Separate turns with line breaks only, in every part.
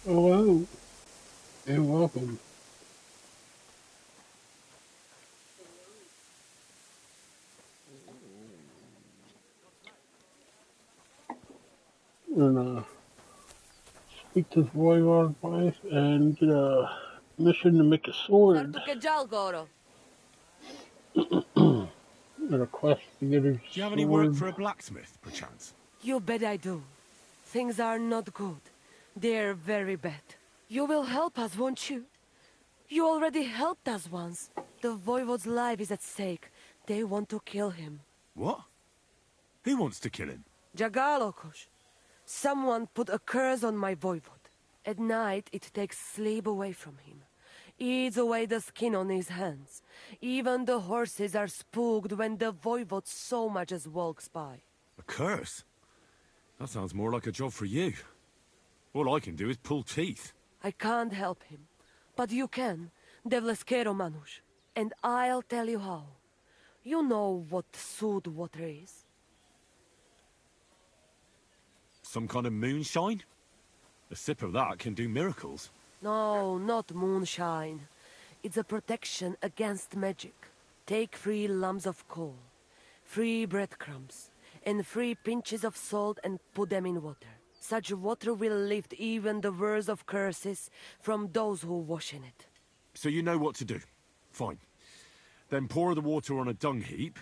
Hello and welcome. And speak to the Voivod place and get a mission to make a sword. And a quest to get a
Do you have any work
sword.
for a blacksmith, perchance?
You bet I do. Things are not good. They're very bad. You will help us, won't you? You already helped us once. The Voivode's life is at stake. They want to kill him.
What? Who wants to kill him?
Jagalokos. Someone put a curse on my Voivode. At night, it takes sleep away from him. Eats away the skin on his hands. Even the horses are spooked when the Voivode so much as walks by.
A curse? That sounds more like a job for you. All I can do is pull teeth.
I can't help him. But you can, Devleskero Manush. And I'll tell you how. You know what sooth water is?
Some kind of moonshine? A sip of that can do miracles.
No, not moonshine. It's a protection against magic. Take 3 lumps of coal, 3 breadcrumbs, and 3 pinches of salt and put them in water. Such water will lift even the worst of curses from those who wash in it.
So you know what to do. Fine. Then pour the water on a dung heap,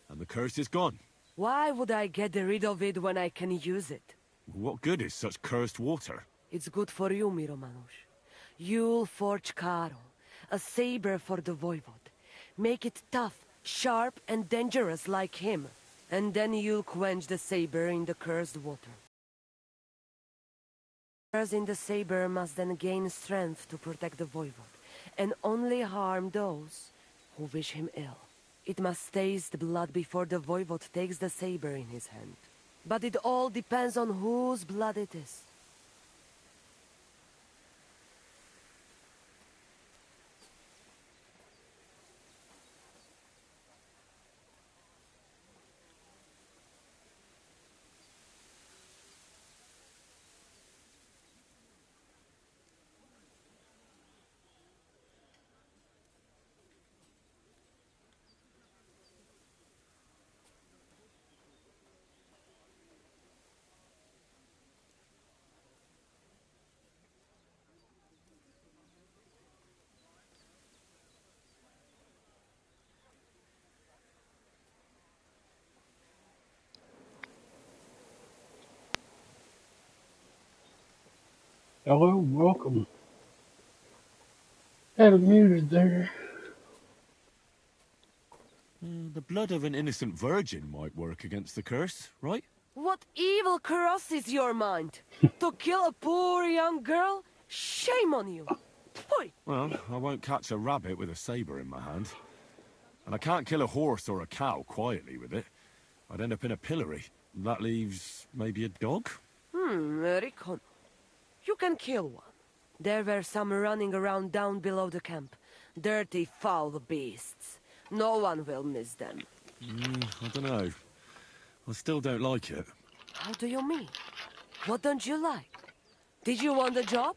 and the curse is gone.
Why would I get rid of it when I can use it?
What good is such cursed water?
It's good for you, Miromanush. You'll forge Karo, a saber for the Voivode. Make it tough, sharp, and dangerous like him. And then you'll quench the saber in the cursed water. The curse in the saber must then gain strength to protect the Voivode, and only harm those who wish him ill. It must taste blood before the Voivode takes the saber in his hand. But it all depends on whose blood it is.
Hello, welcome. Had it muted there.
The blood of an innocent virgin might work against the curse, right?
What evil crosses your mind? To kill a poor young girl? Shame on you! Poi!
Well, I won't catch a rabbit with a saber in my hand. And I can't kill a horse or a cow quietly with it. I'd end up in a pillory. That leaves maybe a dog?
Rikon. You can kill one. There were some running around down below the camp. Dirty, foul beasts. No one will miss them.
I don't know. I still don't like it.
How do you mean? What don't you like? Did you want the job?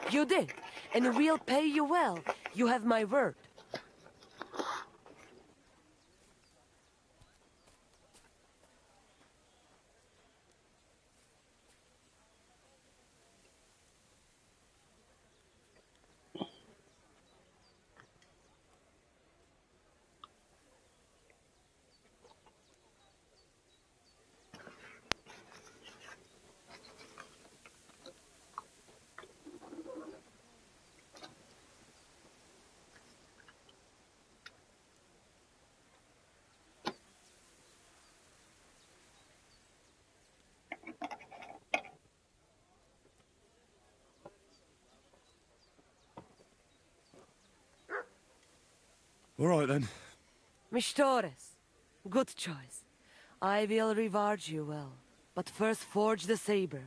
You did. And we'll pay you well. You have my word.
All right, then.
Mistores. Good choice. I will reward you well. But first forge the saber,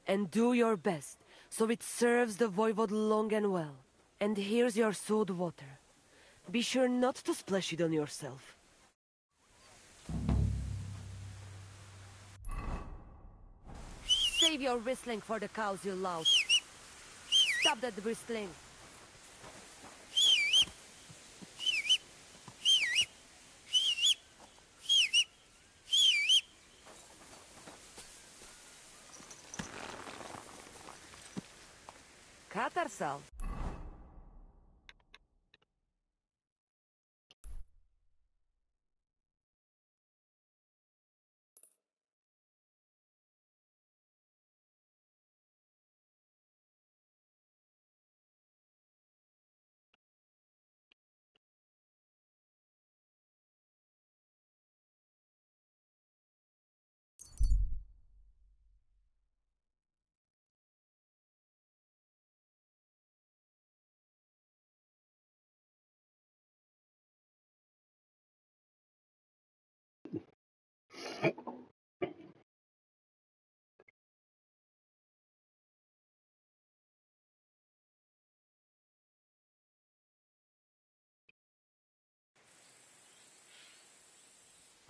and do your best, so it serves the Voivode long and well. And here's your sooth water. Be sure not to splash it on yourself. Save your whistling for the cows, you lout. Stop that bristling. Cut ourselves.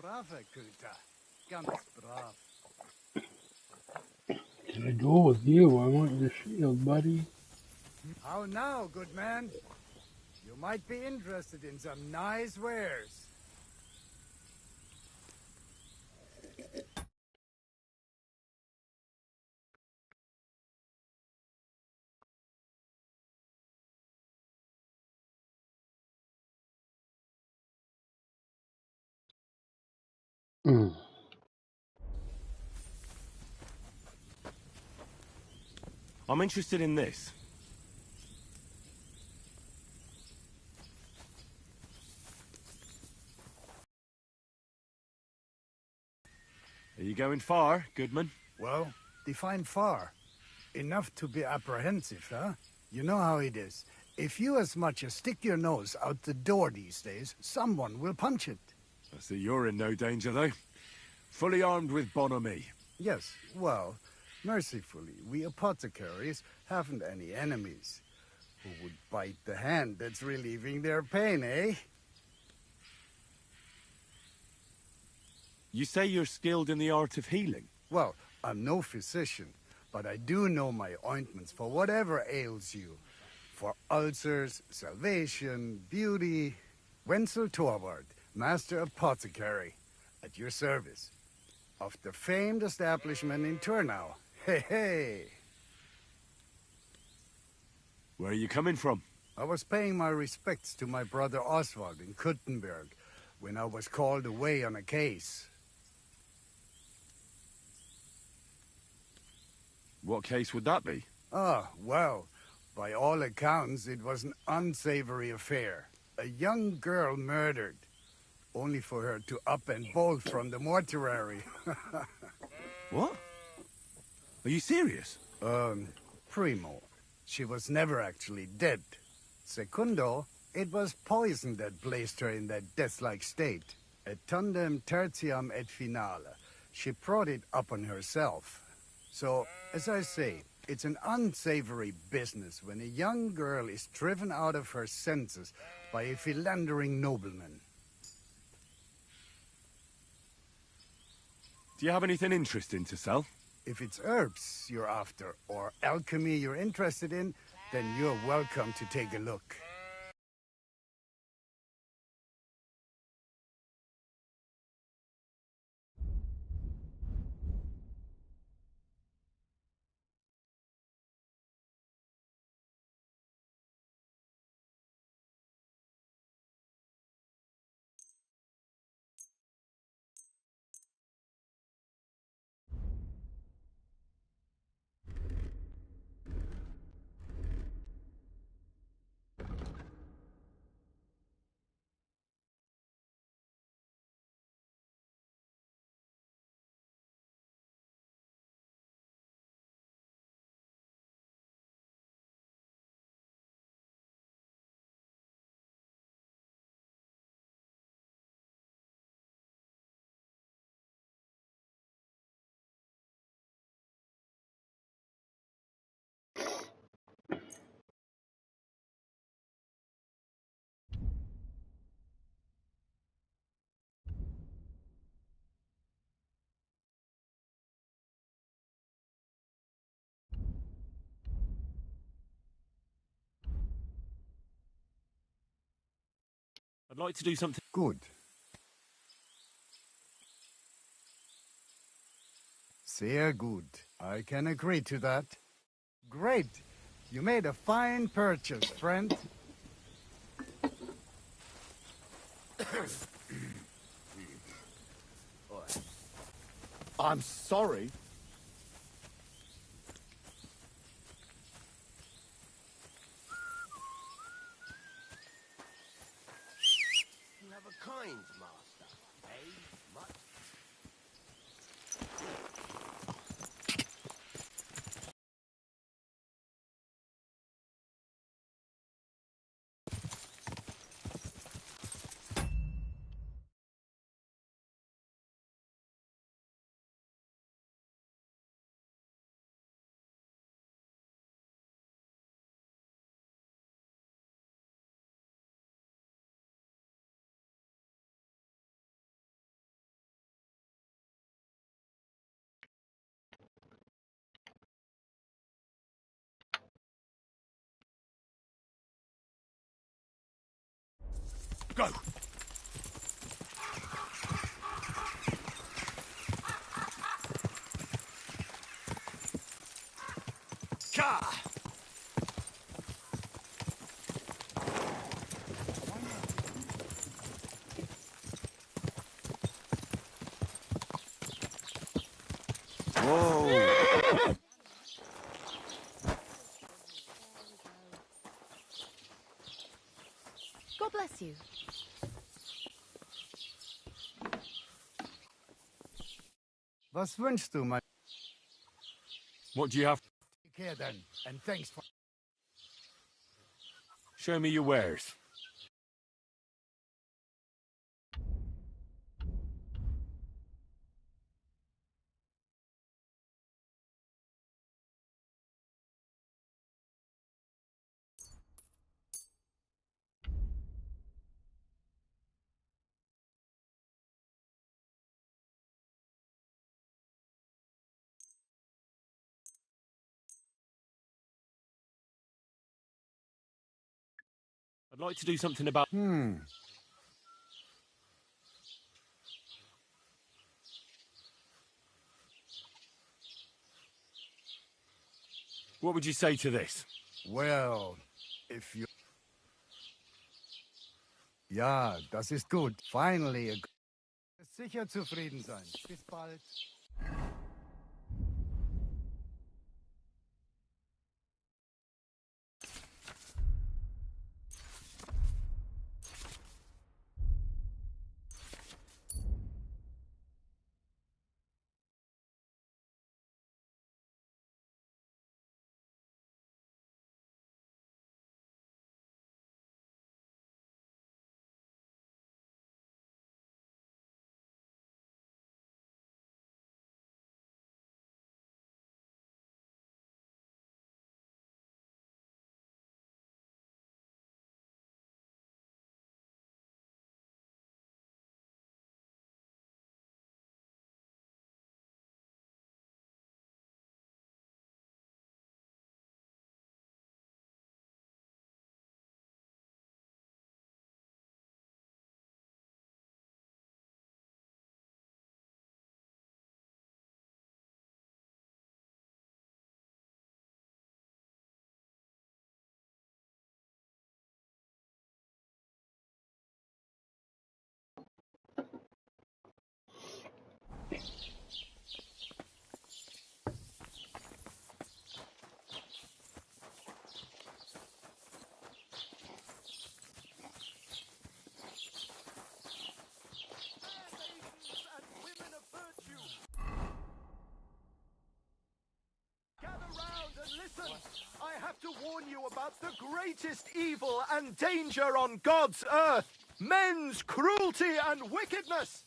Brave Kuta. Ganz brav.
Can I duel with you? I want your shield, buddy.
How now, good man? You might be interested in some nice wares.
Mm.
I'm interested in this. Are you going far, Goodman?
Well, define far. Enough to be apprehensive, huh? You know how it is. If you as much as stick your nose out the door these days, someone will punch it.
I see you're in no danger, though. Fully armed with bonhomie.
Yes, well, mercifully, we apothecaries haven't any enemies. Who would bite the hand that's relieving their pain, eh?
You say you're skilled in the art of healing?
Well, I'm no physician, but I do know my ointments for whatever ails you. For ulcers, salvation, beauty. Wenzel Torwart, Master Apothecary, at your service. Of the famed establishment in Turnau. Hey, hey!
Where are you coming from?
I was paying my respects to my brother Oswald in Kuttenberg when I was called away on a case.
What case would that be?
Ah, well, by all accounts, it was an unsavory affair. A young girl murdered, only for her to up and bolt from the mortuary.
What? Are you serious?
Primo, she was never actually dead. Secundo, it was poison that placed her in that death-like state. Et tandem tertiam et finale. She brought it upon herself. So, as I say, it's an unsavory business when a young girl is driven out of her senses by a philandering nobleman.
Do you have anything interesting to sell?
If it's herbs you're after, or alchemy you're interested in, then you're welcome to take a look.
I'd like to do something.
Good. Sehr good. I can agree to that. Great. You made a fine purchase, friend.
I'm sorry.
You have a kind master, eh? Much.
Go! Ka! Whoa!
God bless you.
Was wünschst du, mein...
What do you have?
Take care then, and thanks for...
Show me your wares. I'd like to do something about... What would you say to this?
Well, if you... Ja, das ist gut. Finally, a... Sicher zufrieden sein. Bis bald.
Listen, I have to warn you about the greatest evil and danger on God's earth, men's cruelty and wickedness.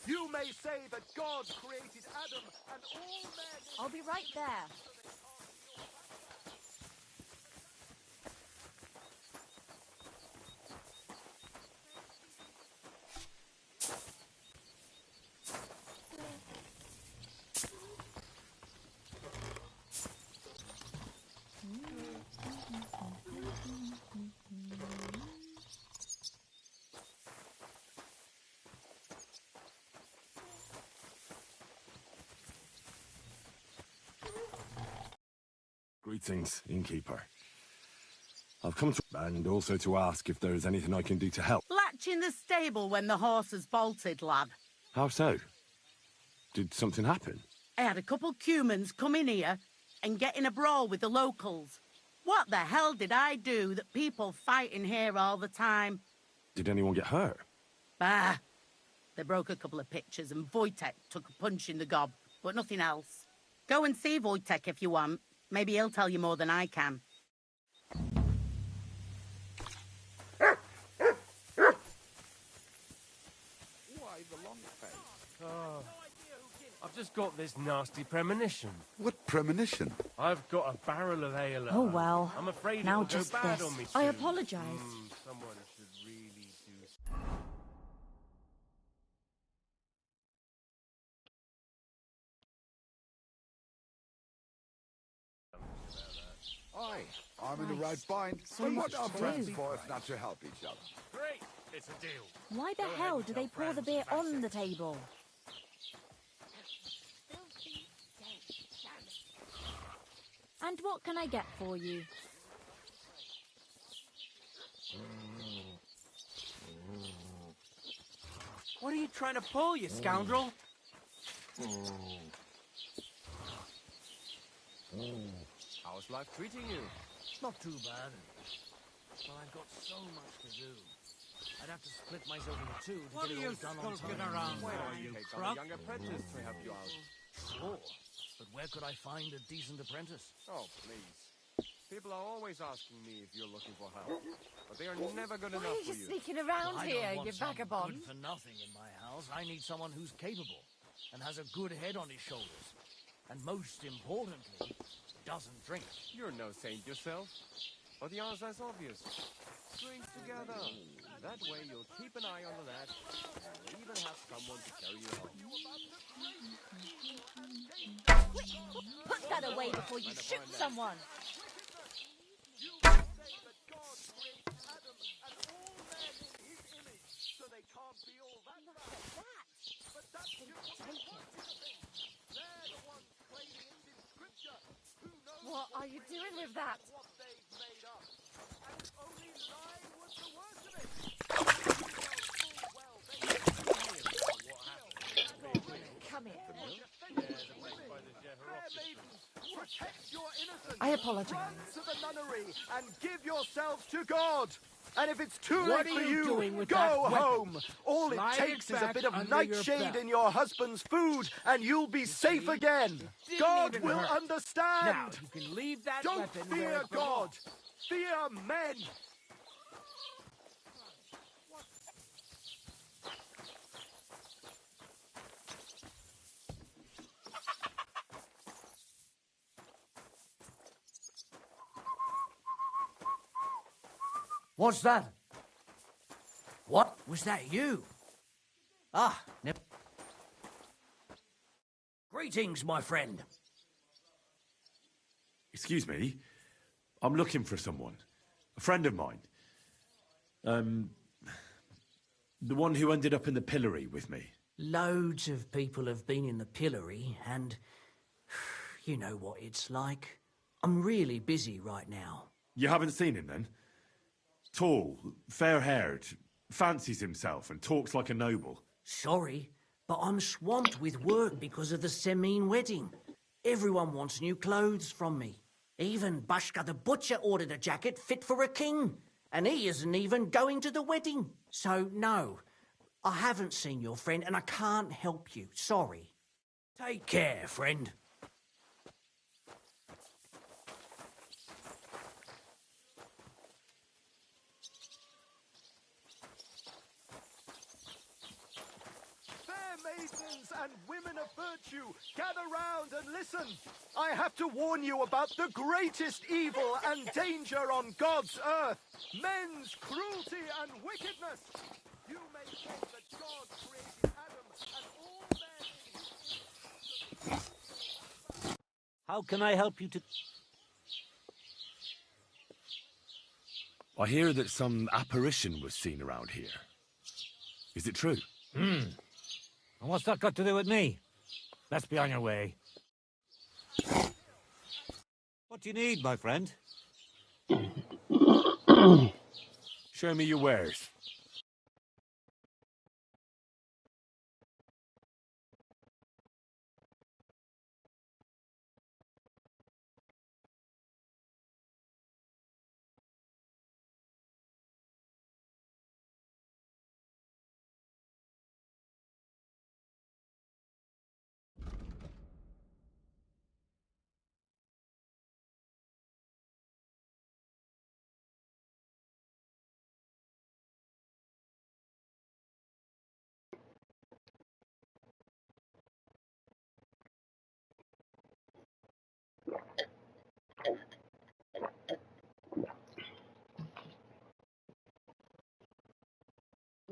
You may say that God created Adam and all men...
I'll be right there.
Greetings, innkeeper. I've come to... and also to ask if there is anything I can do to help.
Latch in the stable when the horse has bolted, lad.
How so? Did something happen?
I had a couple cumans come in here and get in a brawl with the locals. What the hell did I do that people fight in here all the time?
Did anyone get hurt?
Bah! They broke a couple of pictures and Wojtek took a punch in the gob, but nothing else. Go and see Wojtek if you want. Maybe he'll tell you more than I can.
I've just got this nasty premonition.
What premonition?
I've got a barrel of ale at
Oh,
home.
well.
I'm afraid
Now
it'll
just
go bad
this.
on me
I
soon.
apologize.
Someone should really do...
Aye, I'm in the right bind.
So
But
much
what are
to
friends
do.
for if not to help each other?
Great! It's a deal.
Why the hell do they pour the beer on the table? And what can I get for you?
What are you trying to pull, you scoundrel? How's life treating you?
Not too bad. But I've got so much to do. I'd have to split myself into two to get it all done on time.
Around you take on a young apprentice to help you out.
Sure. But where could I find a decent apprentice?
Oh, please. People are always asking me if you're looking for help, but they are never good
Why
enough
are
for
you
you.
sneaking around
I
here,
don't want
you
some
vagabond?
good for nothing in my house. I need someone who's capable and has a good head on his shoulders. And most importantly, doesn't drink.
You're no saint yourself, but the answer's obvious. Drink together. That way you'll keep an eye on the lad, and even have someone to carry you home.
Put that away before you shoot someone! What are you doing with that? Come here. I apologize.
To the nunnery and give yourselves to God. And if it's too
What
late
are
for
you
you,
doing with
go
that weapon?
home. All it
Slide
takes
it
is a
back
bit of
under
nightshade
your belt.
in your husband's food, and you'll be safe again.
Didn't
God
even
will
hurt.
understand.
Now, you can leave that
Don't
weapon where
fear
it belongs.
God. Fear men.
What's that? What? Was that you? Ah, Greetings, my friend.
Excuse me? I'm looking for someone. A friend of mine. The one who ended up in the pillory with me.
Loads of people have been in the pillory, and you know what it's like. I'm really busy right now.
You haven't seen him then? Tall, fair-haired, fancies himself and talks like a noble.
Sorry, but I'm swamped with work because of the Semine wedding. Everyone wants new clothes from me. Even Bashka the butcher ordered a jacket fit for a king, and he isn't even going to the wedding. So, no, I haven't seen your friend, and I can't help you. Sorry. Take care, friend.
Maidens and women of virtue, gather round and listen. I have to warn you about the greatest evil and danger on God's earth. Men's cruelty and wickedness. You may think that God created Adam and all men.
How can I help you to...
I hear that some apparition was seen around here. Is it true?
And what's that got to do with me? Let's be on your way. What do you need, my friend?
Show me your wares.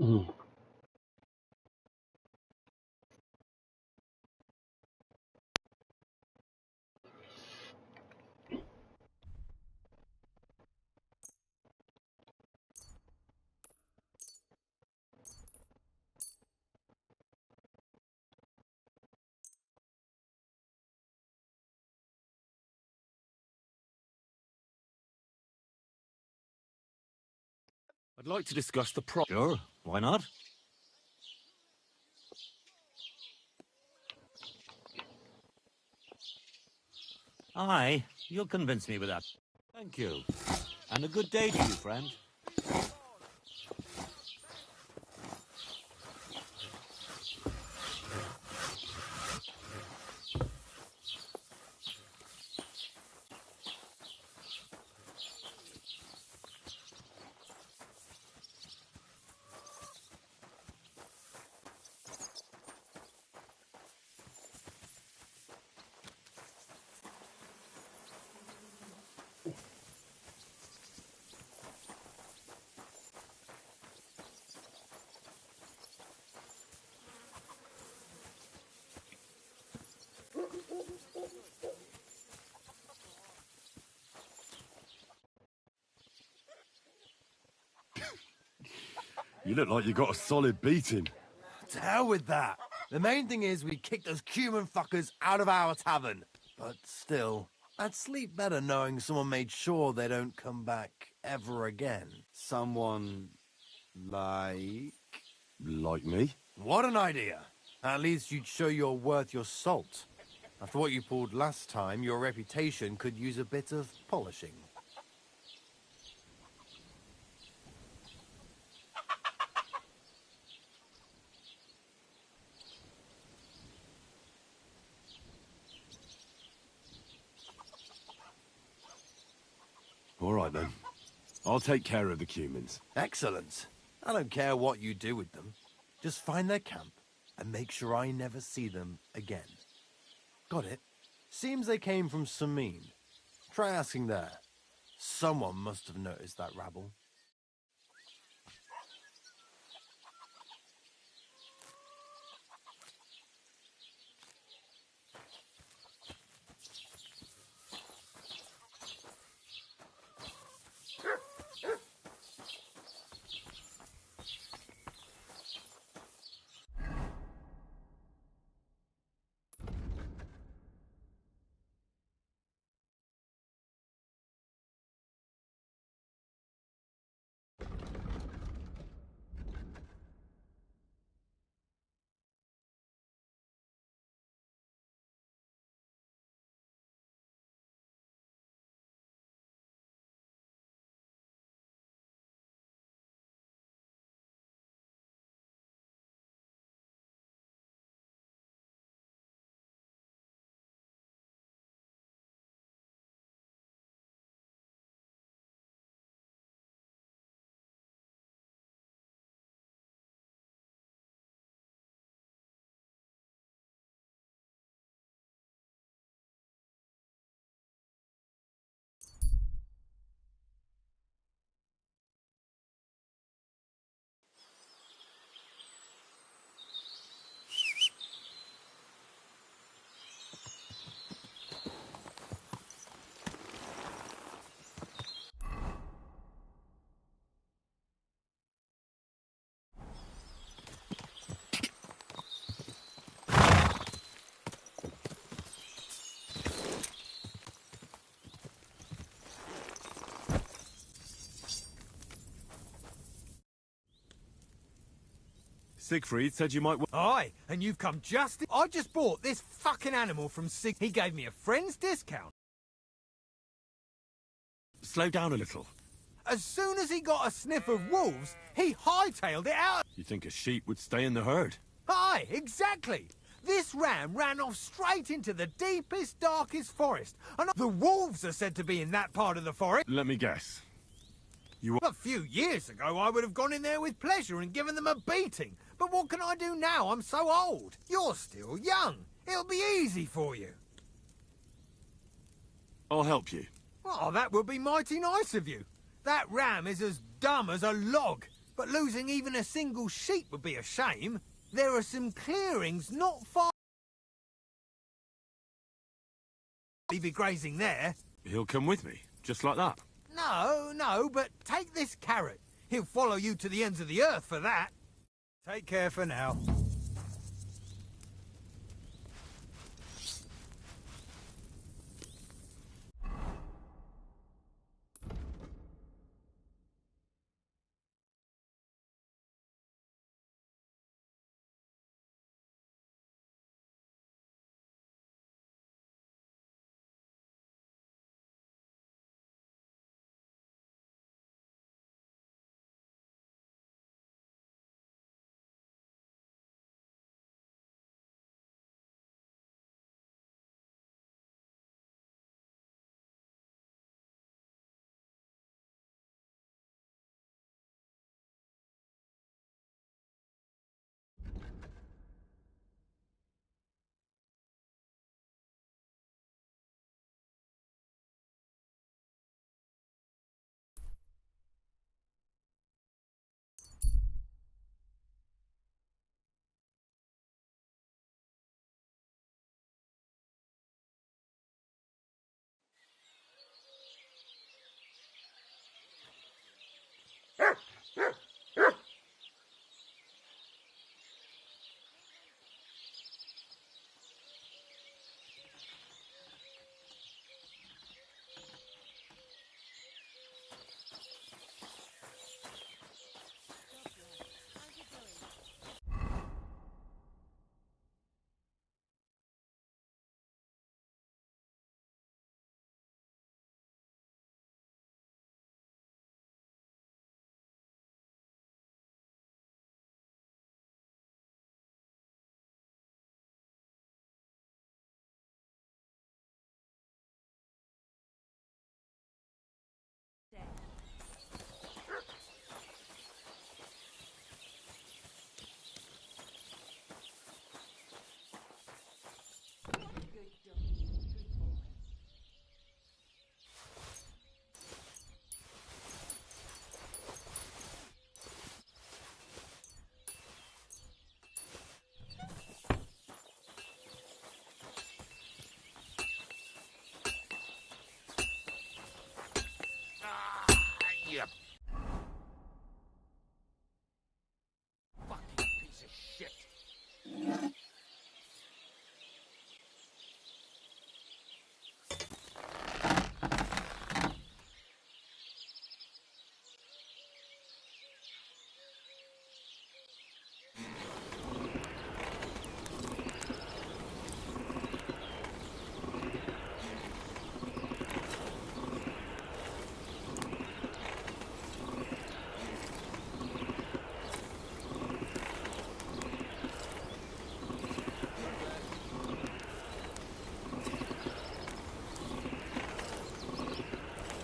Mm.
I'd like to discuss the pro.
Sure, why not? Aye, you'll convince me with that. Thank you. And a good day to you, friend.
You look like you got a solid beating.
To hell with that. The main thing is we kicked those cumin fuckers out of our tavern. But still, I'd sleep better knowing someone made sure they don't come back ever again.
Someone like...
Like me?
What an idea. At least you'd show you're worth your salt. After what you pulled last time, your reputation could use a bit of polishing.
All right, then. I'll take care of the cumins.
Excellent. I don't care what you do with them. Just find their camp and make sure I never see them again. Got it? Seems they came from Samin. Try asking there. Someone must have noticed that rabble.
Siegfried said you might...
Aye, and you've come just... I just bought this fucking animal from Sig. He gave me a friend's discount.
Slow down a little.
As soon as he got a sniff of wolves, he hightailed it out.
You think a sheep would stay in the herd?
Aye, exactly. This ram ran off straight into the deepest, darkest forest. And the wolves are said to be in that part of the forest.
Let me guess.
A few years ago, I would have gone in there with pleasure and given them a beating. But what can I do now? I'm so old. You're still young. It'll be easy for you.
I'll help you.
Oh, that would be mighty nice of you. That ram is as dumb as a log. But losing even a single sheep would be a shame. There are some clearings not far... He'd be grazing there.
He'll come with me, just like that.
No, but take this carrot. He'll follow you to the ends of the earth for that. Take care for now.
Yep.
Fucking piece of shit.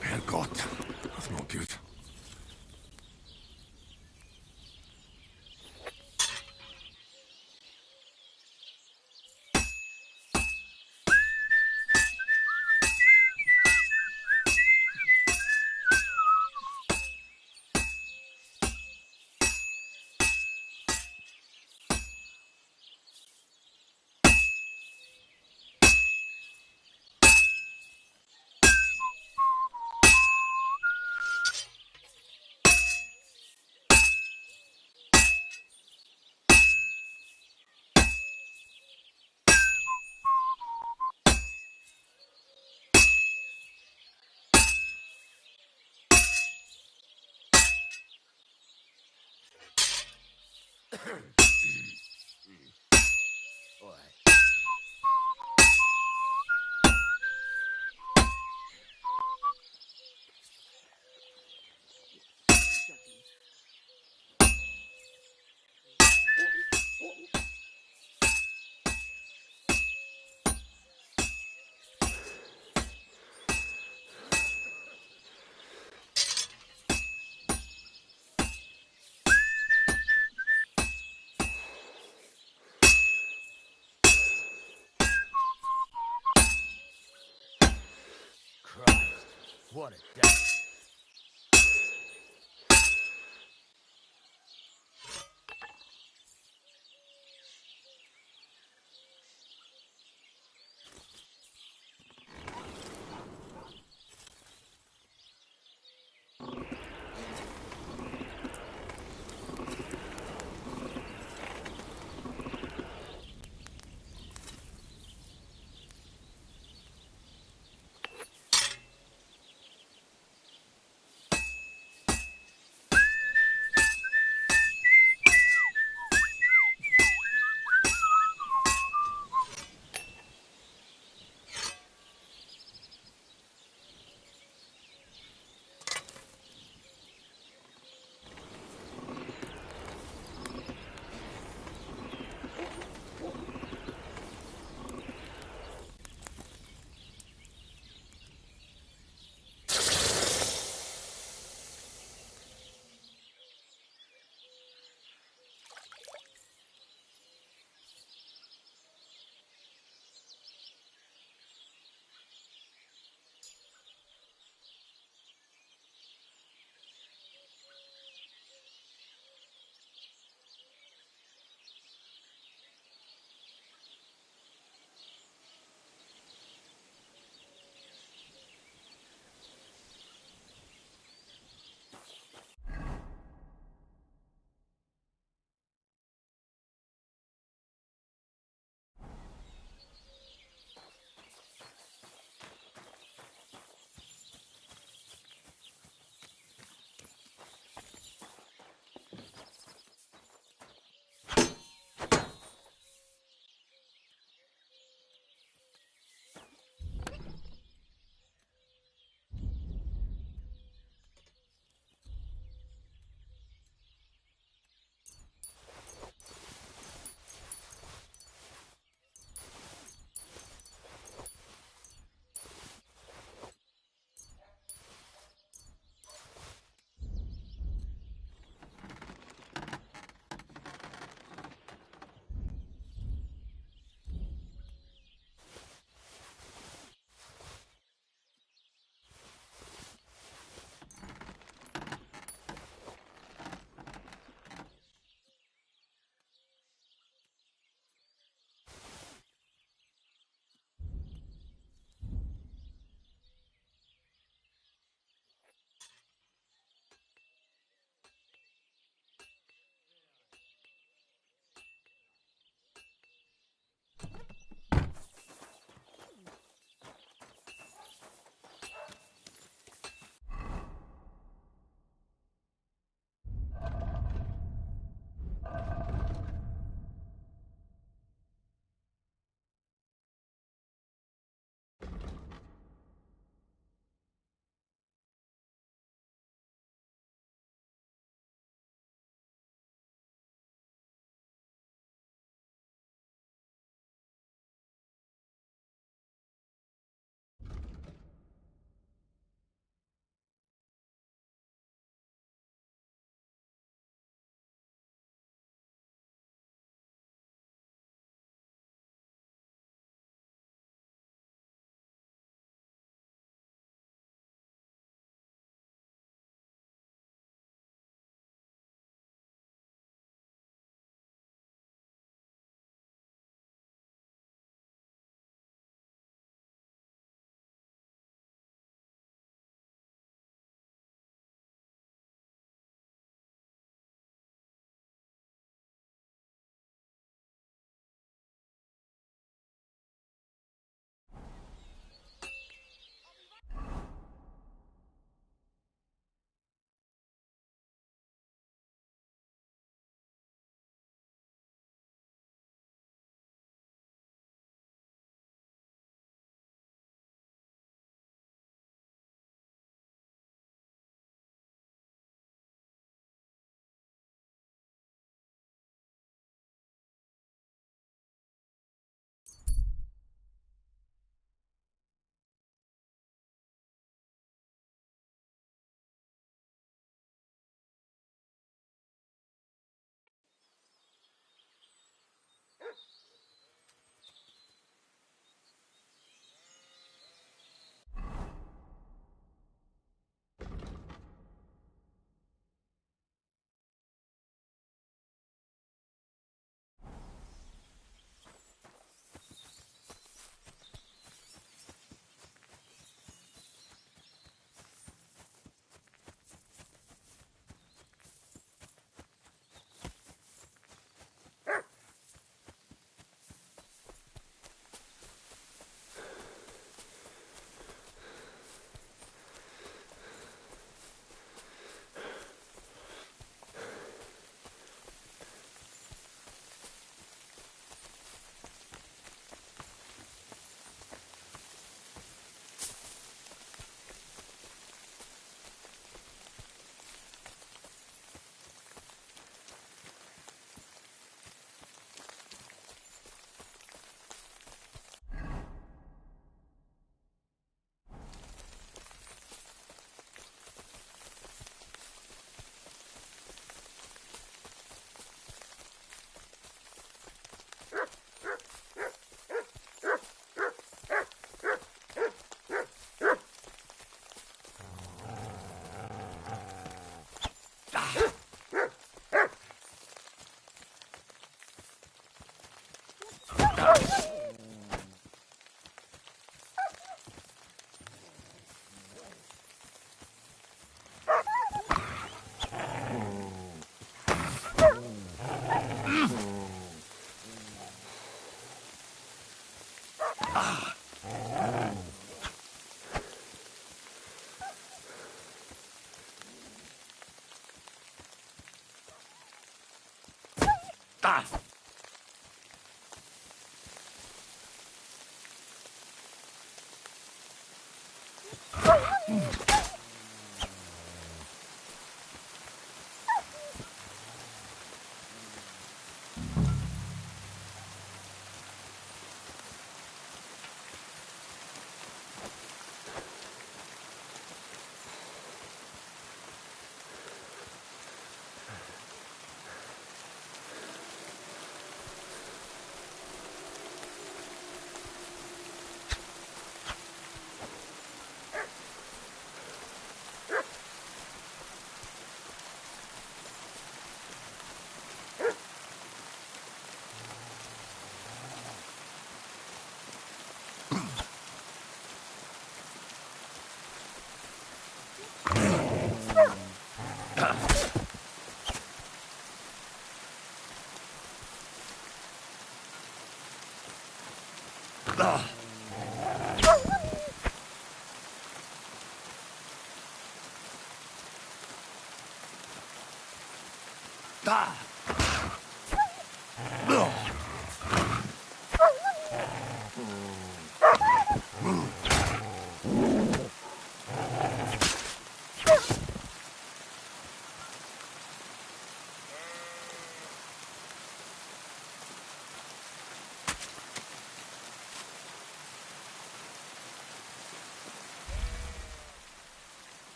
Herrgott, that's not good.
What a day.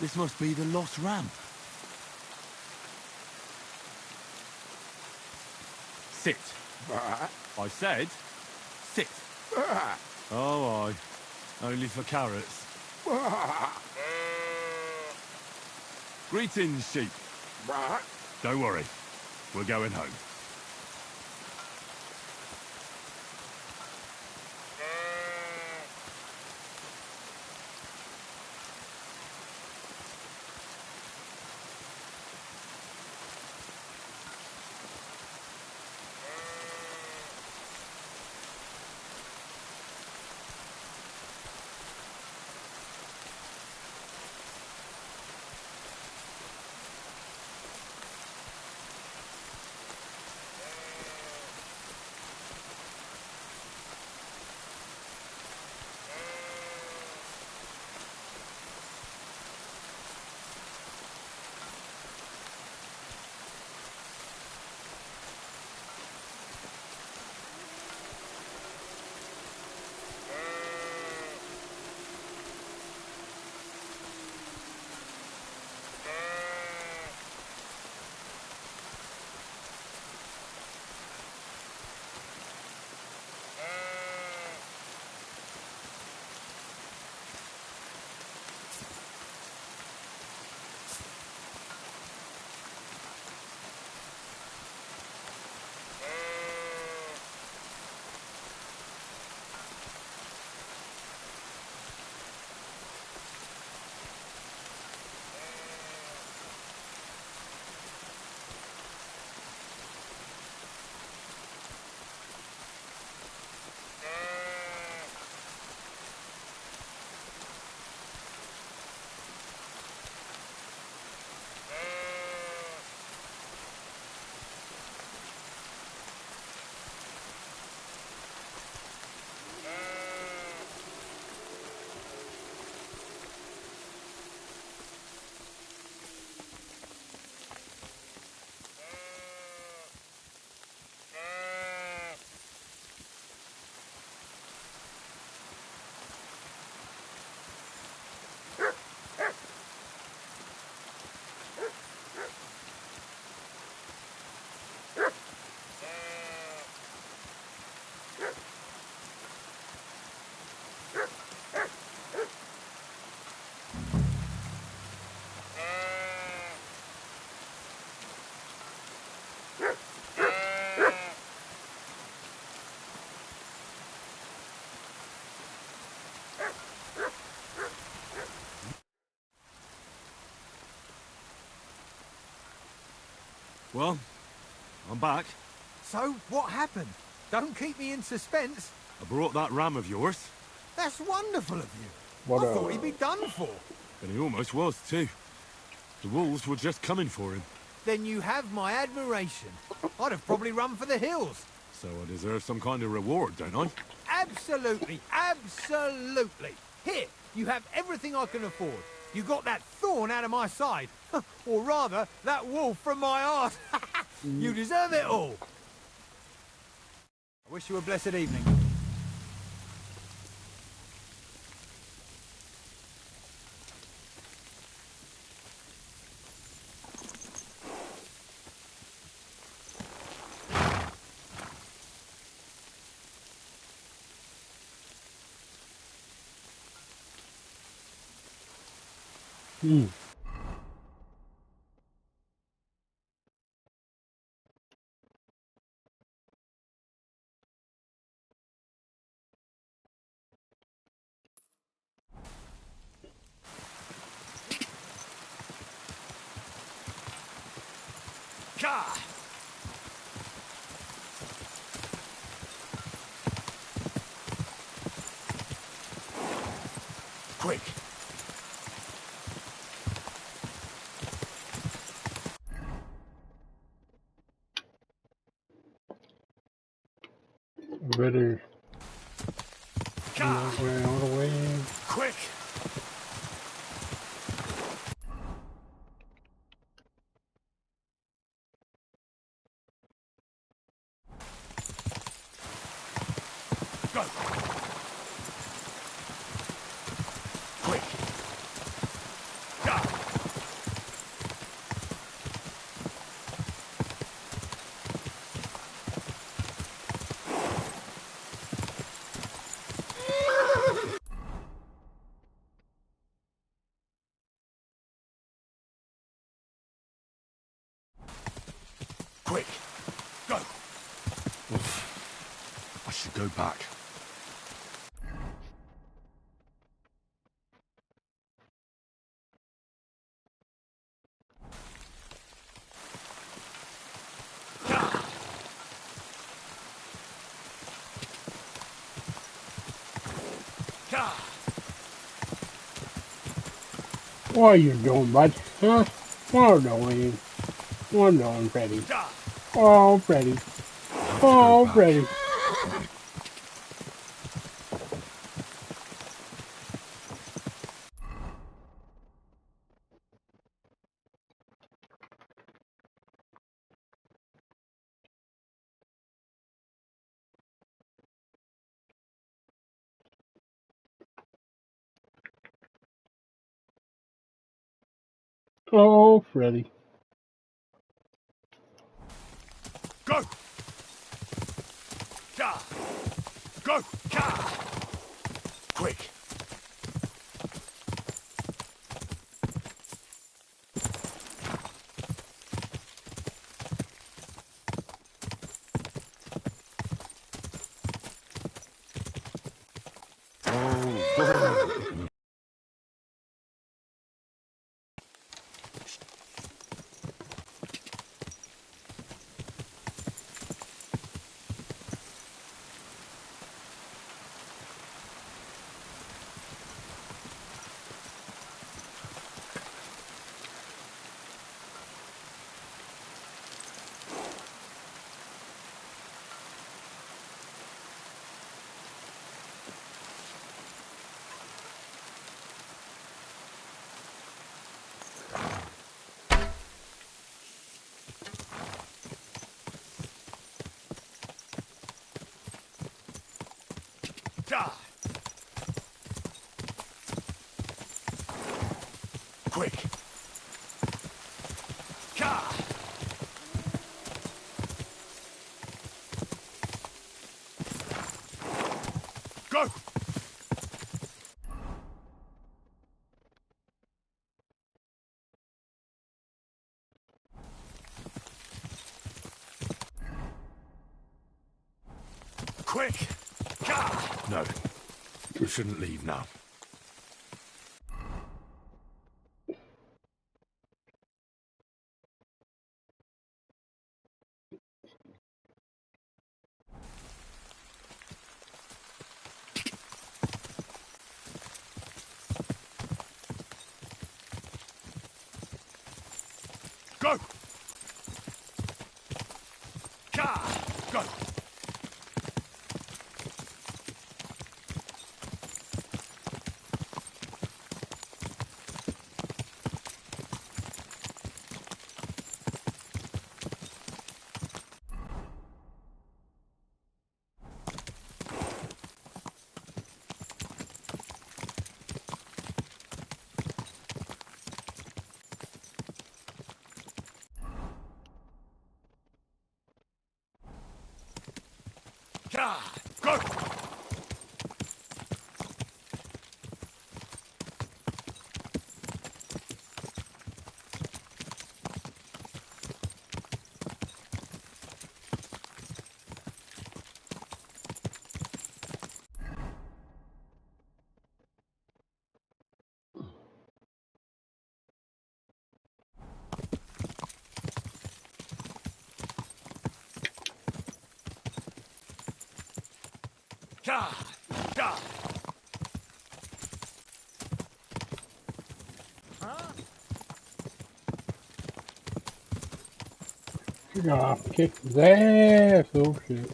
This must be the lost ramp. Sit. I said, sit. Oh, aye. Only for carrots. Greetings, sheep. Don't worry. We're going home. Well, I'm back.
So, what happened? Don't keep me in suspense.
I brought that ram of yours.
That's wonderful of you.
What
I thought he'd be done for.
And he almost was, too. The wolves were just coming for him.
Then you have my admiration. I'd have probably run for the hills.
So I deserve some kind of reward, don't I?
Absolutely, absolutely. Here, you have everything I can afford. You got that thorn out of my side. Or rather, that wolf from my arse. You deserve it all. I wish you a blessed evening.
Hmm.
Gah! Quick!
Better
Gah!
not way all the way.
Quick! Go! Quick! Gah! Quick! Go! Oof. I should go back. Gah!
What are you doing, bud? Huh? What are you doing? What are you doing, Freddy?
Gah!
Oh, Freddy.
Have to go
Oh,
back.
Freddy. Oh, Freddy.
Go! Gah! Go! Gah! Quick! Oh, Gah! Quick! Gah! Go! Quick! Gah! No, we shouldn't leave now. Go! Ka! Go! Ka! Go! Ka! Ka!
Get off, kick his ass. Oh shit.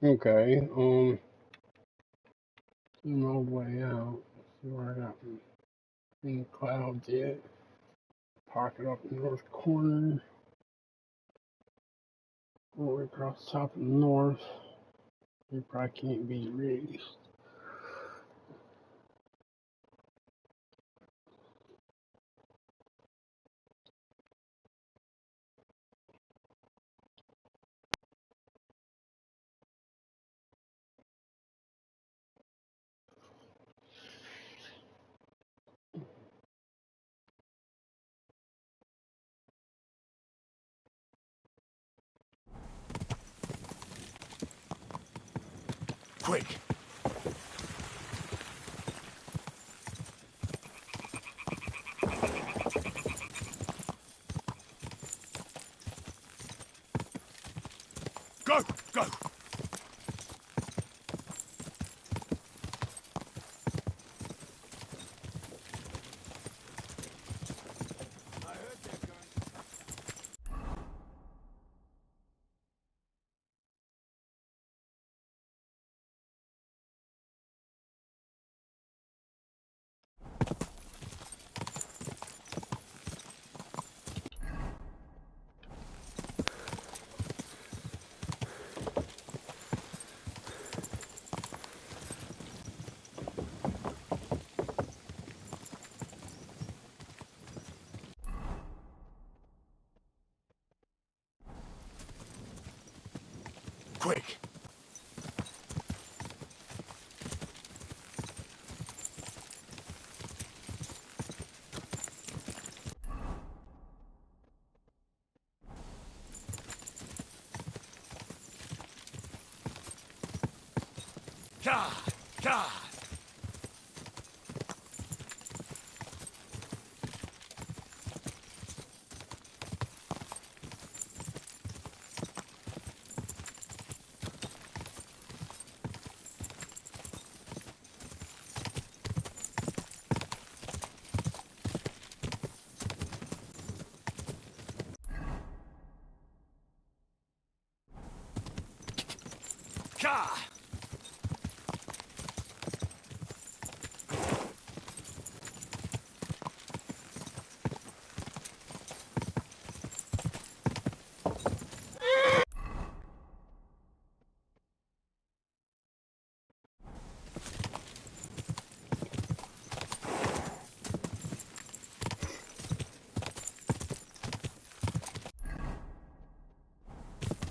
Okay, I'm all the way out. See where I got any clouds yet. Park it up in the north corner. All the way across the top of the north. You probably can't be raised.
Quick! Go! Go! Quick! Ka! Ka! Ka!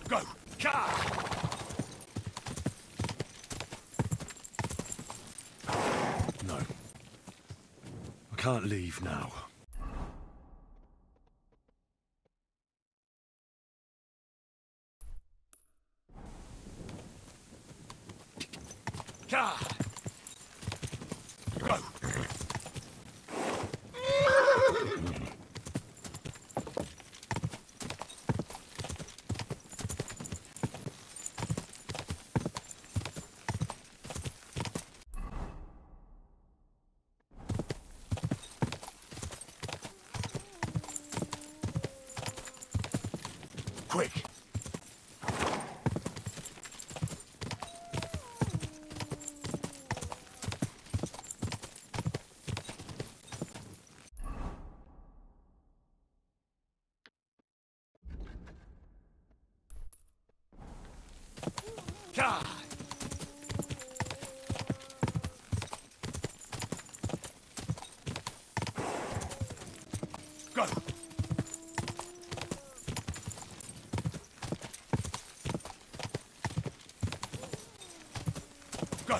Go! Ka! No. I can't leave now. Ka! Go! quick! God! Go! Go!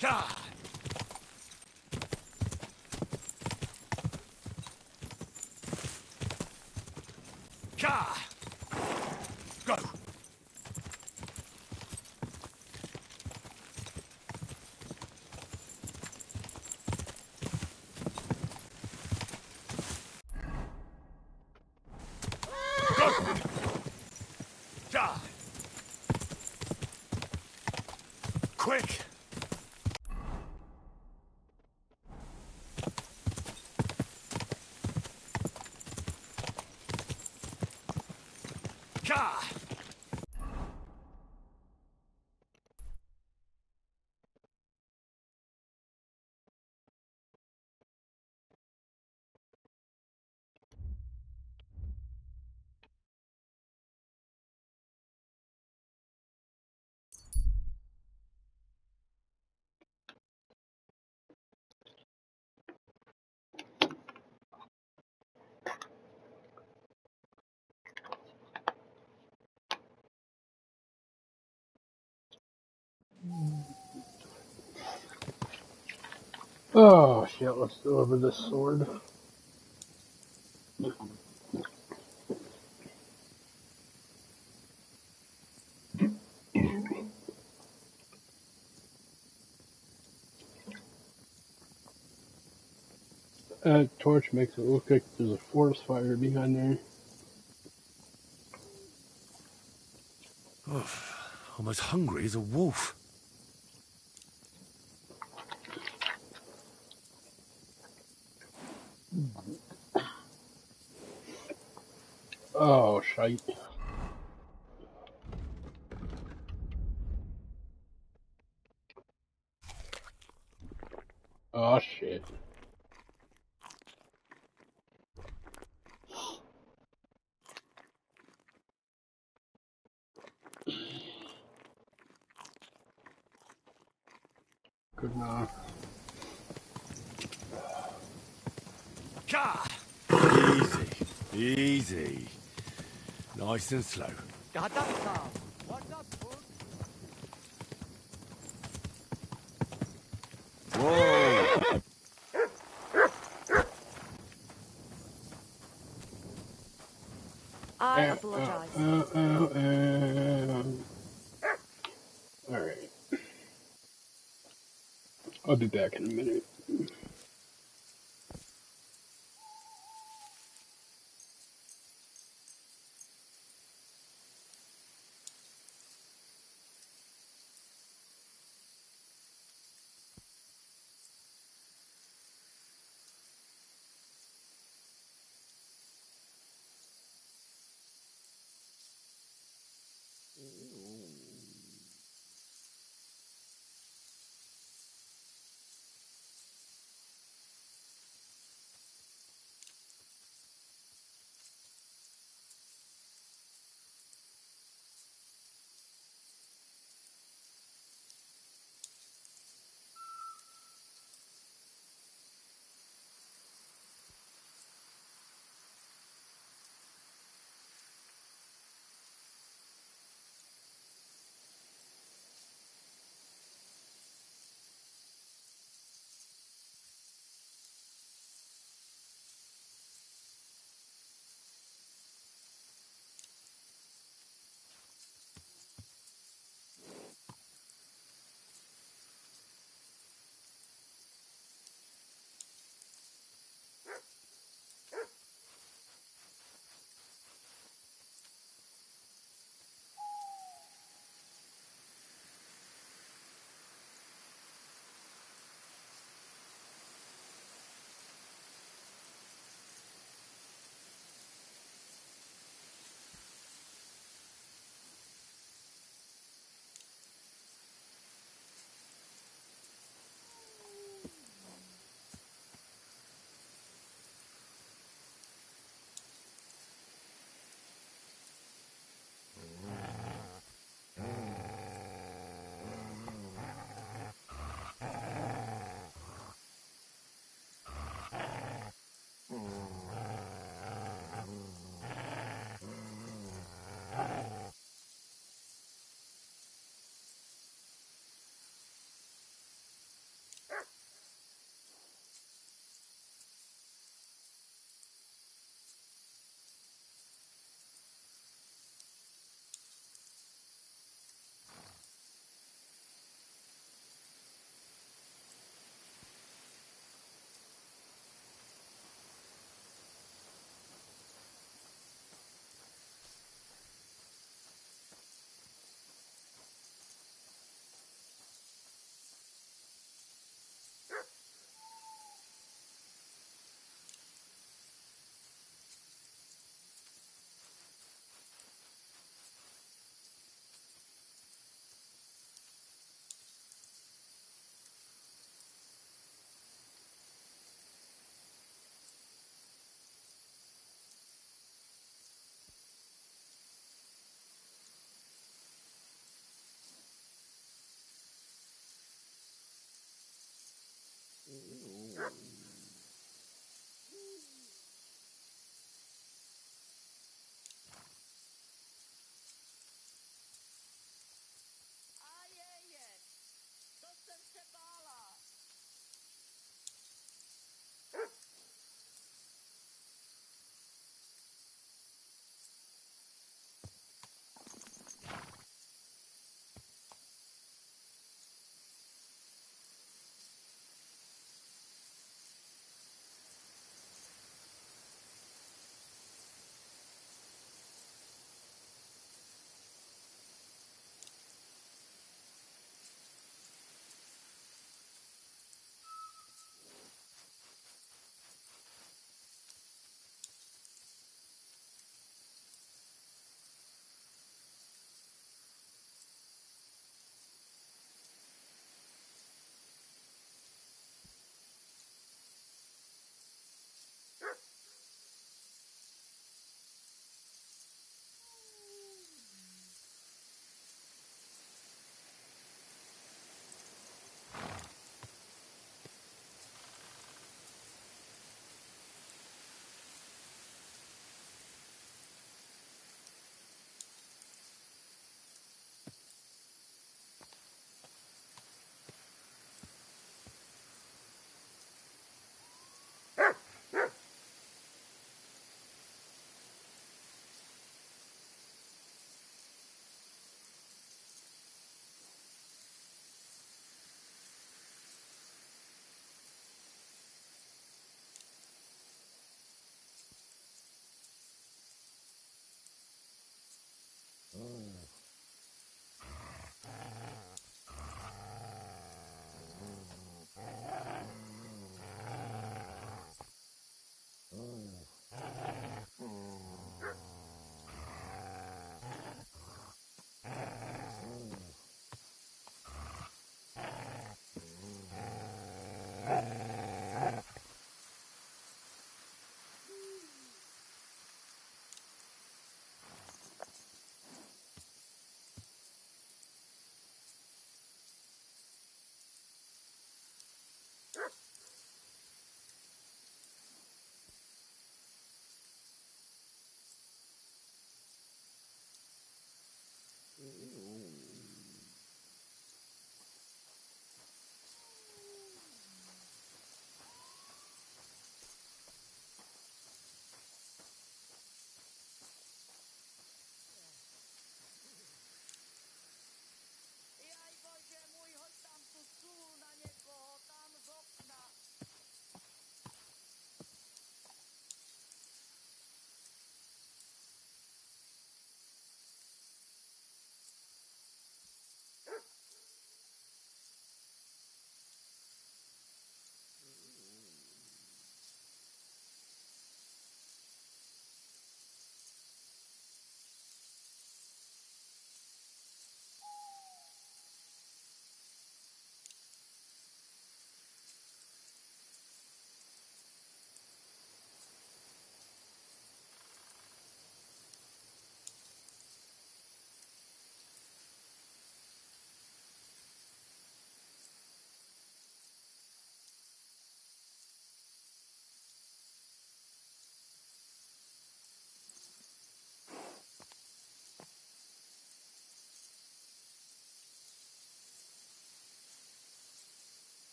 God! God! Go! Go! God! Quick! God!
Oh shit, let's deliver this sword. That torch makes it look like there's a forest fire behind there.
Oh, I'm as hungry as a wolf.
Oh shite. Oh shit. Good enough.
God! Easy. Easy. Nice and slow. Whoa!
I apologize.
Alright. I'll be back in a minute.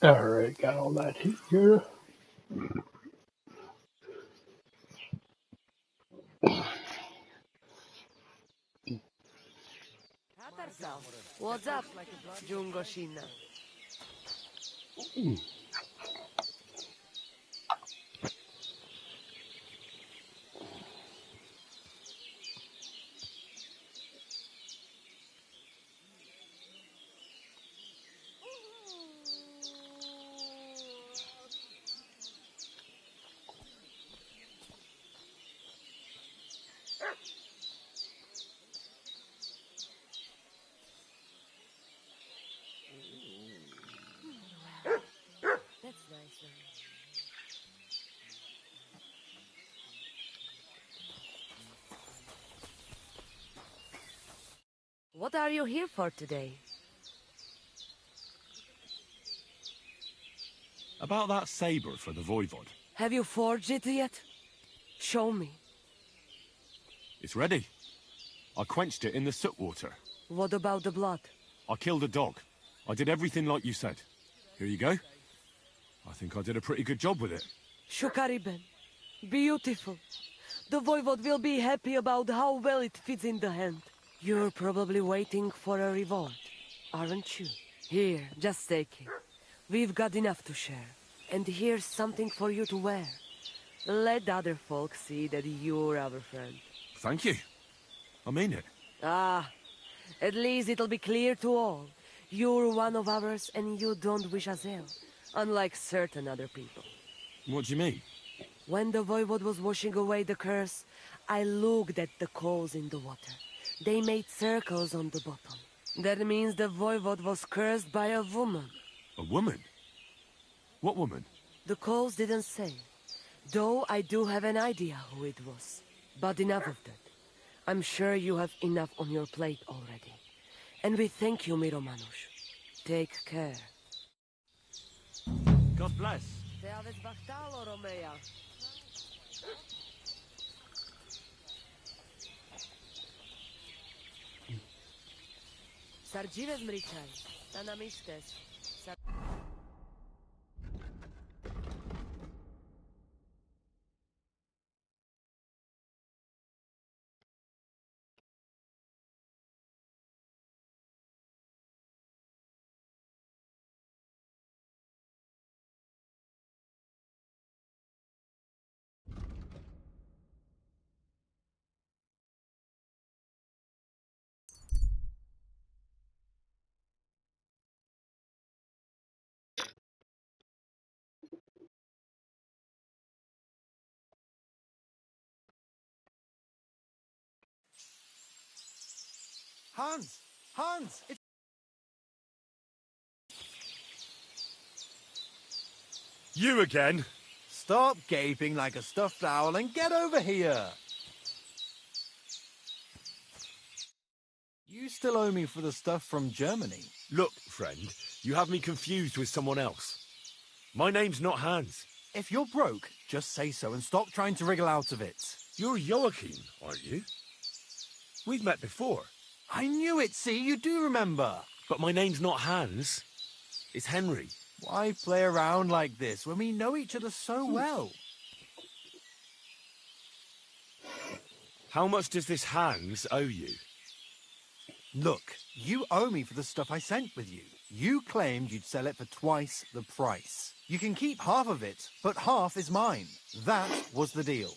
Alright, got all that here.
What's up, Jungoshina? That's nice. What are you here for today?
About that saber for the Voivod.
Have you forged it yet? Show me.
It's ready. I quenched it in the soot water.
What about the blood?
I killed a dog. I did everything like you said. Here you go. I think I did a pretty good job with it.
Shukariben. Beautiful. The Voivod will be happy about how well it fits in the hand. You're probably waiting for a reward, aren't you? Here, just take it. We've got enough to share. And here's something for you to wear. Let other folks see that you're our friend.
Thank you. I mean it.
Ah, at least it'll be clear to all. You're one of ours and you don't wish us ill, unlike certain other people.
What do you mean?
When the Voivod was washing away the curse, I looked at the coals in the water. They made circles on the bottom. That means the Voivod was cursed by a woman.
A woman? What woman?
The coals didn't say, though I do have an idea who it was. But enough of that. I'm sure you have enough on your plate already. And we thank you, Miromanush. Take care.
God bless.
Te aveți bahtalo, Romea. Sargive zmričaj. Ta nam ištes.
Hans! Hans!
You again?
Stop gaping like a stuffed owl and get over here! You still owe me for the stuff from Germany.
Look, friend, you have me confused with someone else. My name's not Hans.
If you're broke, just say so and stop trying to wriggle out of it.
You're Joachim, aren't you? We've met before.
I knew it, see? You do remember.
But my name's not Hans. It's Henry.
Why play around like this when we know each other so well?
How much does this Hans owe you?
Look, you owe me for the stuff I sent with you. You claimed you'd sell it for twice the price. You can keep half of it, but half is mine. That was the deal.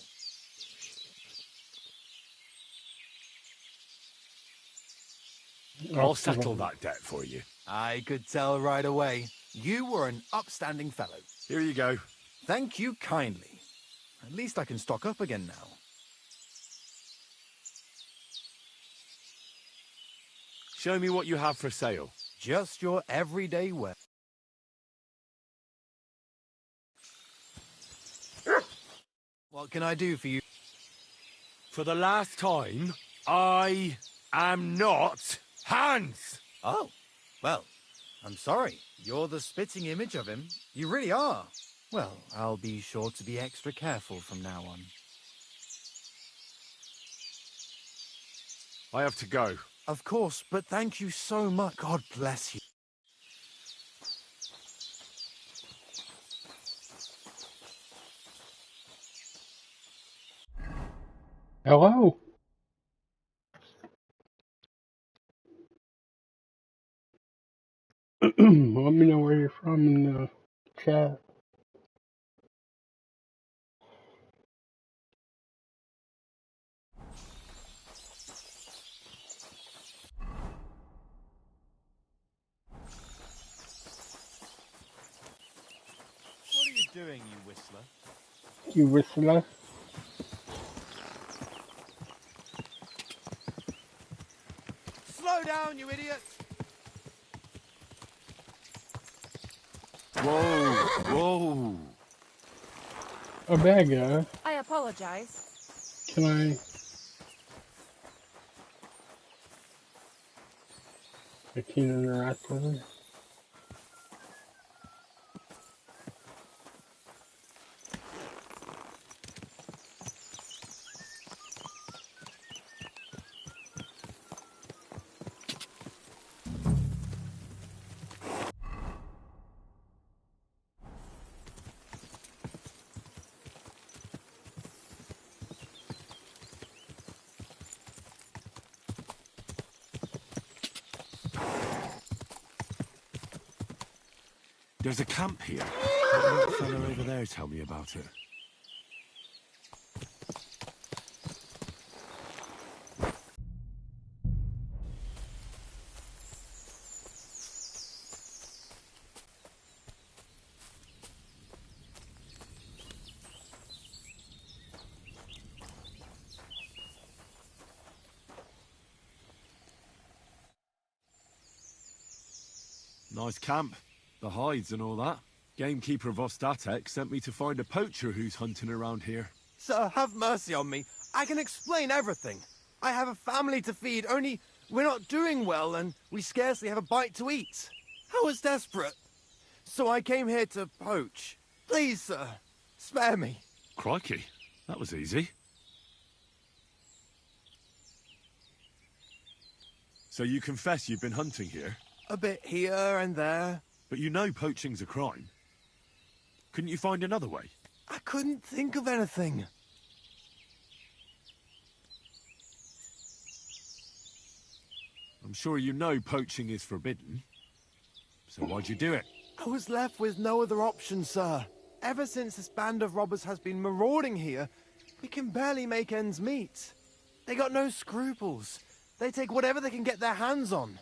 I'll settle that debt for you.
I could tell right away. You were an upstanding fellow.
Here you go.
Thank you kindly. At least I can stock up again now.
Show me what you have for sale.
Just your everyday wear. What can I do for you?
For the last time, I am not Hans!
Oh, well, I'm sorry. You're the spitting image of him. You really are. Well, I'll be sure to be extra careful from now on.
I have to go.
Of course, but thank you so much. God bless you.
Hello? Let me know where you're from in the chat.
What are you doing, you whistler?
You whistler?
Slow down, you idiot!
Whoa, whoa.
A bad guy.
I apologize.
Can I can't interact with her.
There's a camp here. That fella over there tell me about it. Nice camp. The hides and all that. Gamekeeper Vostatek sent me to find a poacher who's hunting around here.
Sir, have mercy on me. I can explain everything. I have a family to feed, only we're not doing well and we scarcely have a bite to eat. I was desperate. So I came here to poach. Please, sir, spare me.
Crikey, that was easy. So you confess you've been hunting here?
A bit here and there.
But you know poaching's a crime. Couldn't you find another way?
I couldn't think of anything.
I'm sure you know poaching is forbidden. So why'd you do it?
I was left with no other option, sir. Ever since this band of robbers has been marauding here, we can barely make ends meet. They got no scruples. They take whatever they can get their hands on.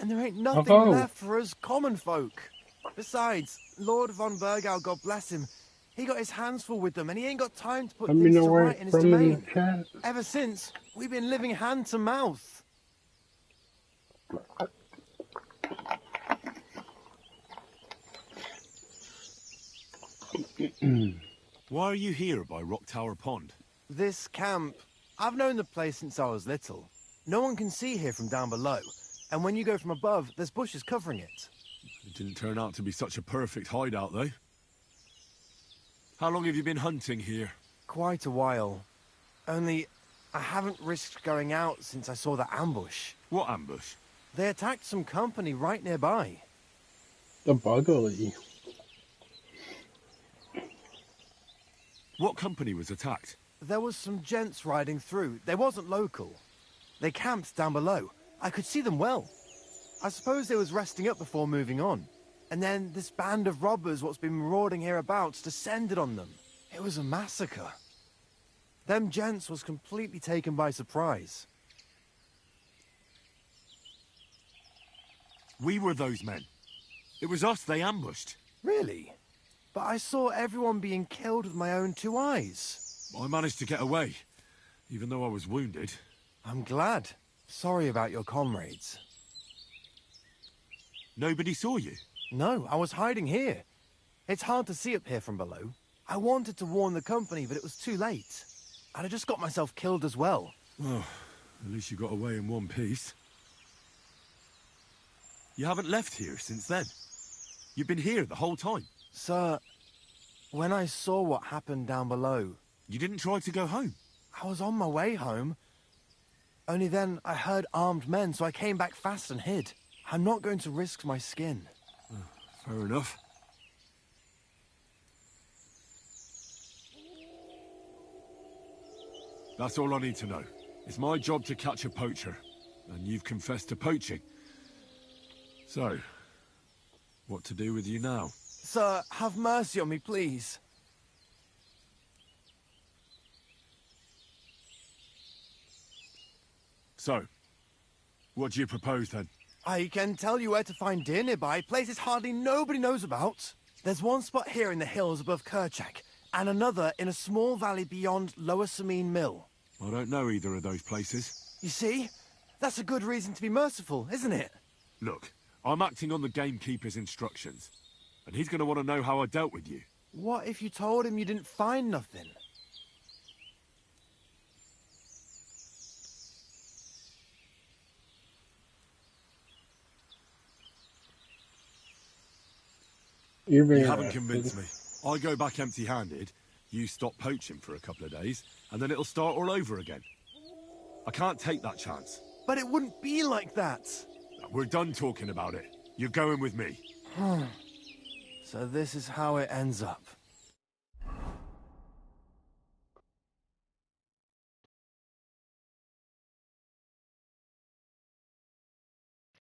And there ain't nothing left for us common folk. Besides, Lord von Burgau, God bless him, he got his hands full with them and he ain't got time to put things to right in his domain. Ever since, we've been living hand to mouth.
Why are you here by Rock Tower Pond?
This camp, I've known the place since I was little. No one can see here from down below. And when you go from above, there's bushes covering it.
It didn't turn out to be such a perfect hideout, though. How long have you been hunting here?
Quite a while. Only, I haven't risked going out since I saw that ambush.
What ambush?
They attacked some company right nearby.
The Buggly.
What company was attacked?
There was some gents riding through. They wasn't local. They camped down below. I could see them well. I suppose they was resting up before moving on. And then this band of robbers what's been marauding hereabouts descended on them. It was a massacre. Them gents was completely taken by surprise.
We were those men. It was us they ambushed.
Really? But I saw everyone being killed with my own two eyes.
I managed to get away, even though I was wounded.
I'm glad. Sorry about your comrades.
Nobody saw you?
No, I was hiding here. It's hard to see up here from below. I wanted to warn the company, but it was too late. I'd have just got myself killed as well.
Oh, at least you got away in one piece. You haven't left here since then. You've been here the whole time.
Sir, when I saw what happened down below...
You didn't try to go home?
I was on my way home. Only then I heard armed men, so I came back fast and hid. I'm not going to risk my skin.
Fair enough. That's all I need to know. It's my job to catch a poacher, and you've confessed to poaching. So, what to do with you now?
Sir, have mercy on me, please.
So, what do you propose then?
I can tell you where to find deer nearby, places hardly nobody knows about. There's one spot here in the hills above Kerchak, and another in a small valley beyond Lower Sameen Mill.
I don't know either of those places.
You see? That's a good reason to be merciful, isn't it?
Look, I'm acting on the gamekeeper's instructions, and he's going to want to know how I dealt with you.
What if you told him you didn't find nothing?
You haven't convinced me. I go back empty-handed, you stop poaching for a couple of days, and then it'll start all over again. I can't take that chance.
But it wouldn't be like that.
We're done talking about it. You're going with me.
So this is how it ends up.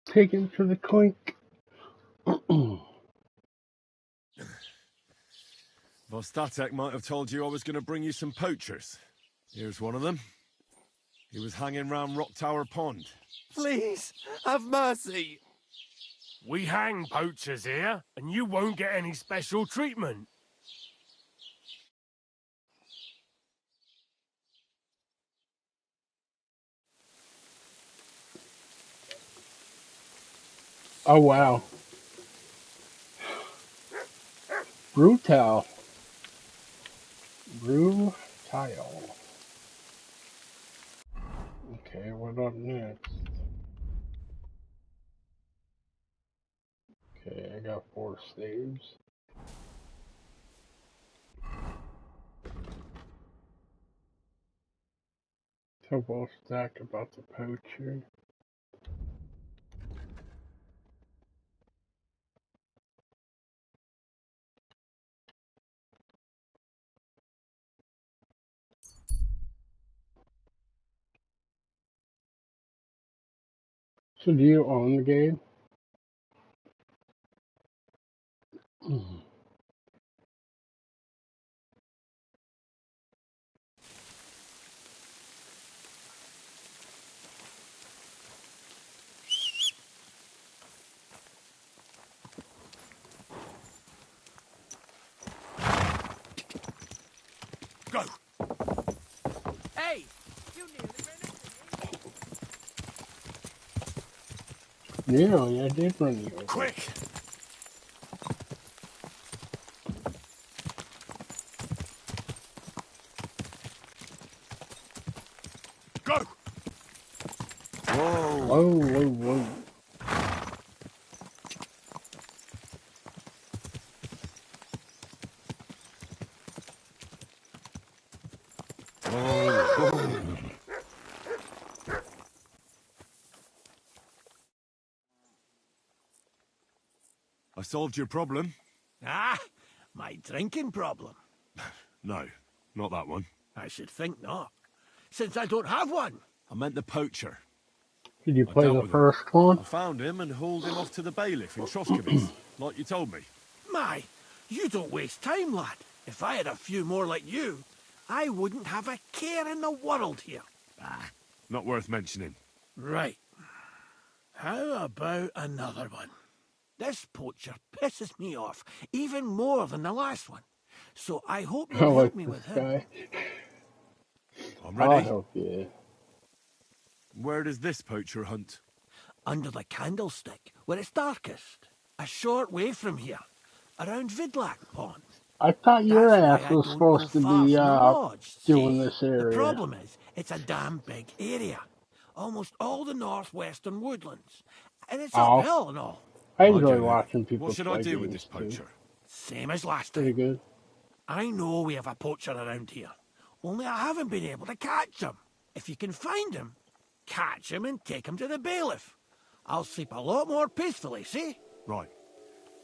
Take him to the clink.
Vostatek might have told you I was going to bring you some poachers. Here's one of them. He was hanging round Rock Tower Pond.
Please, have mercy.
We hang poachers here, and you won't get any special treatment.
Oh, wow. Brutal. Okay, what up next? Okay, I got 4 saves. Tell Volstack about the poacher. So do you own the game?
Go!
Hey! You
Nearly, I did run you over.
Quick! Go!
Whoa.
Whoa.
I solved your problem.
Ah, my drinking problem.
No, not that one.
I should think not, since I don't have one.
I meant the poacher.
Did you
I
play
dealt
the
with
first
him.
one?
I found him and hauled him off to the bailiff in Troskowitz, like you told me.
My, you don't waste time, lad. If I had a few more like you, I wouldn't have a care in the world here.
Ah, not worth mentioning.
Right. How about another one? This poacher pisses me off even more than the last one. So I hope you'll
I
help
like
me
this
with him.
guy.
I'm
I'll
ready.
help you.
Where does this poacher hunt?
Under the candlestick, where it's darkest. A short way from here. Around Vidlak Pond.
I thought your
That's
ass
why I
was
don't
supposed
go
to
far
be
from the lodge,
doing
see?
this area.
The problem is, it's a damn big area. Almost all the northwestern woodlands. And it's
Oh.
uphill and all.
I
I
enjoy
get it.
watching people
What should
play
I do with
games,
this poacher?
too.
Same as last
Pretty
time.
good.
I know we have a poacher around here. Only I haven't been able to catch him. If you can find him, catch him and take him to the bailiff. I'll sleep a lot more peacefully, see?
Right.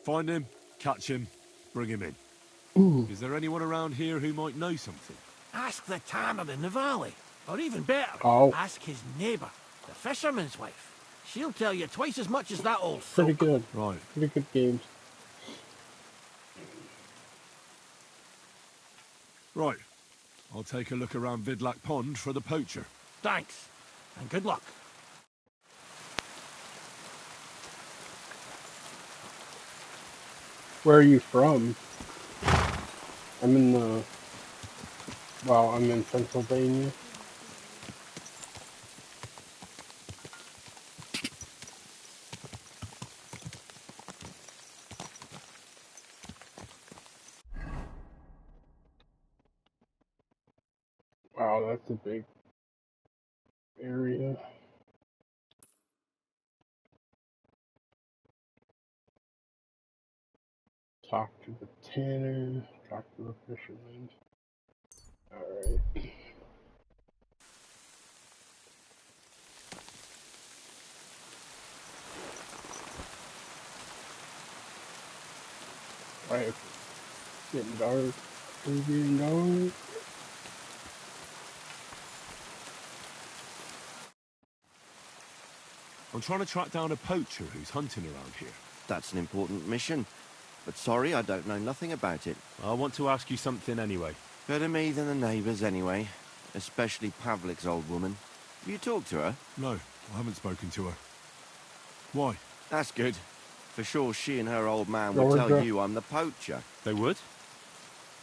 Find him, catch him, bring him in. Is there anyone around here who might know something?
Ask the tanner in the valley. Or even better,
Oh,
ask his neighbour, the fisherman's wife. She'll tell you twice as much as that old
pretty
soak.
good.
Right.
Pretty good games.
Right. I'll take a look around Vidlac Pond for the poacher.
Thanks, and good luck.
Where are you from? I'm in the... Well, I'm in Pennsylvania. Wow, that's a big area. Talk to the tanner. Talk to the fisherman. Alright. Alright, getting dark. It's getting dark.
I'm trying to track down a poacher who's hunting around here.
That's an important mission. But sorry, I don't know nothing about it.
I want to ask you something anyway.
Better me than the neighbours anyway. Especially Pavlik's old woman. Have you talked to her?
No, I haven't spoken to her. Why?
That's good. For sure she and her old man would tell you I'm the poacher.
They would?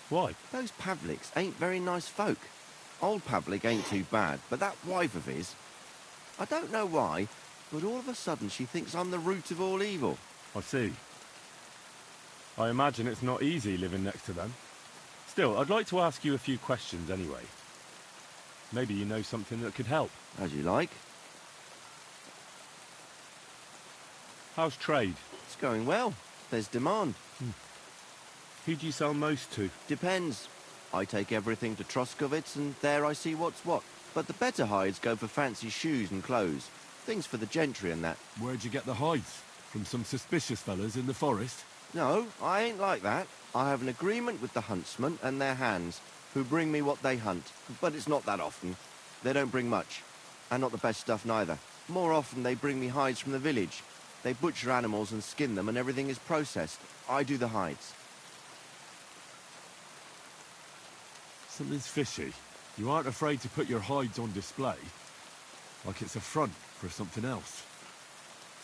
Why?
Those Pavliks ain't very nice folk. Old Pavlik ain't too bad, but that wife of his... I don't know why, but all of a sudden she thinks I'm the root of all evil.
I see. I imagine it's not easy living next to them. Still, I'd like to ask you a few questions anyway. Maybe you know something that could help.
As you like.
How's trade?
It's going well. There's demand.
Who do you sell most to?
Depends. I take everything to Troskovitz and there I see what's what. But the better hides go for fancy shoes and clothes. Things for the gentry and that.
Where'd you get the hides? From some suspicious fellas in the forest?
No, I ain't like that. I have an agreement with the huntsmen and their hands, who bring me what they hunt. But it's not that often. They don't bring much. And not the best stuff neither. More often they bring me hides from the village. They butcher animals and skin them and everything is processed. I do the hides.
Something's fishy. You aren't afraid to put your hides on display? Like it's a front for something else.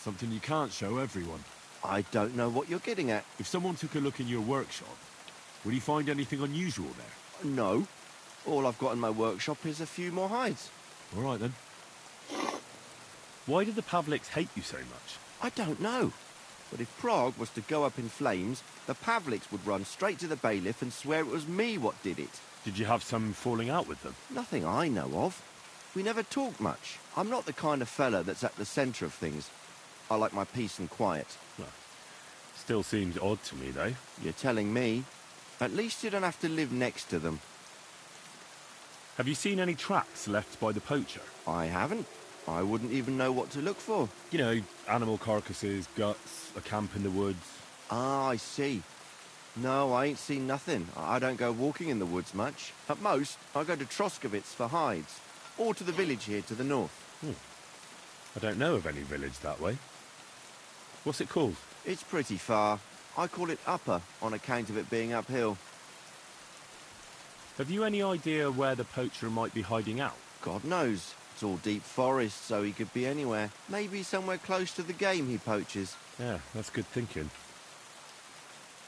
Something you can't show everyone.
I don't know what you're getting at.
If someone took a look in your workshop, would he find anything unusual there?
No. All I've got in my workshop is a few more hides.
All right, then. Why do the Pavliks hate you so much?
I don't know. But if Prague was to go up in flames, the Pavliks would run straight to the bailiff and swear it was me what did it.
Did you have some falling out with them?
Nothing I know of. We never talk much. I'm not the kind of fella that's at the centre of things. I like my peace and quiet.
Well, still seems odd to me, though.
You're telling me. At least you don't have to live next to them.
Have you seen any tracks left by the poacher?
I haven't. I wouldn't even know what to look for.
You know, animal carcasses, guts, a camp in the woods.
Ah, I see. No, I ain't seen nothing. I don't go walking in the woods much. At most, I go to Troskovitz for hides. Or to the village here to the north.
I don't know of any village that way. What's it called?
It's pretty far. I call it Upper on account of it being uphill.
Have you any idea where the poacher might be hiding out?
God knows. It's all deep forest, so he could be anywhere. Maybe somewhere close to the game he poaches.
Yeah, that's good thinking.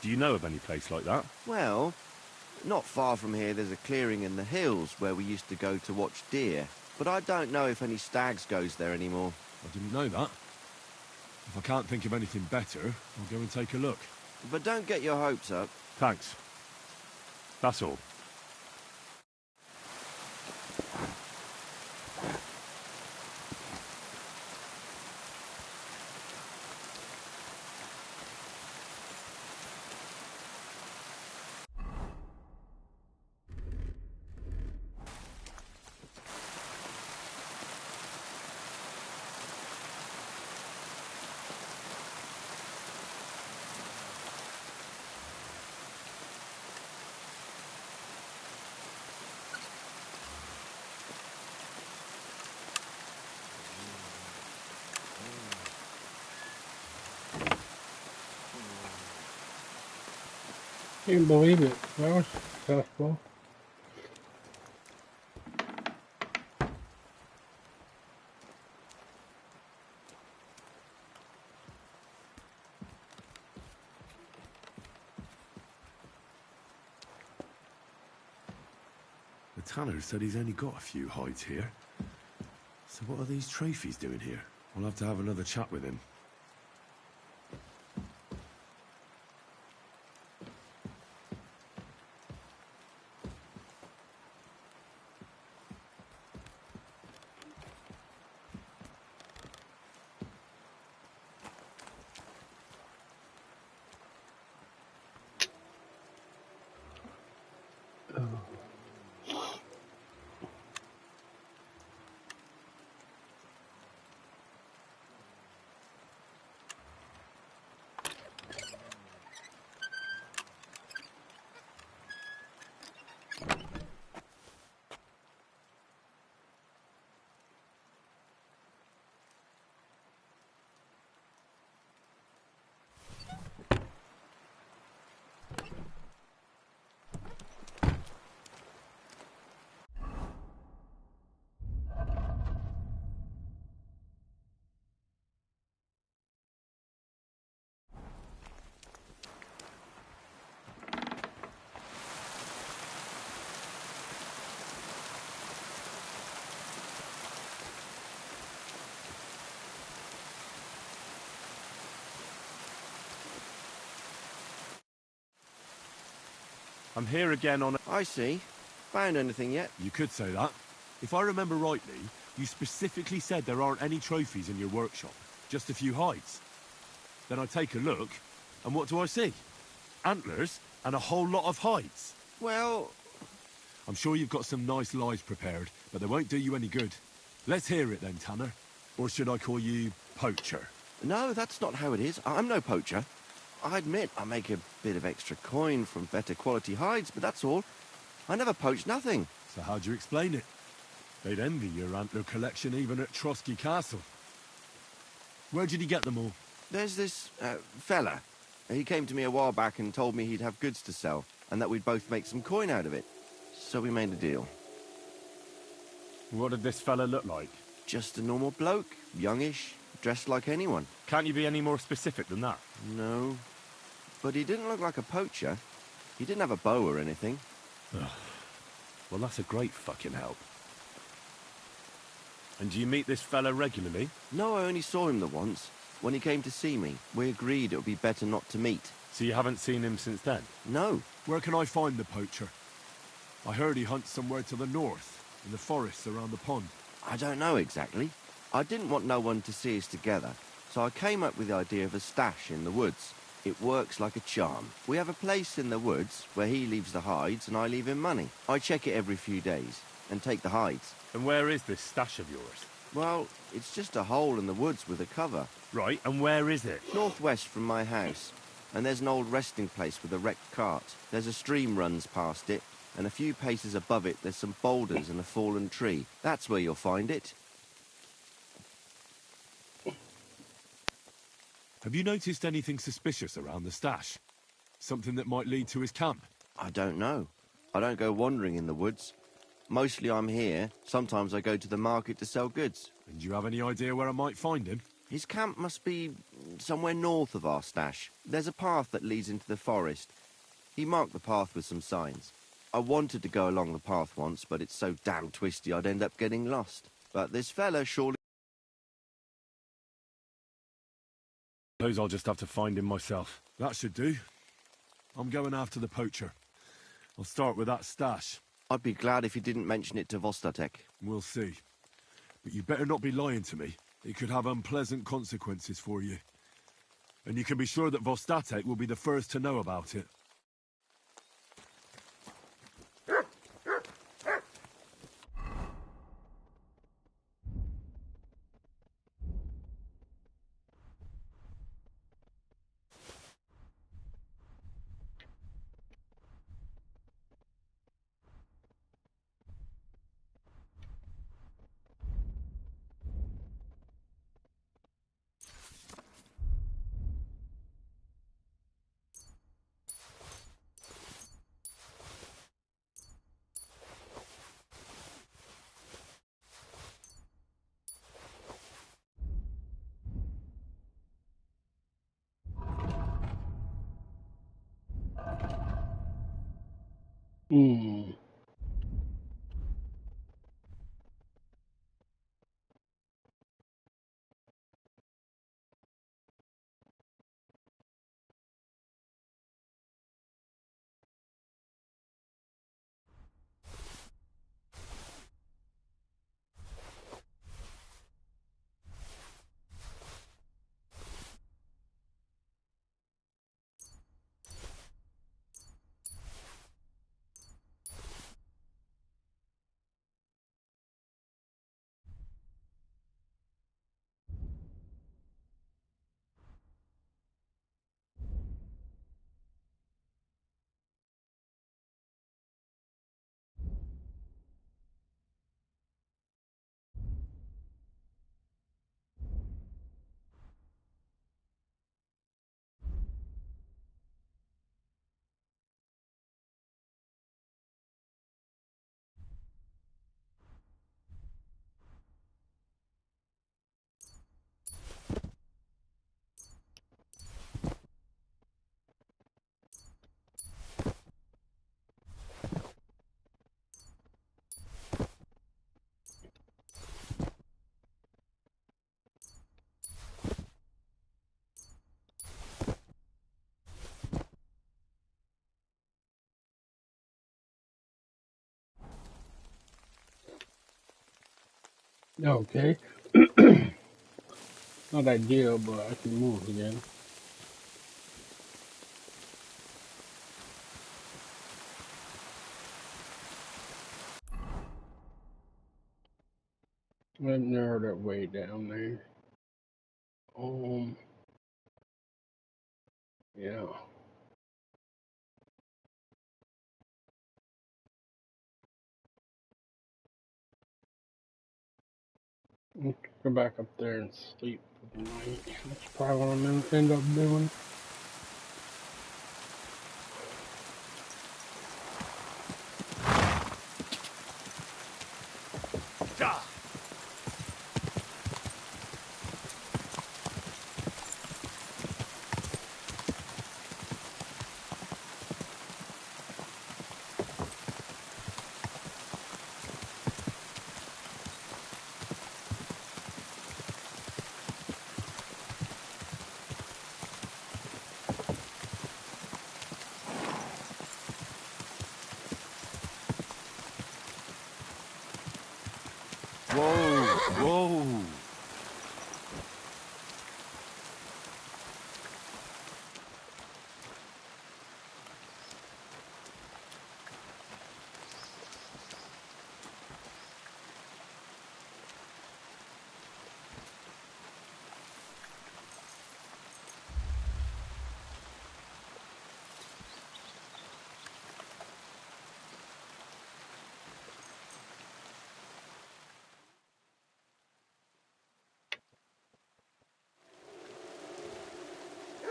Do you know of any place like that?
Well, not far from here there's a clearing in the hills where we used to go to watch deer. But I don't know if any stags goes there anymore.
I didn't know that. If I can't think of anything better, I'll go and take a look.
But don't get your hopes up.
Thanks. That's all.
Can't believe it. That was successful.
The tanner said he's only got a few hides here. So what are these trophies doing here? I'll have to have another chat with him. I'm here again on...
I see. Found anything yet?
You could say that. If I remember rightly, you specifically said there aren't any trophies in your workshop. Just a few hides. Then I take a look, and what do I see? Antlers and a whole lot of hides.
Well...
I'm sure you've got some nice lies prepared, but they won't do you any good. Let's hear it then, Tanner. Or should I call you Poacher?
No, that's not how it is. I'm no poacher. I admit I make a bit of extra coin from better quality hides, but that's all. I never poach nothing.
So how do you explain it? They'd envy your antler collection even at Trotsky Castle. Where did you get them all?
There's this fella. He came to me a while back and told me he'd have goods to sell, and that we'd both make some coin out of it. So we made a deal.
What did this fella look like?
Just a normal bloke, youngish, dressed like anyone.
Can't you be any more specific than that?
No. But he didn't look like a poacher. He didn't have a bow or anything.
Well, that's a great fucking help. And do you meet this fella regularly?
No, I only saw him the once. When he came to see me, we agreed it would be better not to meet.
So you haven't seen him since then?
No.
Where can I find the poacher? I heard he hunts somewhere to the north, in the forests around the pond.
I don't know exactly. I didn't want no one to see us together, so I came up with the idea of a stash in the woods. It works like a charm. We have a place in the woods where he leaves the hides and I leave him money. I check it every few days and take the hides.
And where is this stash of yours?
Well, it's just a hole in the woods with a cover.
Right, and where is it?
Northwest from my house. And there's an old resting place with a wrecked cart. There's a stream runs past it, and a few paces above it there's some boulders and a fallen tree. That's where you'll find it.
Have you noticed anything suspicious around the stash? Something that might lead to his camp?
I don't know. I don't go wandering in the woods. Mostly I'm here. Sometimes I go to the market to sell goods.
And do you have any idea where I might find him?
His camp must be somewhere north of our stash. There's a path that leads into the forest. He marked the path with some signs. I wanted to go along the path once, but it's so damn twisty I'd end up getting lost. But this fella surely...
Suppose I'll just have to find him myself. That should do. I'm going after the poacher. I'll start with that stash.
I'd be glad if you didn't mention it to Vostatek.
We'll see. But you better not be lying to me. It could have unpleasant consequences for you. And you can be sure that Vostatek will be the first to know about it.
Hmm. Okay. Not ideal, but I can move again. I've narrowed it way down there. Yeah. I'll go back up there and sleep for the night. That's probably what I'm gonna end up doing.
Whoa, whoa.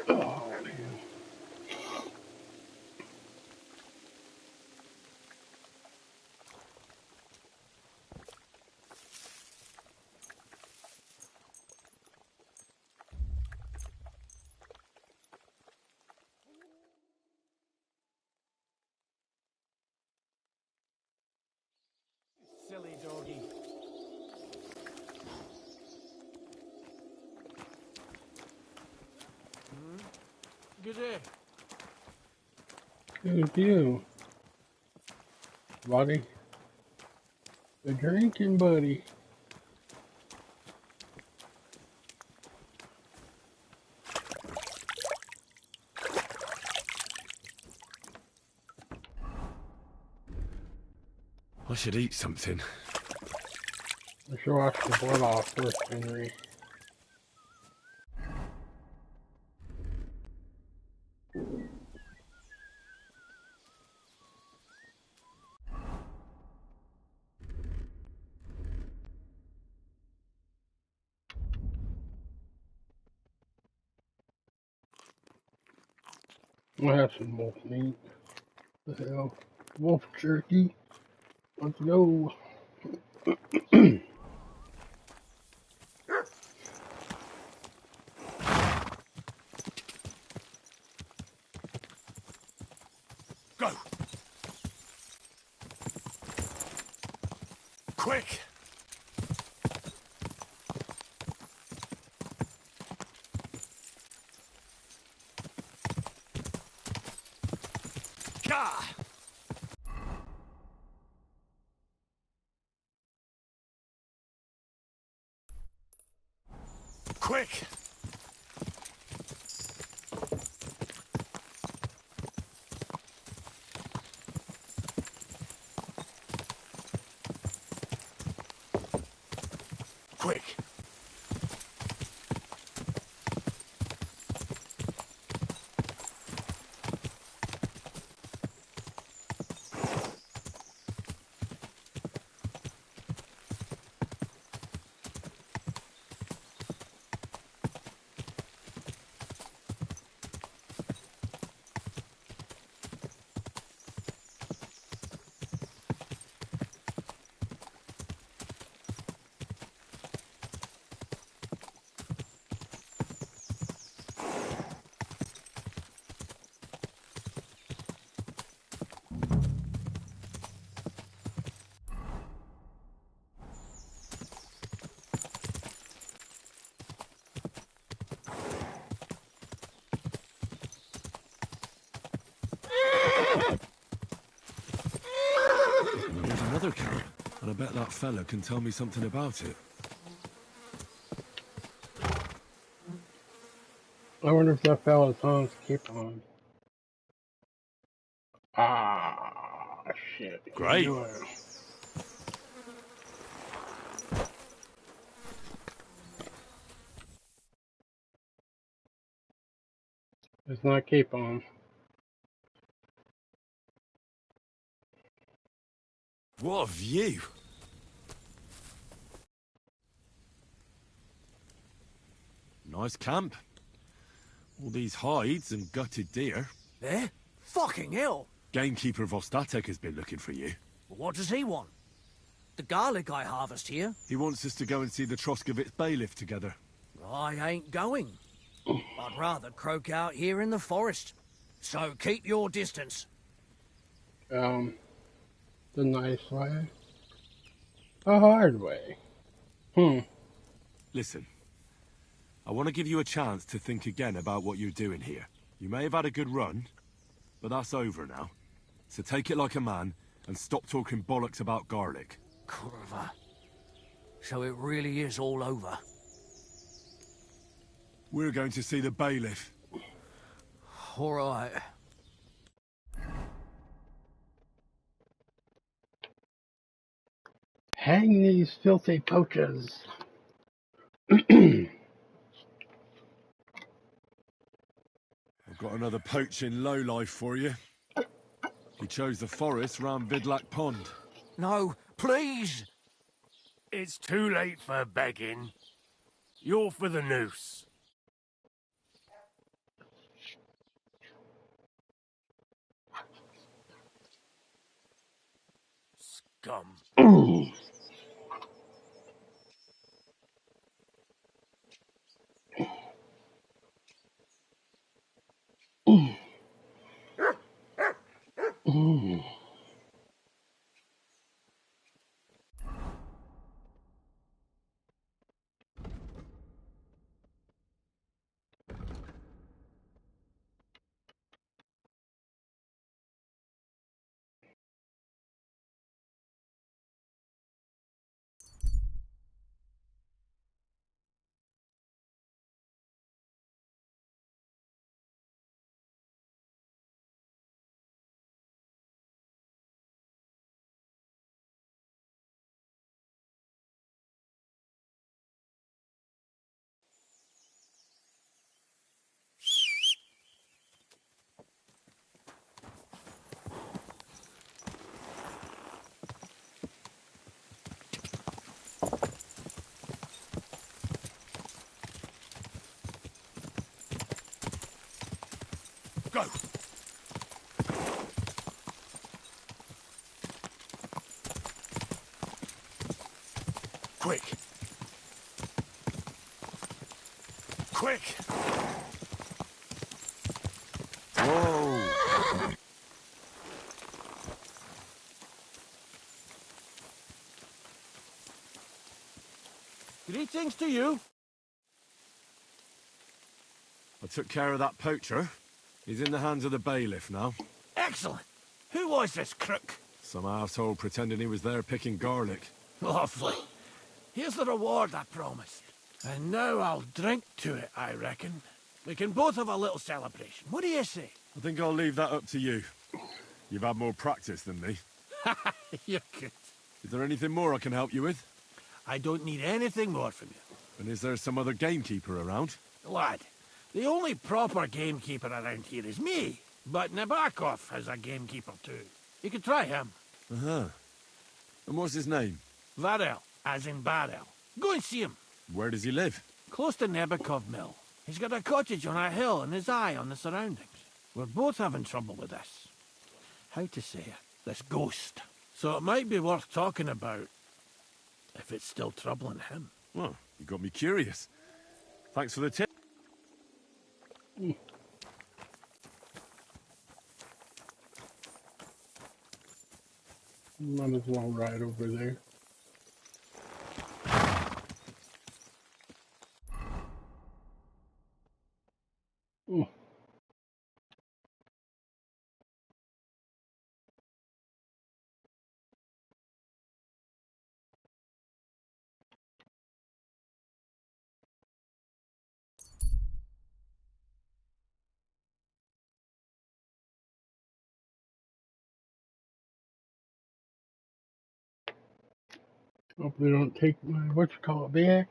Oh man.
Silly doggy. Good day.
Who's you, buddy? The drinking buddy.
I should eat something.
I should wash the blood off first, Henry. We'll have some wolf meat. The hell? Wolf jerky. Let's go.
Go! Quick! Gah! Quick! Quick! There's another camp, and I bet that fella can tell me something about it.
I wonder if that fella's on keep on. Ah, shit.
Great.
It's not keep on.
What a view! Nice camp. All these hides and gutted deer.
Eh? Fucking hell!
Gamekeeper Vostatek has been looking for you.
What does he want? The garlic I harvest here?
He wants us to go and see the Troskovitz bailiff together.
I ain't going. I'd rather croak out here in the forest. So keep your distance.
The nice way. A hard way.
Listen, I want to give you a chance to think again about what you're doing here. You may have had a good run, but that's over now. So take it like a man and stop talking bollocks about garlic.
Kurva. So it really is all over.
We're going to see the bailiff.
All right.
Hang these filthy poachers.
I've got another poaching lowlife for you. He chose the forest round Vidlak Pond.
No, please!
It's too late for begging. You're for the noose. Scum.
Go! Quick! Quick!
Whoa!
Greetings to you.
I took care of that poacher. He's in the hands of the bailiff now.
Excellent. Who was this crook?
Some asshole pretending he was there picking garlic.
Lovely. Here's the reward I promised. And now I'll drink to it, I reckon. We can both have a little celebration. What do you say?
I think I'll leave that up to you. You've had more practice than me.
You're good.
Is there anything more I can help you with?
I don't need anything more from you.
And is there some other gamekeeper around?
Lad, the only proper gamekeeper around here is me. But Nabokov has a gamekeeper too. You could try him.
Uh-huh. And what's his name?
Varel, as in barrel. Go and see him.
Where does he live?
Close to Nabokov Mill. He's got a cottage on a hill and his eye on the surroundings. We're both having trouble with this. How to say it? This ghost. So it might be worth talking about if it's still troubling him.
Well, you got me curious. Thanks for the tip.
Might as well ride over there. Hope they don't take my whatchamacallit back.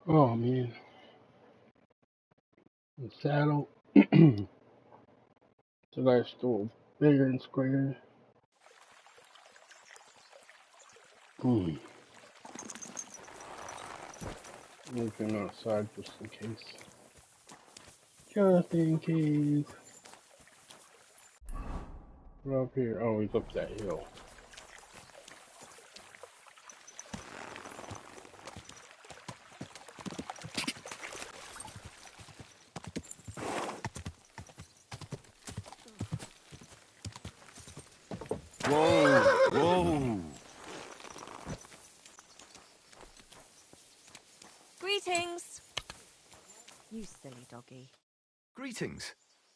Oh man. The saddle. So I stole bigger and square. Looking outside just in case. Just in case. What up here? Oh, he's up that hill.
Whoa! Whoa!
Greetings. You silly doggy.
Greetings.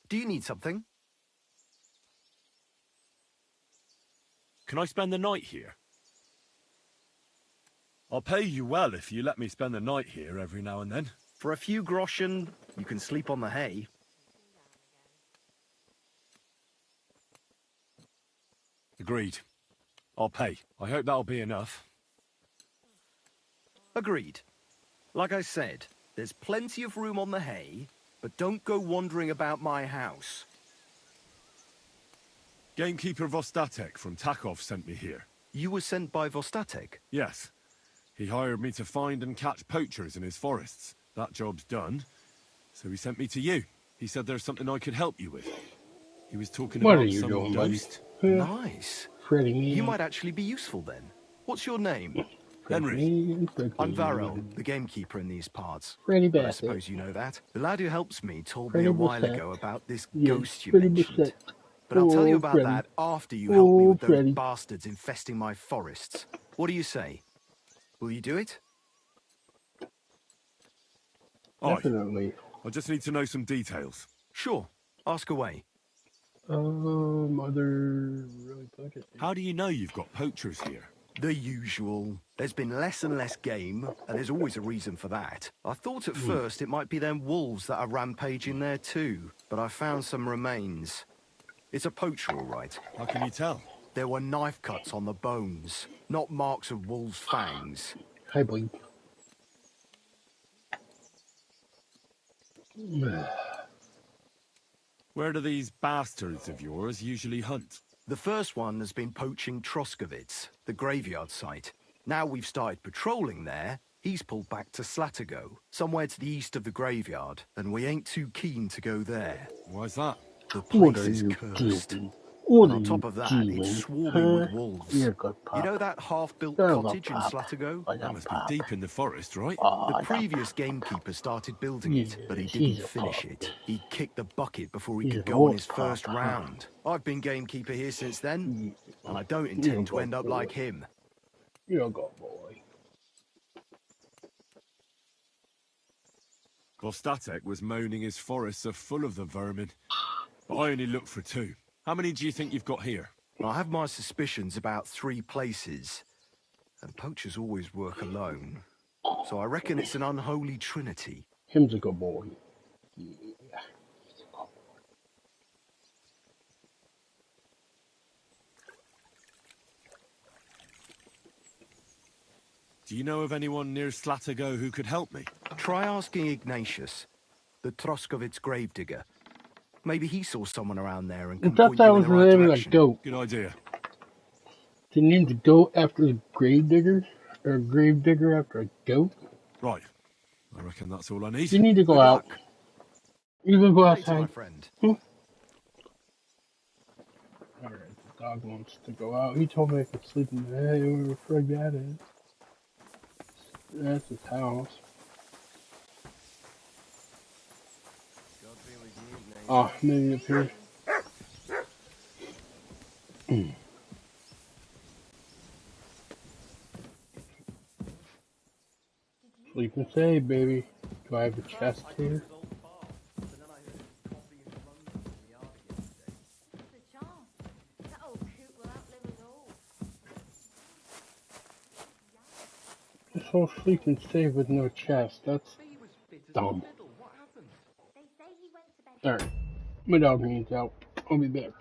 Do you need something?
Can I spend the night here? I'll pay you well if you let me spend the night here every now and then.
For a few groschen, you can sleep on the hay.
Agreed. I'll pay. I hope that'll be enough.
Agreed. Like I said, there's plenty of room on the hay, but don't go wandering about my house.
Gamekeeper Vostatek from Takov sent me here.
You were sent by Vostatek?
Yes. He hired me to find and catch poachers in his forests. That job's done. So he sent me to you. He said there's something I could help you with. He was talking
What
about
are you
some
doing,
ghost.
buddy?
Nice.
Freddy me.
You might actually be useful then. What's your name?
Henry.
I'm Varel, the gamekeeper in these parts.
Freddy
But I
Bassett.
suppose you know that. The lad who helps me told
Freddy
me a while
Bassett.
ago about this
Yes,
ghost you
Freddy
mentioned.
Bassett.
But I'll tell you
Oh,
about
Freddy.
that after you help me
Oh,
with those
Freddy.
bastards infesting my forests. What do you say? Will you do it?
Definitely.
I just need to know some details.
Sure. Ask away.
Mother really put it.
How do you know you've got poachers here?
The usual. There's been less and less game, and there's always a reason for that. I thought at first it might be them wolves that are rampaging there too, but I found some remains. It's a poacher, all right.
How can you tell?
There were knife cuts on the bones, not marks of wolves' fangs.
Hi, boy.
Where do these bastards of yours usually hunt?
The first one has been poaching Troskovitz, the graveyard site. Now we've started patrolling there, he's pulled back to Slatigo, somewhere to the east of the graveyard, and we ain't too keen to go there.
Why's that?
The
What
place
are
is
you
cursed.
doing?
And
What are
on top
you
of that, it's
doing?
swarming
Huh?
with wolves.
You're a good
You
pup.
know that half-built
You're a little
cottage in
pup.
Slatigo?
Like
That
a
must be
pup.
deep in the forest, right?
The
Oh,
previous gamekeeper started building it, but he
yes,
didn't
he's a
finish
pup.
it. He kicked the bucket before he
He's
could
an
go on
old
his
pup,
first
huh?
round. I've been gamekeeper here since then, and I don't
You're a
intend to
good
end up
boy.
like him.
You're a good boy.
Vostatek was moaning his forests are full of the vermin, but I only looked for 2. How many do you think you've got here?
I have my suspicions about 3 places, and poachers always work alone. So I reckon it's an unholy trinity.
Him's a good boy. Yeah.
Do you know of anyone near Slatigo who could help me?
Try asking Ignatius, the Troskovitz gravedigger. Maybe he saw someone around there and
I
can
thought
point
that
you in
was
the
the
right
name of that
direction.
goat.
Good idea.
Do you need to go after the grave diggers? Or a grave digger after a goat?
Right. I reckon that's all I need.
You need to go
Good
out.
luck.
You can go
Later, my
outside.
friend.
Alright, the dog wants to go out. He told me I could sleep in the hay where the frig that is. That's his house. Oh, maybe up here. Sleep and save, baby. Do I have a chest here? This whole sleep and save with no chest. That's dumb. Alright. My dog needs out. I'll be back.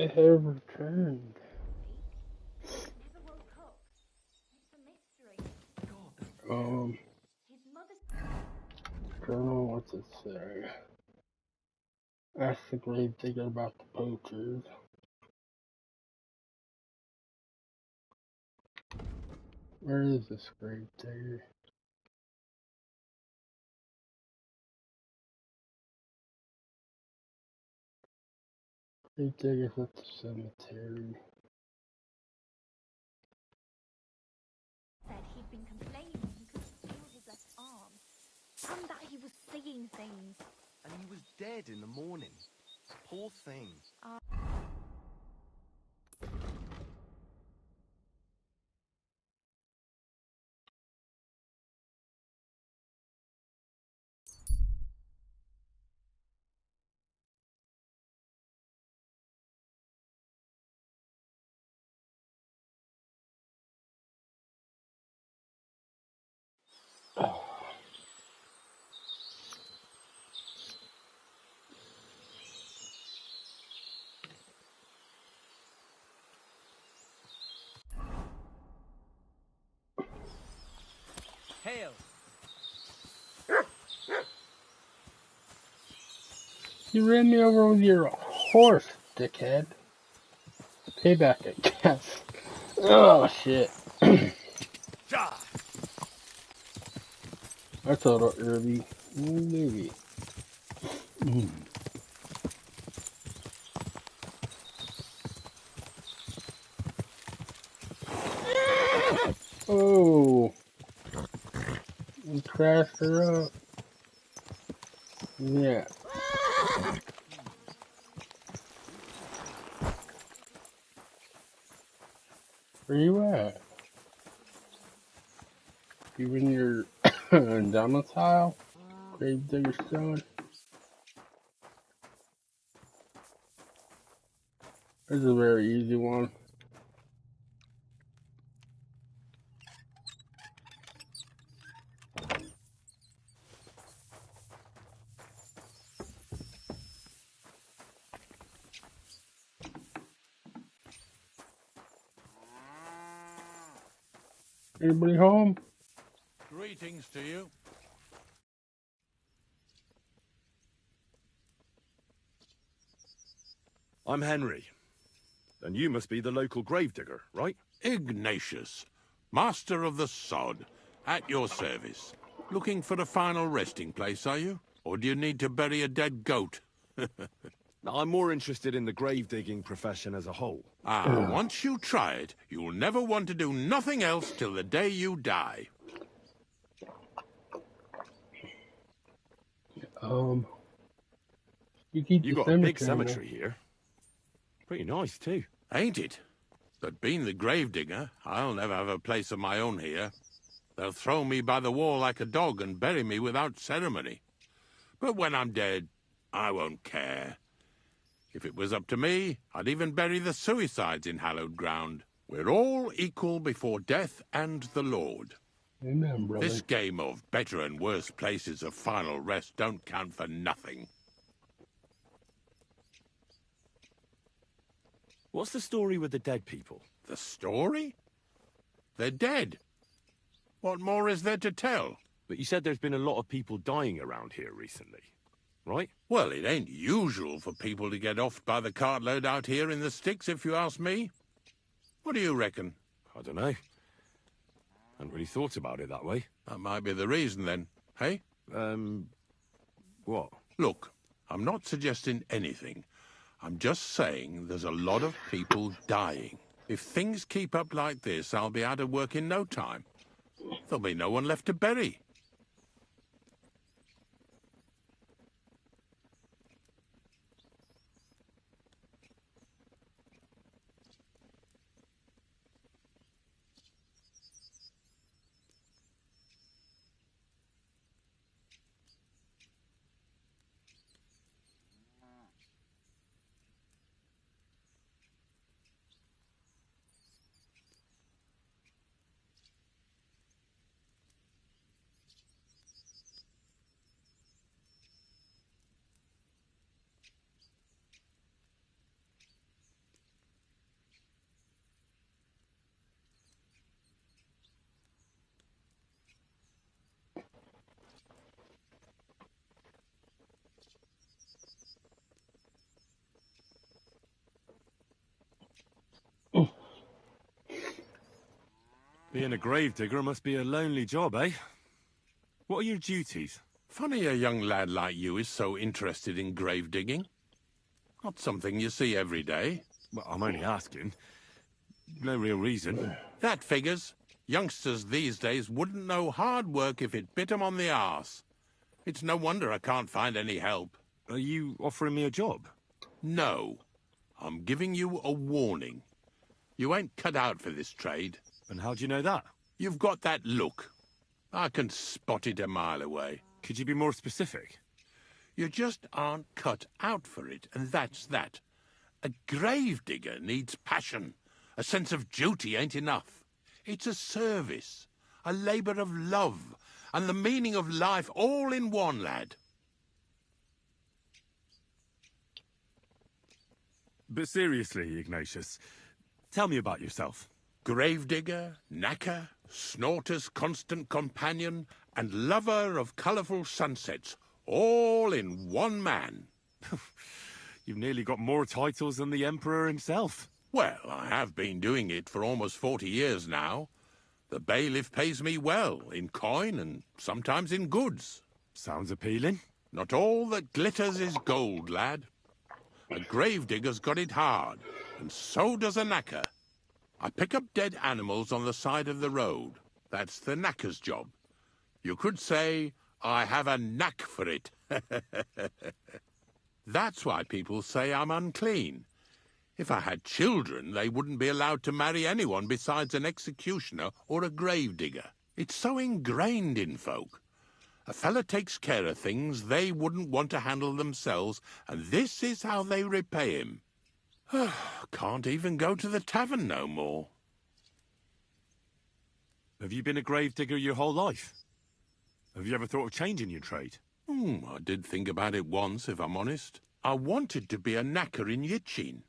They have returned. Um, Journal, what's it say? Ask the grave digger about the poachers. Where is this grave digger? Grave digger's at the cemetery.
Said he'd been complaining he couldn't feel his left arm, and that he was seeing things.
And he was dead in the morning. Poor thing.
Hail.
You ran me over with your horse, dickhead. Payback, I guess. Oh, shit. I thought it early movie. Oh, we crashed her up. Yeah. Where you at? You in your domicile? Gravedigger son? This is a very easy one. Anybody home?
Greetings to you.
I'm Henry. And you must be the local gravedigger, right?
Ignatius, master of the sod, at your service. Looking for a final resting place, are you? Or do you need to bury a dead goat?
I'm more interested in the grave digging profession as a whole.
Once you try it, you'll never want to do nothing else till the day you die.
You got a big cemetery here. Pretty nice, too.
Ain't it? But being the gravedigger, I'll never have a place of my own here. They'll throw me by the wall like a dog and bury me without ceremony. But when I'm dead, I won't care. If it was up to me, I'd even bury the suicides in hallowed ground. We're all equal before death and the Lord.
Amen, brother.
This game of better and worse places of final rest don't count for nothing.
What's the story with the dead people?
The story? They're dead. What more is there to tell?
But you said there's been a lot of people dying around here recently, right?
Well, it ain't usual for people to get offed by the cartload out here in the sticks, if you ask me. What do you reckon?
I don't know. Hadn't really thought about it that way.
That might be the reason, then. Hey?
What?
Look, I'm not suggesting anything. I'm just saying there's a lot of people dying. If things keep up like this, I'll be out of work in no time. There'll be no one left to bury.
Being a gravedigger must be a lonely job, eh? What are your duties?
Funny a young lad like you is so interested in grave digging. Not something you see every day.
Well, I'm only asking. No real reason.
That figures. Youngsters these days wouldn't know hard work if it bit 'em on the arse. It's no wonder I can't find any help.
Are you offering me a job?
No. I'm giving you a warning. You ain't cut out for this trade.
And how do you know that?
You've got that look. I can spot it a mile away.
Could you be more specific?
You just aren't cut out for it, and that's that. A gravedigger needs passion. A sense of duty ain't enough. It's a service, a labour of love, and the meaning of life all in one, lad.
But seriously, Ignatius, tell me about yourself.
Gravedigger, knacker, snorter's constant companion, and lover of colourful sunsets, all in one man.
You've nearly got more titles than the Emperor himself.
Well, I have been doing it for almost 40 years now. The bailiff pays me well, in coin and sometimes in goods.
Sounds appealing.
Not all that glitters is gold, lad. A gravedigger's got it hard, and so does a knacker. I pick up dead animals on the side of the road. That's the knacker's job. You could say I have a knack for it. That's why people say I'm unclean. If I had children, they wouldn't be allowed to marry anyone besides an executioner or a gravedigger. It's so ingrained in folk. A fella takes care of things they wouldn't want to handle themselves, and this is how they repay him. Can't even go to the tavern no more.
Have you been a gravedigger your whole life? Have you ever thought of changing your trade?
I did think about it once, if I'm honest. I wanted to be a knacker in Yitchin,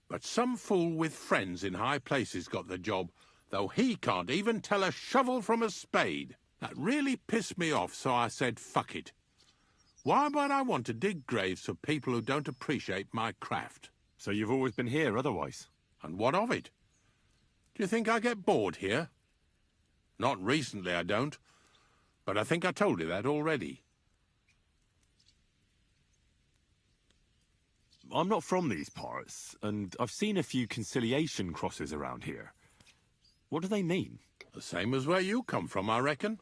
but some fool with friends in high places got the job, though he can't even tell a shovel from a spade. That really pissed me off, so I said, fuck it. Why would I want to dig graves for people who don't appreciate my craft?
So you've always been here otherwise?
And what of it? Do you think I get bored here? Not recently, I don't. But I think I told you that already.
I'm not from these parts, and I've seen a few conciliation crosses around here. What do they mean?
The same as where you come from, I reckon.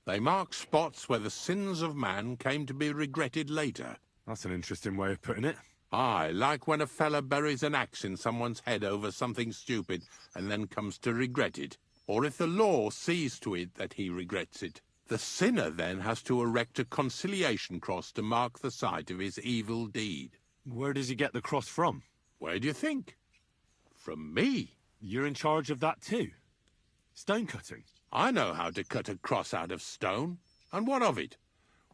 They mark spots where the sins of man came to be regretted later.
That's an interesting way of putting it.
Aye, like when a fella buries an axe in someone's head over something stupid and then comes to regret it. Or if the law sees to it that he regrets it. The sinner then has to erect a conciliation cross to mark the site of his evil deed.
Where does he get the cross from?
Where do you think? From me.
You're in charge of that too? Stone cutting?
I know how to cut a cross out of stone. And what of it?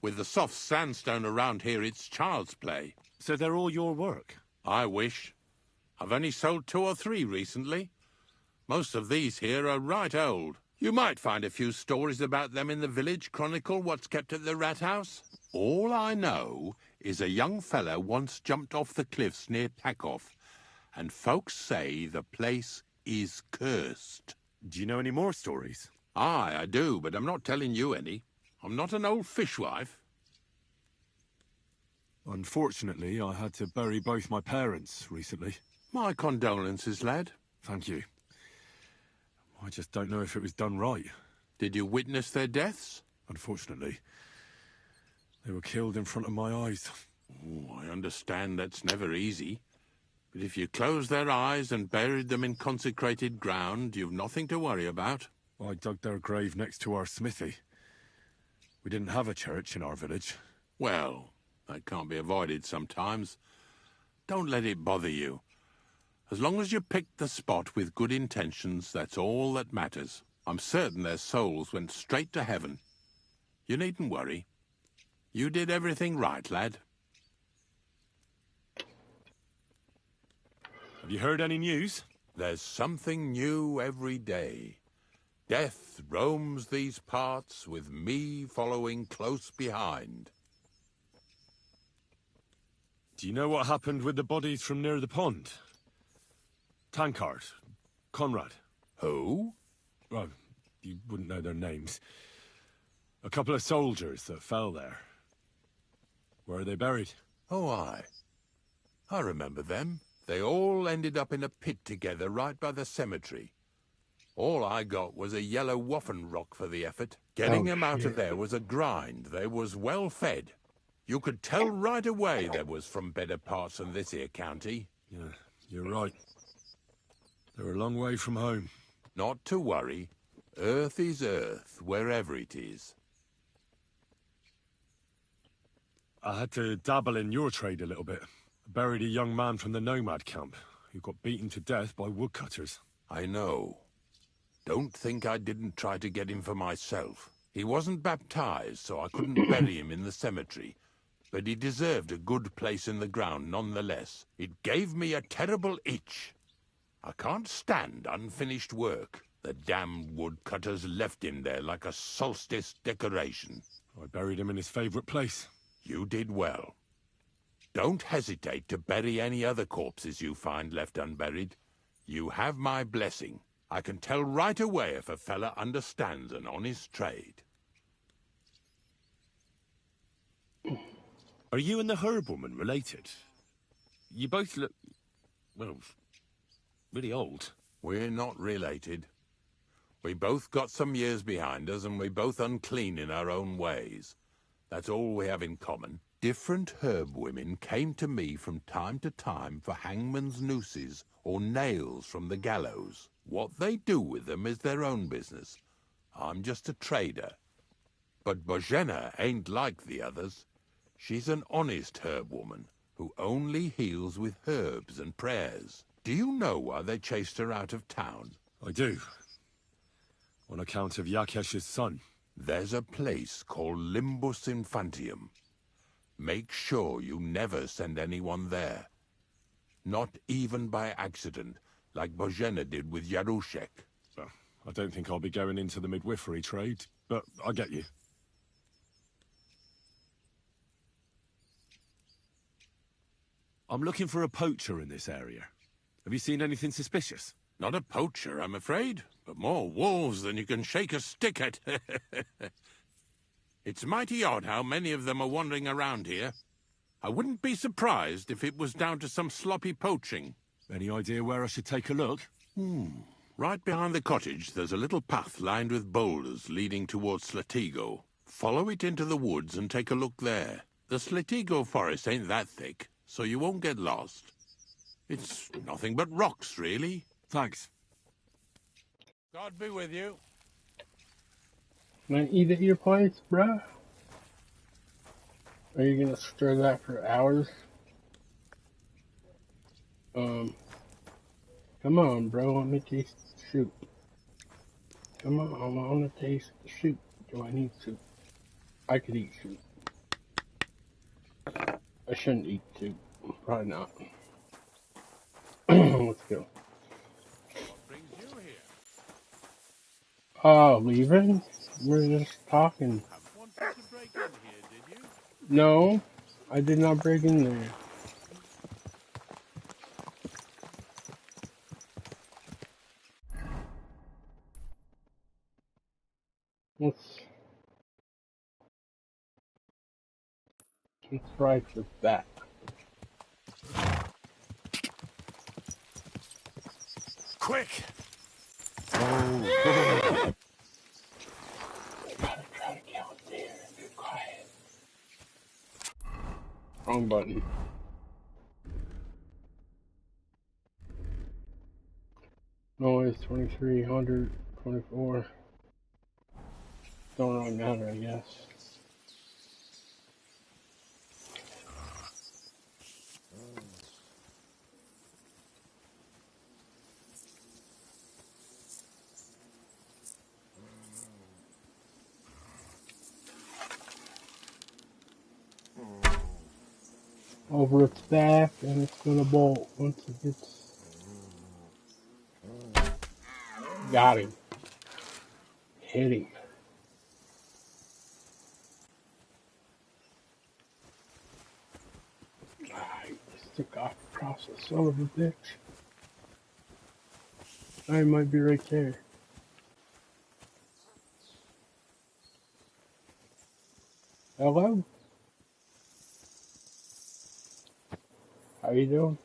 With the soft sandstone around here, it's child's play.
So they're all your work?
I wish. I've only sold 2 or 3 recently. Most of these here are right old. You might find a few stories about them in the village chronicle what's kept at the rat house. All I know is a young fella once jumped off the cliffs near Takoff, and folks say the place is cursed.
Do you know any more stories?
Aye, I do, but I'm not telling you any. I'm not an old fishwife.
Unfortunately, I had to bury both my parents recently.
My condolences, lad.
Thank you. I just don't know if it was done right.
Did you witness their deaths?
Unfortunately. They were killed in front of my eyes.
Oh, I understand that's never easy. But if you closed their eyes and buried them in consecrated ground, you've nothing to worry about.
I dug their grave next to our smithy. We didn't have a church in our village.
Well, that can't be avoided sometimes. Don't let it bother you. As long as you picked the spot with good intentions, that's all that matters. I'm certain their souls went straight to heaven. You needn't worry. You did everything right, lad.
Have you heard any news?
There's something new every day. Death roams these parts, with me following close behind.
Do you know what happened with the bodies from near the pond? Tankard, Conrad.
Who?
Well, you wouldn't know their names. A couple of soldiers that fell there. Where are they buried?
Oh, I remember them. They all ended up in a pit together right by the cemetery. All I got was a yellow waffen rock for the effort. Getting them out of there was a grind. They was well fed. You could tell right away they was from better parts than this here county.
Yeah, you're right. They're a long way from home.
Not to worry. Earth is earth, wherever it is.
I had to dabble in your trade a little bit. I buried a young man from the nomad camp who got beaten to death by woodcutters.
I know. Don't think I didn't try to get him for myself. He wasn't baptized, so I couldn't bury him in the cemetery. But he deserved a good place in the ground nonetheless. It gave me a terrible itch. I can't stand unfinished work. The damned woodcutters left him there like a solstice decoration.
I buried him in his favorite place.
You did well. Don't hesitate to bury any other corpses you find left unburied. You have my blessing. I can tell right away if a fella understands an honest trade.
Are you and the herb woman related? You both look, well, really old.
We're not related. We both got some years behind us, and we both unclean in our own ways. That's all we have in common. Different herb women came to me from time to time for hangman's nooses or nails from the gallows. What they do with them is their own business. I'm just a trader. But Bozhena ain't like the others. She's an honest herb woman who only heals with herbs and prayers. Do you know why they chased her out of town?
I do. On account of Yakesh's son.
There's a place called Limbus Infantium. Make sure you never send anyone there. Not even by accident, like Bozhena did with Yarushek.
Well, I don't think I'll be going into the midwifery trade, but I get you. I'm looking for a poacher in this area. Have you seen anything suspicious?
Not a poacher, I'm afraid, but more wolves than you can shake a stick at. It's mighty odd how many of them are wandering around here. I wouldn't be surprised if it was down to some sloppy poaching.
Any idea where I should take a look?
Right behind the cottage, there's a little path lined with boulders leading towards Slatigo. Follow it into the woods and take a look there. The Slatigo forest ain't that thick, so you won't get lost. It's nothing but rocks, really.
Thanks.
God be with you.
Can I eat at your place, bruh? Are you gonna stir that for hours? Come on, bro. Let me taste the soup. Come on, I wanna taste the soup. Do I need soup? I could eat soup. I shouldn't eat soup. Probably not. Let's go. Oh, leaving? We're just talking. No, I did not break in there. Let's try for that.
Quick!
Oh. Gotta try to get out there and be quiet. Wrong button. Noise 2300, 24. Don't really matter, I guess. Over its back, and it's gonna bolt once it gets. Got him. Hit him. Stick off across the son of a bitch. I might be right there. Hello? How you doing?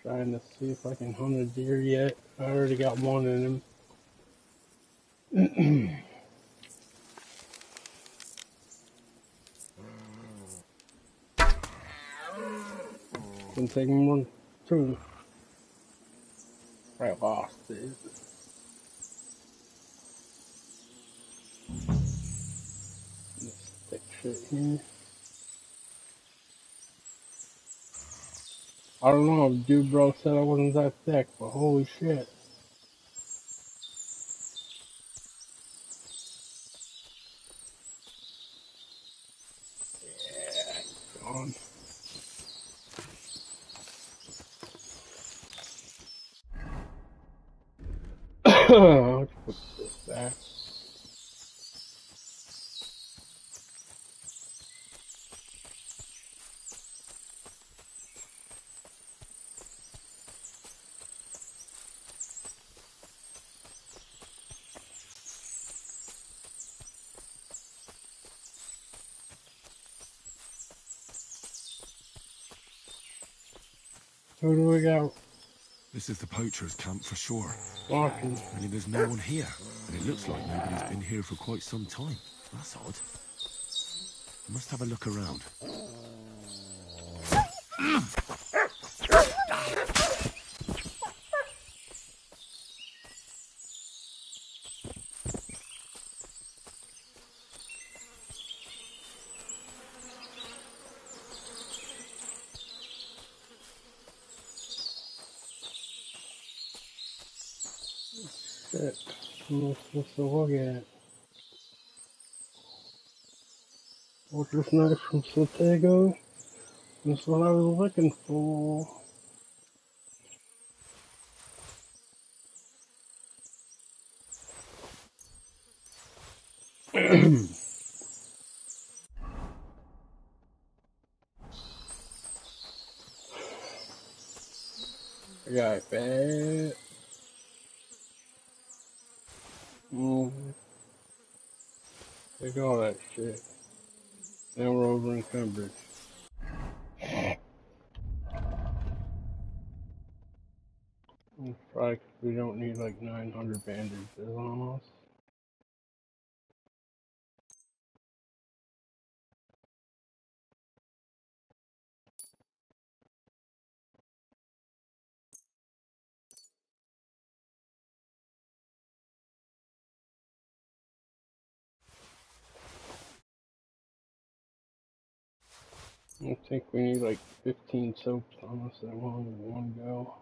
Trying to see if I can hunt a deer yet. I already got one in him. Been taking one too. I lost it. This thick shit here. I don't know if dude bro said I wasn't that thick, but holy shit. Yeah, gone. Let's put this back. Who do we got?
This is the poacher's camp for sure.
Walking.
Only there's no one here, and it looks like nobody's been here for quite some time. That's odd. I must have a look around.
Shit. I'm not supposed to look at. Fortress knife from Sotego. That's what I was looking for. I got it bad. Take all that shit. Now we're over encumbered. That's probably 'cause we don't need like 900 bandages on us. I think we need like 15 soaps on us at one go.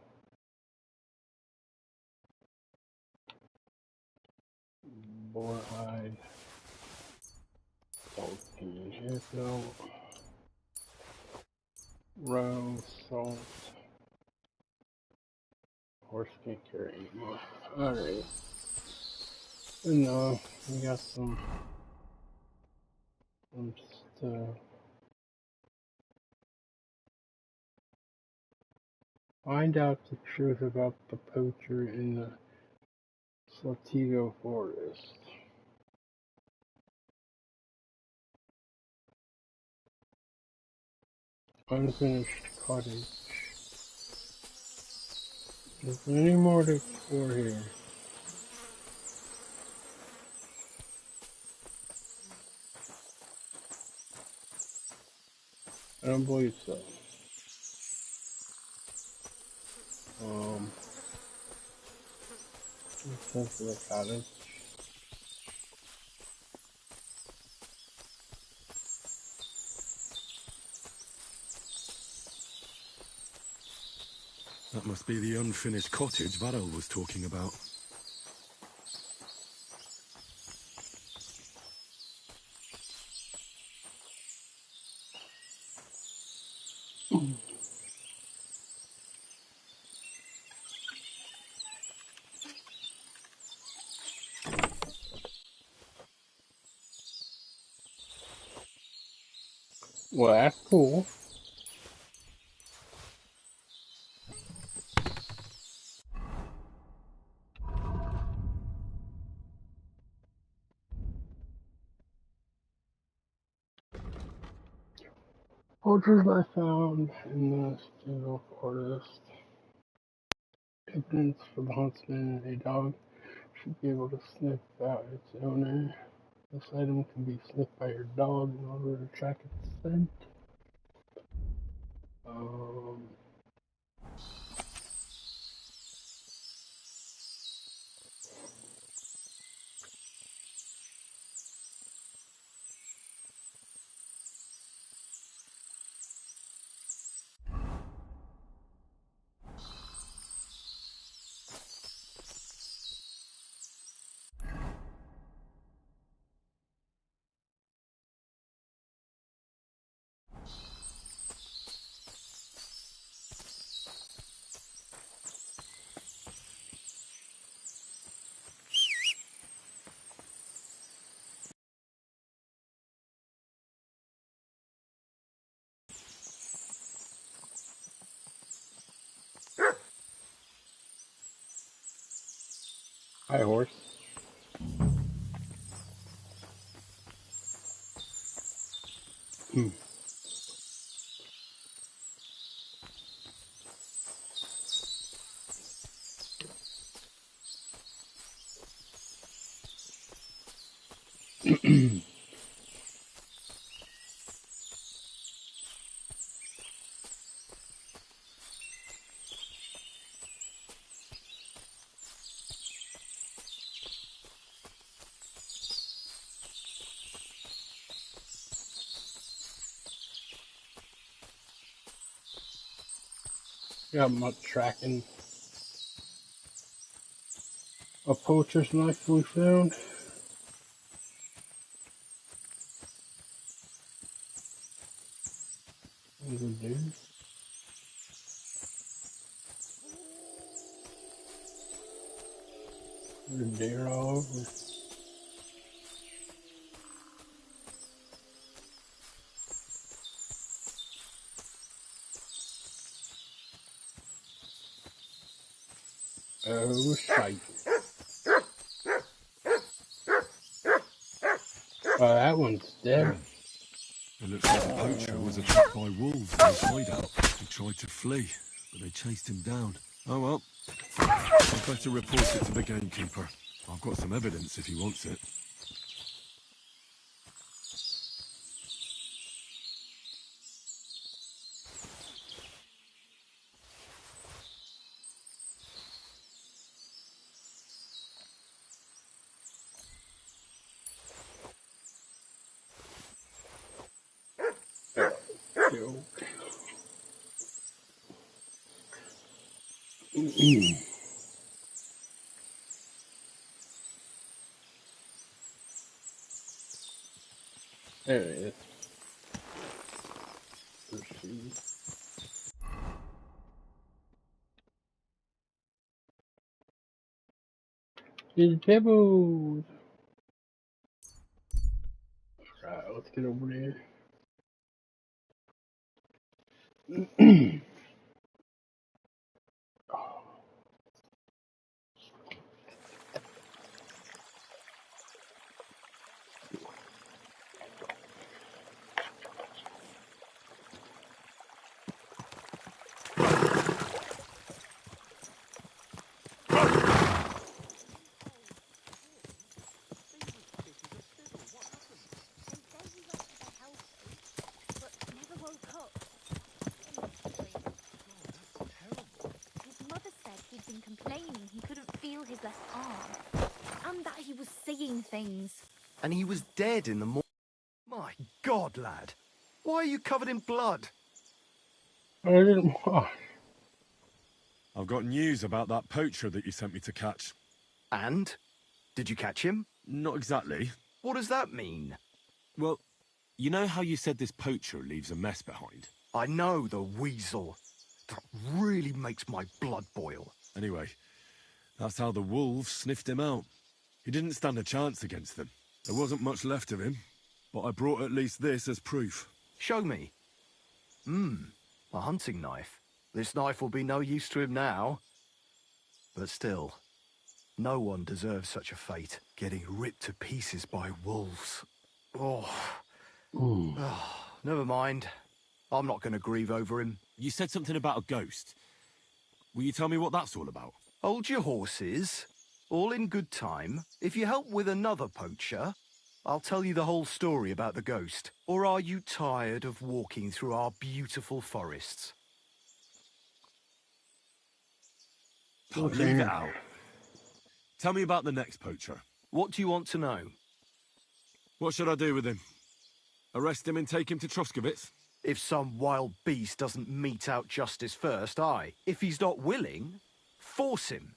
Boar hide. Salt and hippo. Roe, salt. Horse can't carry anymore. Alright. And we got some stuff. Find out the truth about the poacher in the Saltigo forest. Unfinished cottage. Is there any more to explore here? I don't believe so. This is the cottage.
That must be the unfinished cottage Varel was talking about.
Well, that's cool. Poacher's I found in the steel forest. Evidence for the huntsman. A dog should be able to sniff out its owner. This item can be sniffed by your dog in order to track its scent. Hi, horse. Got much tracking. A poacher's knife we found. There's a deer. There's a deer all over. Oh, shite. That one's dead.
It looks like the poacher was attacked by wolves in his hideout. He tried to flee, but they chased him down. Oh well. I'd better report it to the gamekeeper. I've got some evidence if he wants it. There it is. It's pebbles. Right, let's get over there.
Never woke up. His mother said he'd been complaining he couldn't feel his left arm, and that he was seeing things.
And he was dead in the morning. My God, lad. Why are you covered in blood?
I didn't wash.
I've got news about that poacher that you sent me to catch.
And? Did you catch him?
Not exactly.
What does that mean?
Well, you know how you said this poacher leaves a mess behind?
I know, the weasel. That really makes my blood boil.
Anyway, that's how the wolves sniffed him out. He didn't stand a chance against them. There wasn't much left of him, but I brought at least this as proof.
Show me. A hunting knife. This knife will be no use to him now. But still, no one deserves such a fate, getting ripped to pieces by wolves. Oh, never mind. I'm not going to grieve over him.
You said something about a ghost. Will you tell me what that's all about?
Hold your horses. All in good time. If you help with another poacher, I'll tell you the whole story about the ghost. Or are you tired of walking through our beautiful forests?
Leave it out. Tell me about the next poacher.
What do you want to know?
What should I do with him? Arrest him and take him to Troskovitz?
If some wild beast doesn't mete out justice first, aye. If he's not willing, force him.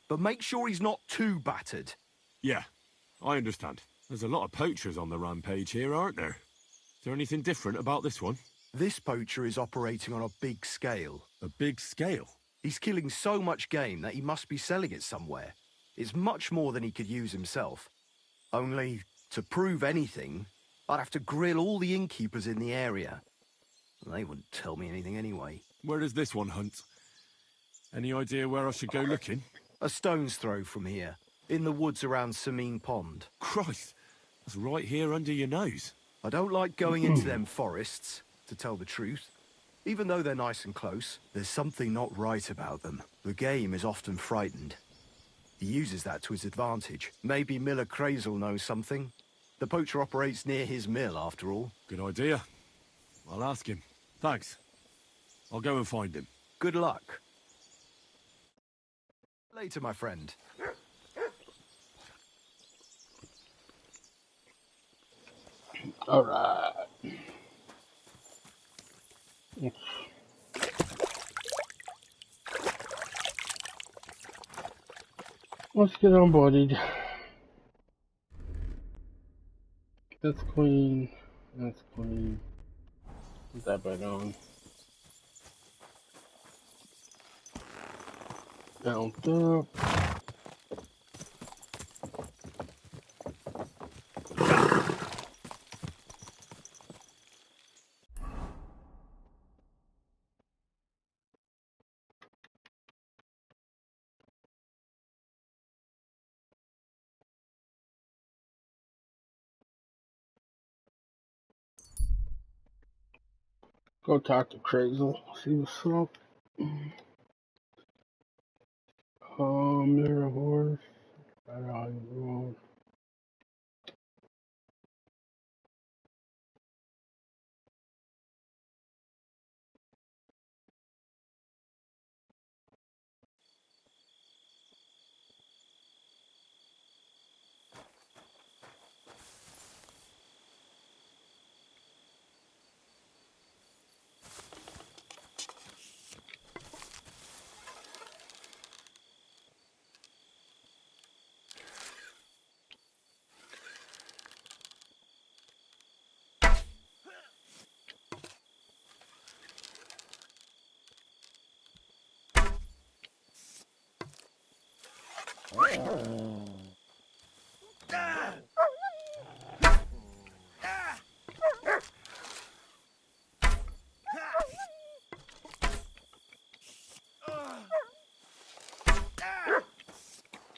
But make sure he's not too battered.
Yeah, I understand. There's a lot of poachers on the rampage here, aren't there? Is there anything different about this one?
This poacher is operating on a big scale.
A big scale?
He's killing so much game that he must be selling it somewhere. It's much more than he could use himself. Only, to prove anything, I'd have to grill all the innkeepers in the area. They wouldn't tell me anything anyway.
Where does this one hunt? Any idea where I should go looking?
A stone's throw from here, in the woods around Sameen Pond.
Christ, that's right here under your nose.
I don't like going into them forests, to tell the truth. Even though they're nice and close, there's something not right about them. The game is often frightened. He uses that to his advantage. Maybe Miller Crazel knows something. The poacher operates near his mill, after all.
Good idea. I'll ask him. Thanks. I'll go and find him.
Good luck. Later, my friend.
All right. Let's get onboarded. That's clean. That's clean. Put that back on. Down up. Go talk to Crazel. See what's up. Mirror horse. Right on the road.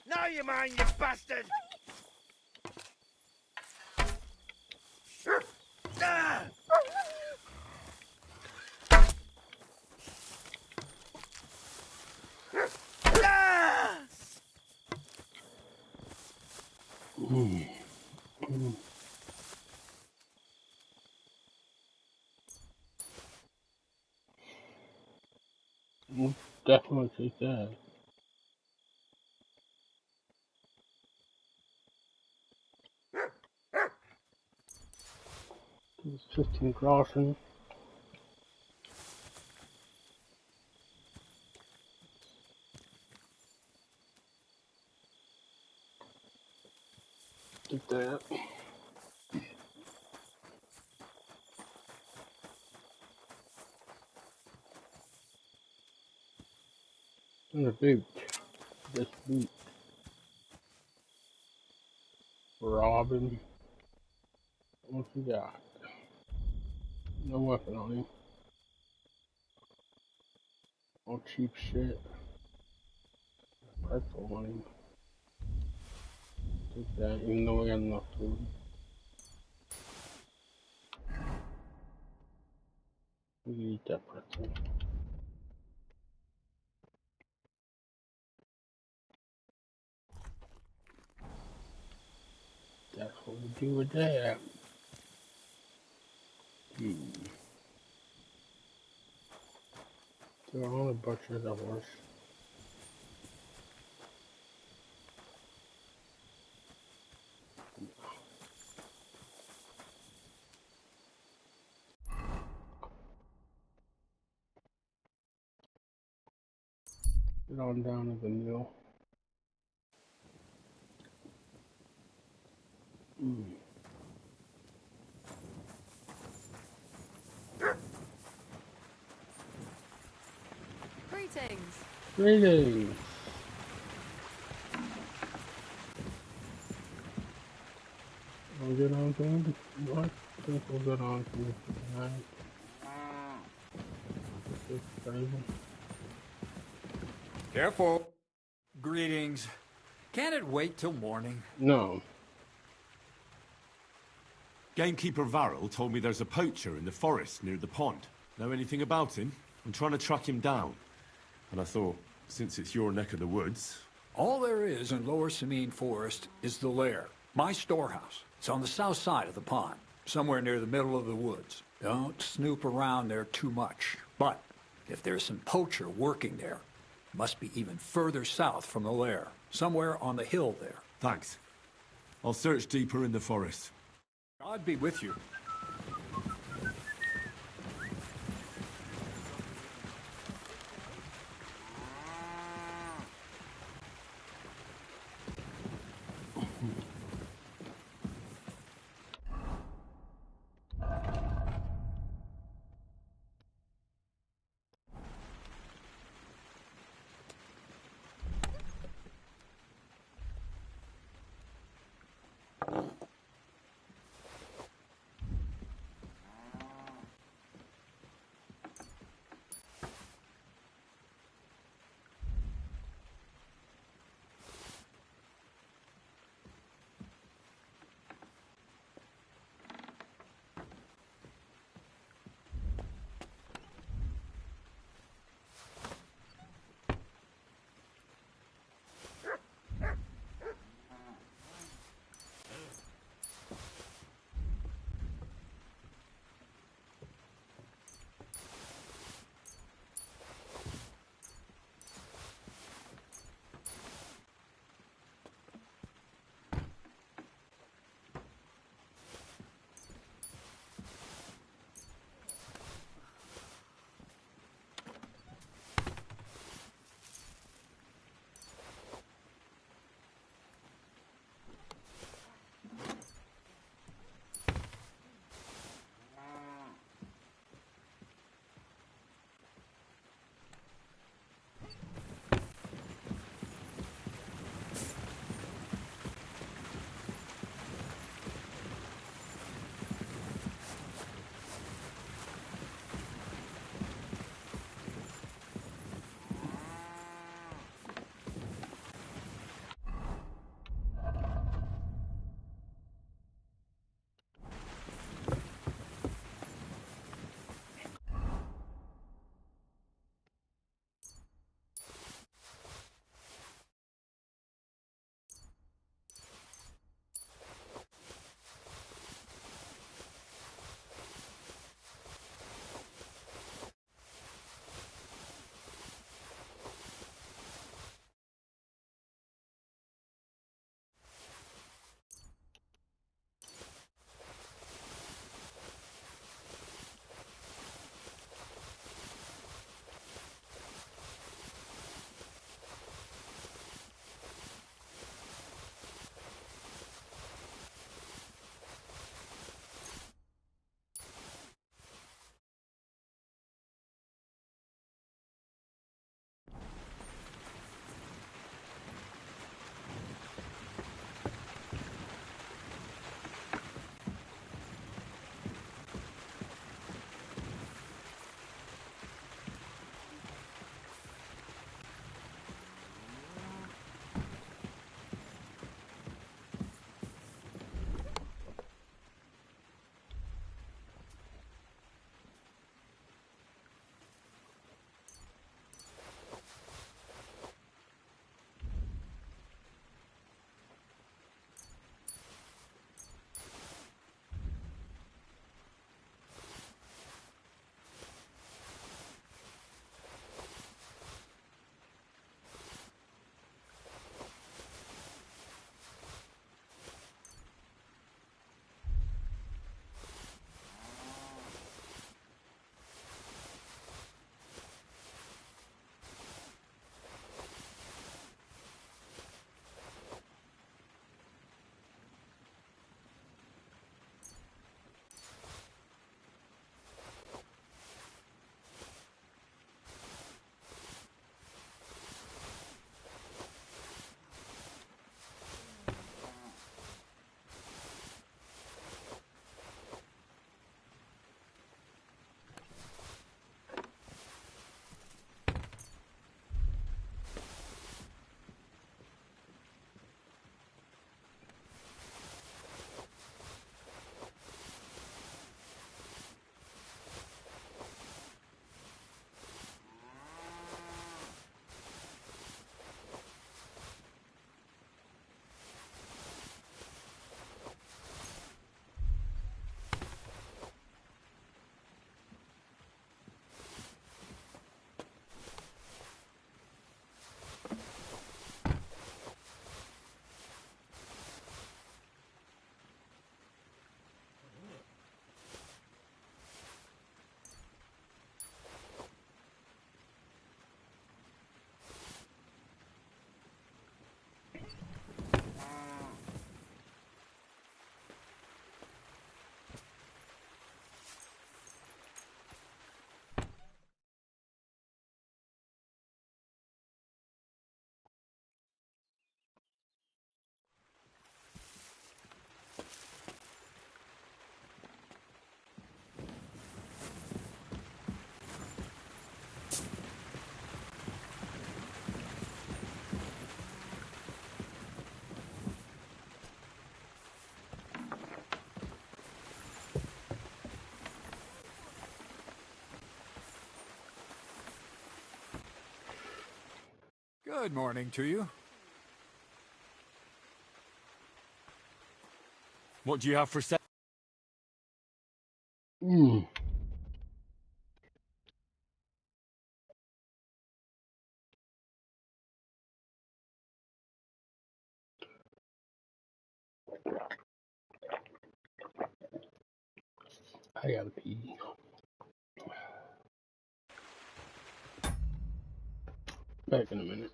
Now you mind, you bastard!
We'll definitely take that. It's 15 crossing. Get that. And a boot. This boot. Robin. What's he got? No weapon on him. All cheap shit. Pretzel on him. Take that, even though we got enough food. We eat that pretzel. That's what we do with that. There are only butchers the horse. Get on down to the mill.
Greetings.
Greetings. We'll get on to what? I think we'll get on to tonight. It's crazy.
Careful. Greetings. Can't it wait till morning?
No.
Gamekeeper Varrel told me there's a poacher in the forest near the pond. Know anything about him? I'm trying to track him down. And I thought, since it's your neck of the woods...
All there is in Lower Samine Forest is the lair, my storehouse. It's on the south side of the pond, somewhere near the middle of the woods. Don't snoop around there too much. But if there's some poacher working there, it must be even further south from the lair, somewhere on the hill there.
Thanks. I'll search deeper in the forest.
God be with you. Good morning to you.
What do you have for sale?
Mm. I gotta pee. Back in a minute.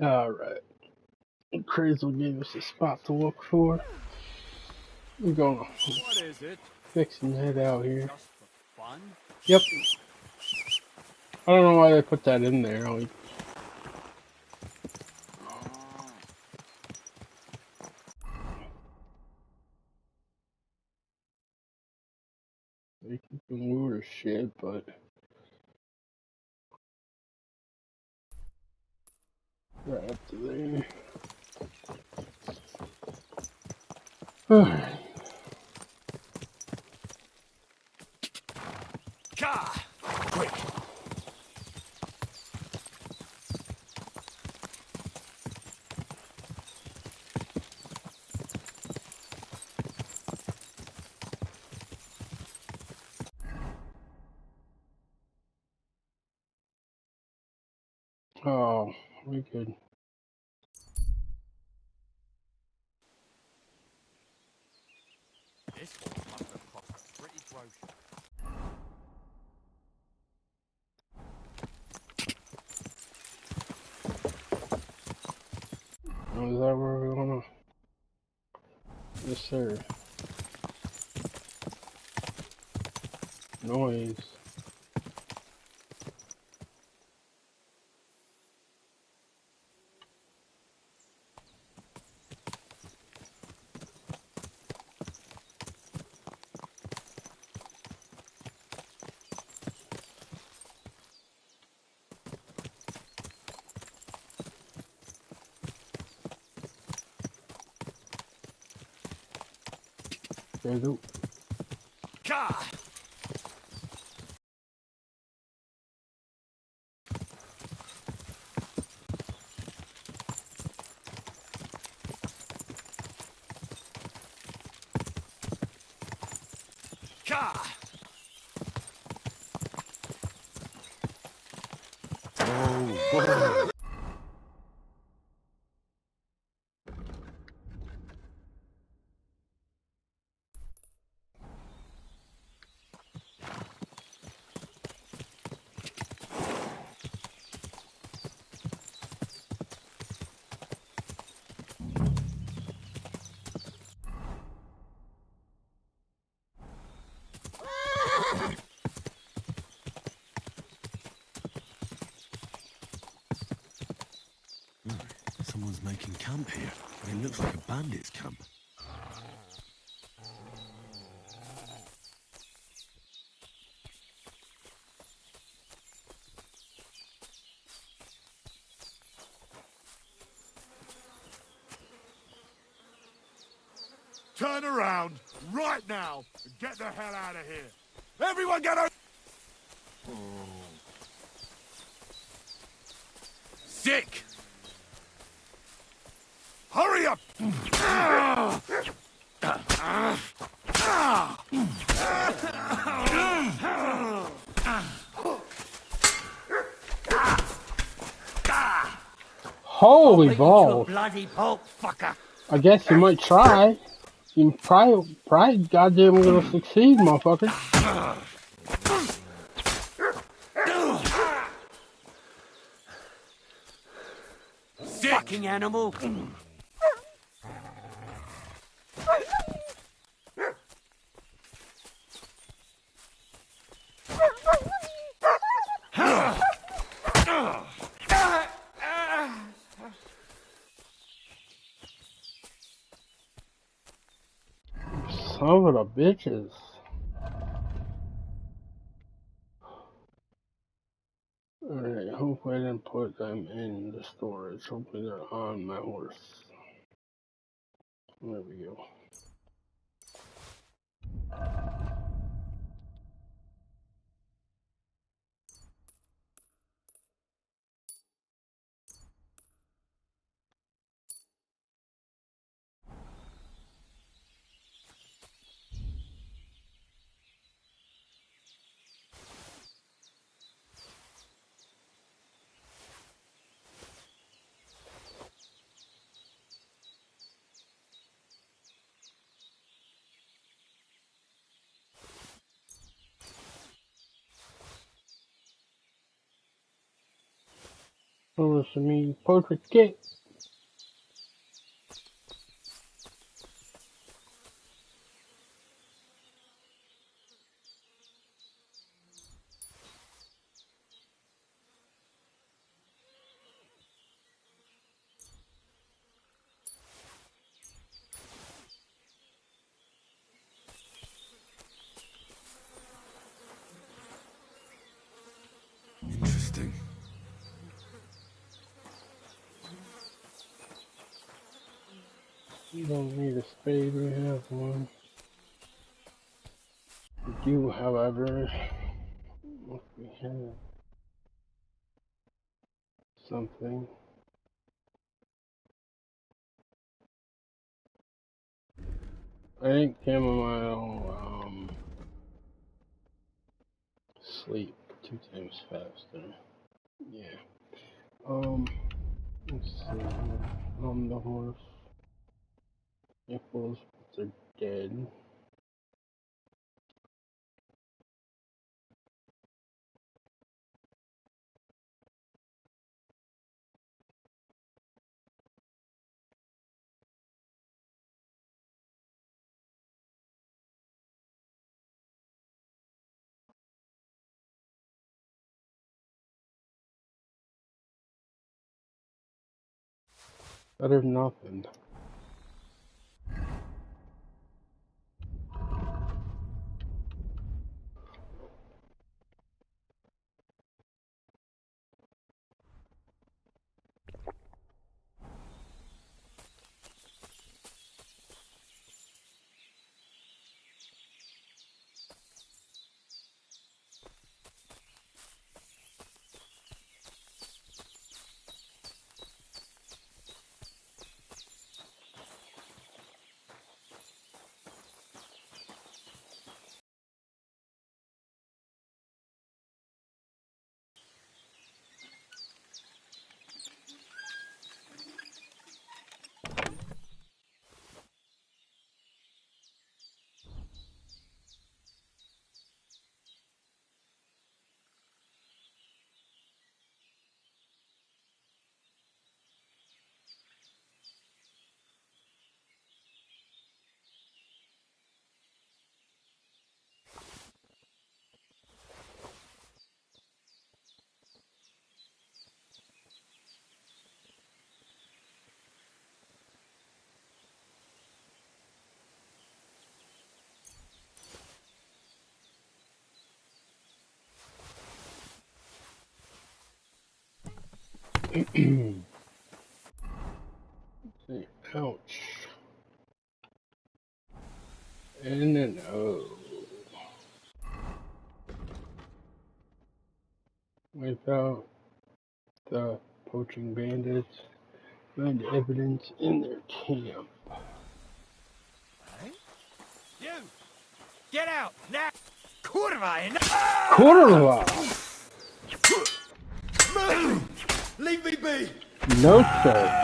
Alright. Crazel gave us a spot to look for. We're gonna
What is it?
fix and head out here.
Just for fun?
Yep. I don't know why they put that in there. Like, they can lure shit, but right up to there. Alright.
Quick!
Oh, we good.
This one must have cost a pretty gross.
Oh, is that where we wanna? Yes, sir. Noise. Crazel.
Whoa. Someone's making camp here. It looks like a bandit's camp.
Turn around right now and get the hell out of here. Everyone get out! Sick! Hurry up!
Holy balls!
Bloody pulp, fucker!
I guess you might try. You probably goddamn gonna succeed, motherfucker.
Fucking animal!
Son of the bitches. Alright, hopefully I didn't put them in the storage. Hopefully they're on my horse. There we go. Lower Samine portrait kit.
Interesting.
You don't need a spade, we have one. We do, however, if we have something. I think chamomile, sleep 2 times faster. Yeah. Let's see here. The horse. Nipples, they're dead. Better than nothing. Ouch. And then, wipe out the poaching bandits. Find evidence in their camp.
You! Get out! Now! Kurva!
Kurva!
Leave me be!
No, sir.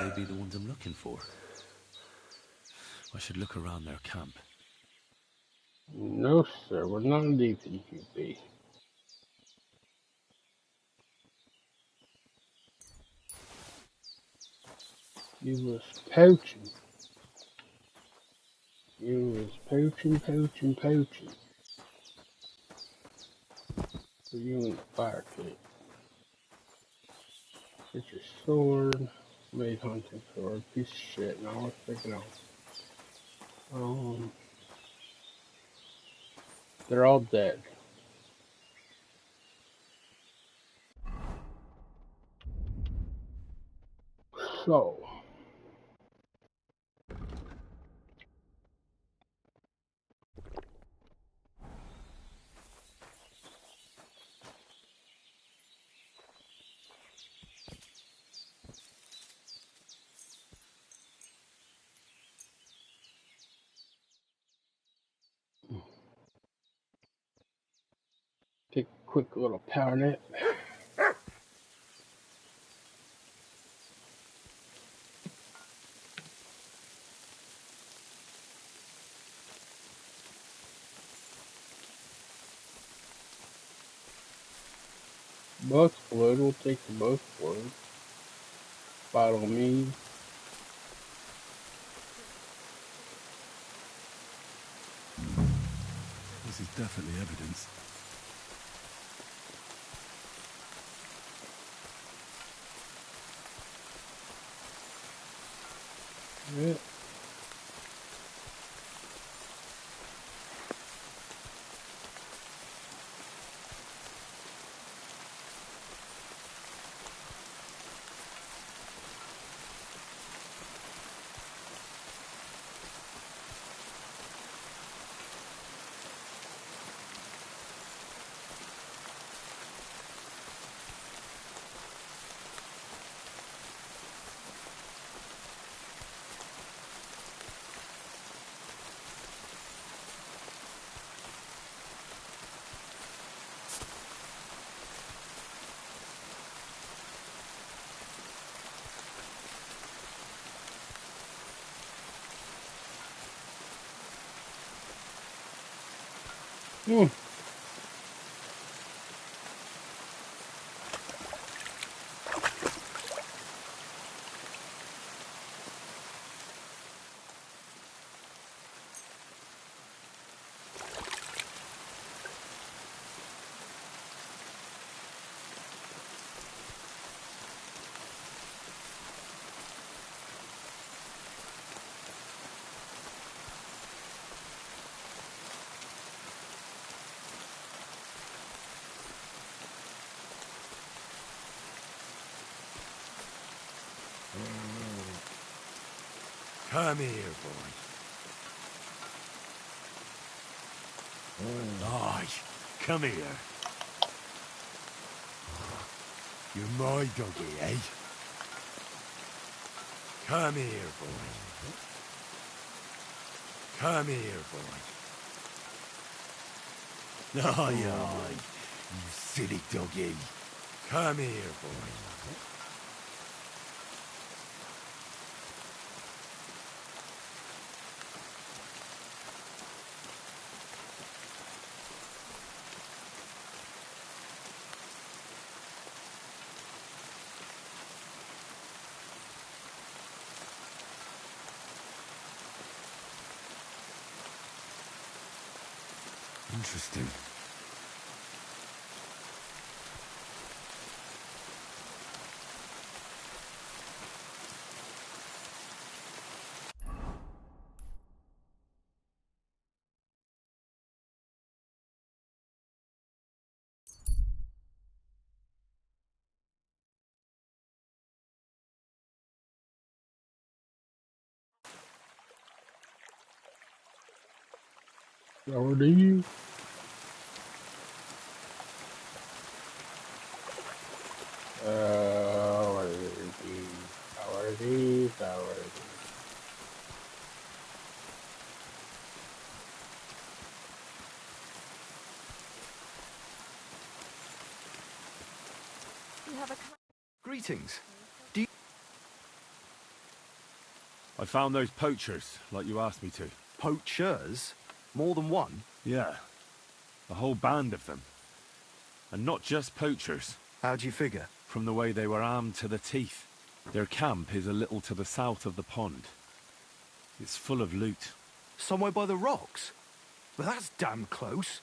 They be the ones I'm looking for. I should look around their camp.
No, sir. We're not leaving you be. You was poaching. You was poaching. So you in the fire pit. Get your sword. Made hunting sword. Piece of shit. Now let's take it off. They're all dead. So. Take a quick little power nap. Buck's blood. We'll take the buck's blood. Follow me.
This is definitely evidence.
Yeah. Hmm.
Come here, boy. Aye, come here. You're my doggy, eh? Come here, boy. Come here, boy. Aye, aye, you silly doggy. Come here, boy. Interesting.
How are you? How are these? How are these? How are these?
You have a
Greetings.
I found those poachers, like you asked me to.
Poachers? More than one?
Yeah. A whole band of them. And not just poachers.
How do you figure?
From the way they were armed to the teeth. Their camp is a little to the south of the pond. It's full of loot.
Somewhere by the rocks? But that's damn close.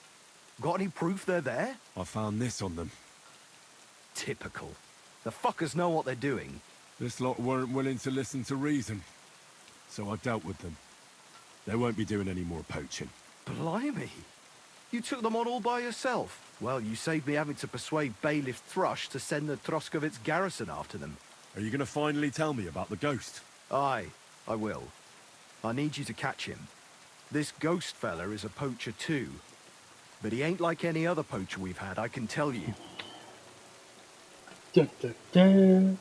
Got any proof they're there?
I found this on them.
Typical. The fuckers know what they're doing.
This lot weren't willing to listen to reason. So I dealt with them. They won't be doing any more poaching.
Blimey. You took them on all by yourself. Well, you saved me having to persuade Bailiff Thrush to send the Troskovitz garrison after them.
Are you going to finally tell me about the ghost?
Aye, I will. I need you to catch him. This ghost fella is a poacher too. But he ain't like any other poacher we've had, I can tell you.
Dun, dun, dun.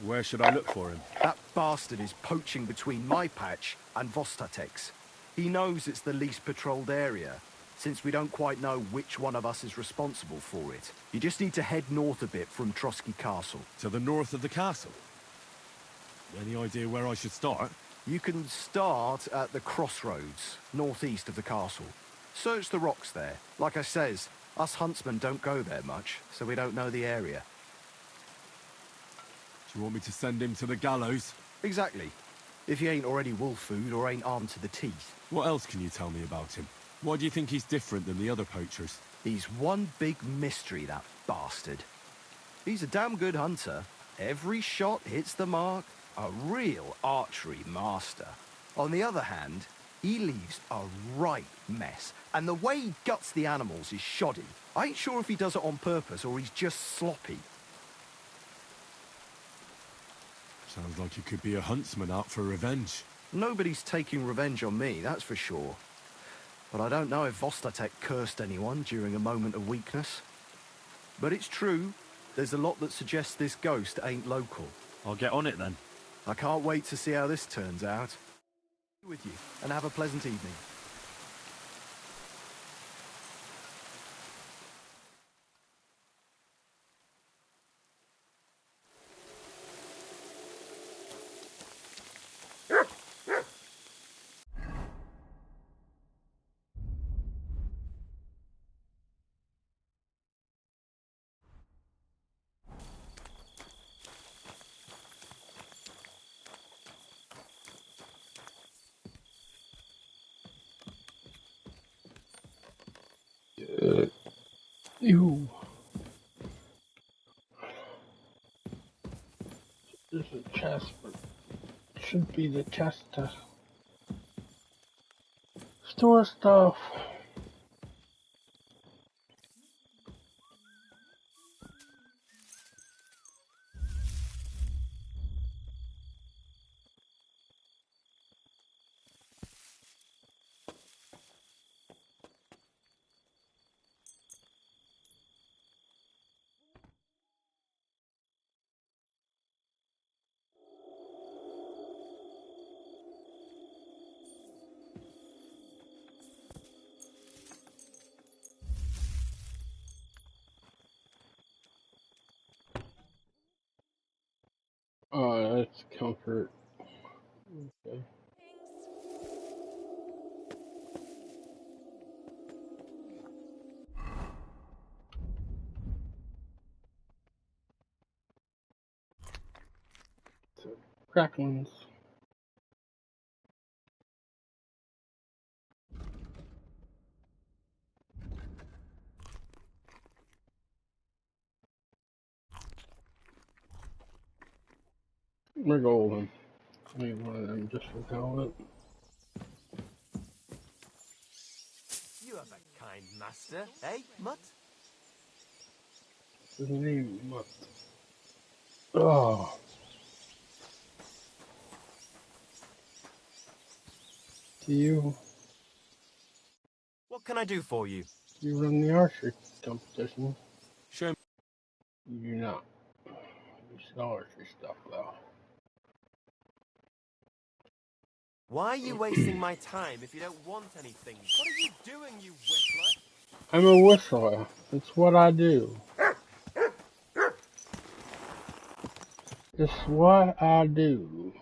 Where should I look for him?
That bastard is poaching between my patch and Vostatek's. He knows it's the least patrolled area, since we don't quite know which one of us is responsible for it. You just need to head north a bit from Trotsky Castle.
To the north of the castle? Any idea where I should start?
You can start at the crossroads, northeast of the castle. Search the rocks there. Like I says,
Us huntsmen don't go there much, so we don't know the area.
Do you want me to send him to the gallows?
Exactly. If he ain't already wolf food or ain't armed to the teeth.
What else can you tell me about him? Why do you think he's different than the other poachers?
He's one big mystery, that bastard. He's a damn good hunter. Every shot hits the mark. A real archery master. On the other hand, he leaves a right mess. And the way he guts the animals is shoddy. I ain't sure if he does it on purpose or he's just sloppy.
Sounds like he could be a huntsman out for revenge.
Nobody's taking revenge on me, that's for sure. But I don't know if Vostatek cursed anyone during a moment of weakness. But it's true, there's a lot that suggests this ghost ain't local.
I'll get on it then.
I can't wait to see how this turns out. With you, and have a pleasant evening.
Ew. This is a chest, but it should be the chest to store stuff. Oh, that's comfort. Okay. So, cracklings. We're golden. I need one of them just for the hell of it.
You have a kind master, eh, Mutt?
His name Mutt. Oh. Do you
What can I do for you?
run the archery competition?
Show me.
You do not. You sell archery stuff though.
Why are you wasting my time if you don't want anything? What are you doing, you whistler?
I'm a whistler. It's what I do. It's what I do.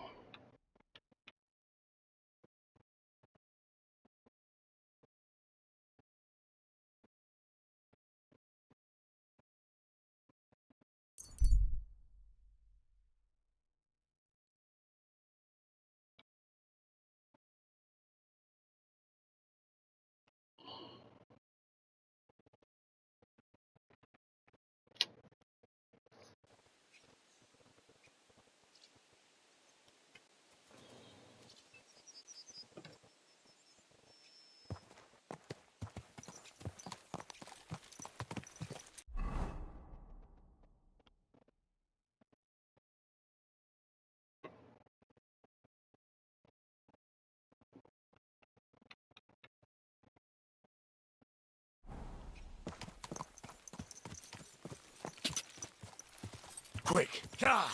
Quick! God!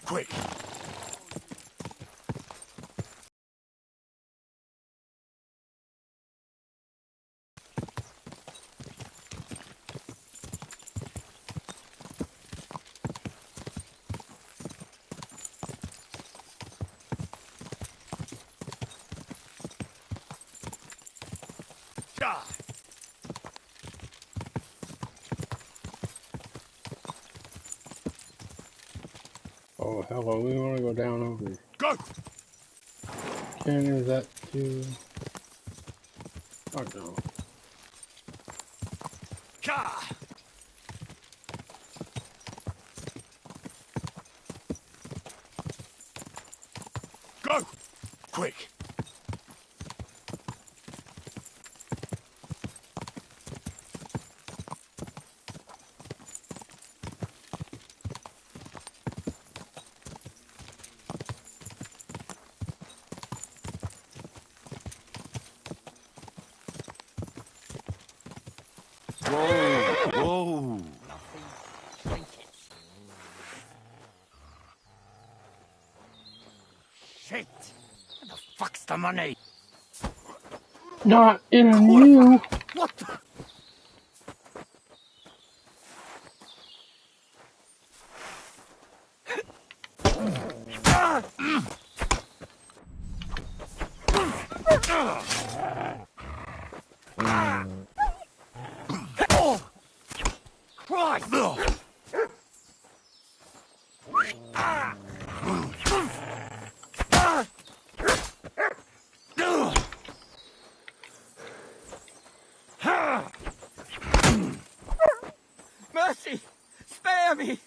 Quick!
Oh, hello, we want to go down over here.
Go!
Ken, is that too... Oh, no.
Ka! Go! Quick!
Whoa! Whoa!
Shit! Where the fuck's the money?
Not in a new...
What the... Oh! Christ! Mercy! Spare me!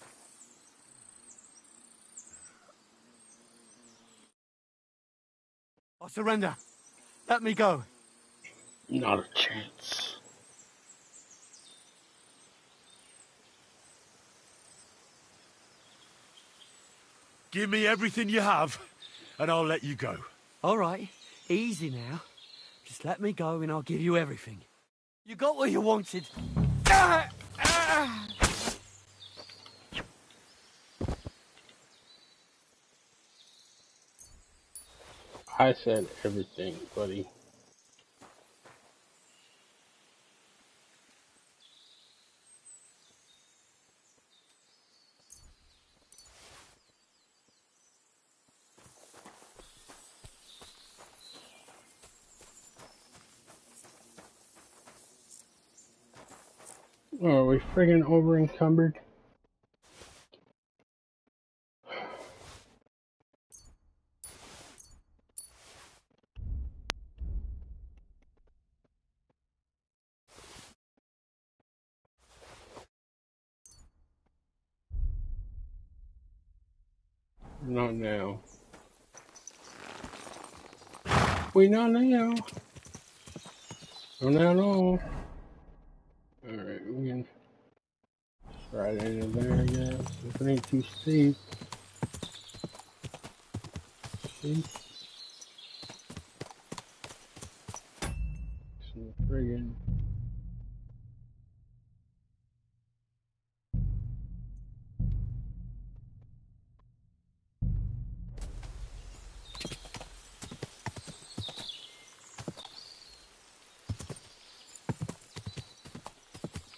I surrender. Let me go.
Not a chance.
Give me everything you have, and I'll let you go.
All right, easy now. Just let me go and I'll give you everything. You got what you wanted.
I said everything, buddy. Oh, are we friggin' over encumbered? Not now. We not now. Not at all. Alright, we can right into there, I guess. If it ain't too steep. See? Some friggin'.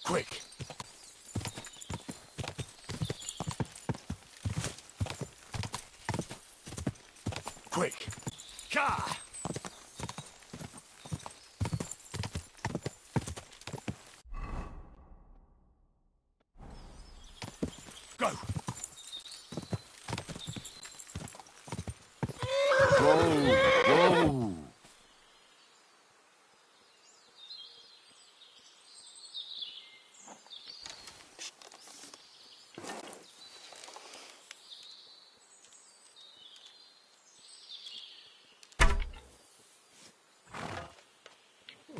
Quick! Quick! Ka! Go!
Whoa! Whoa!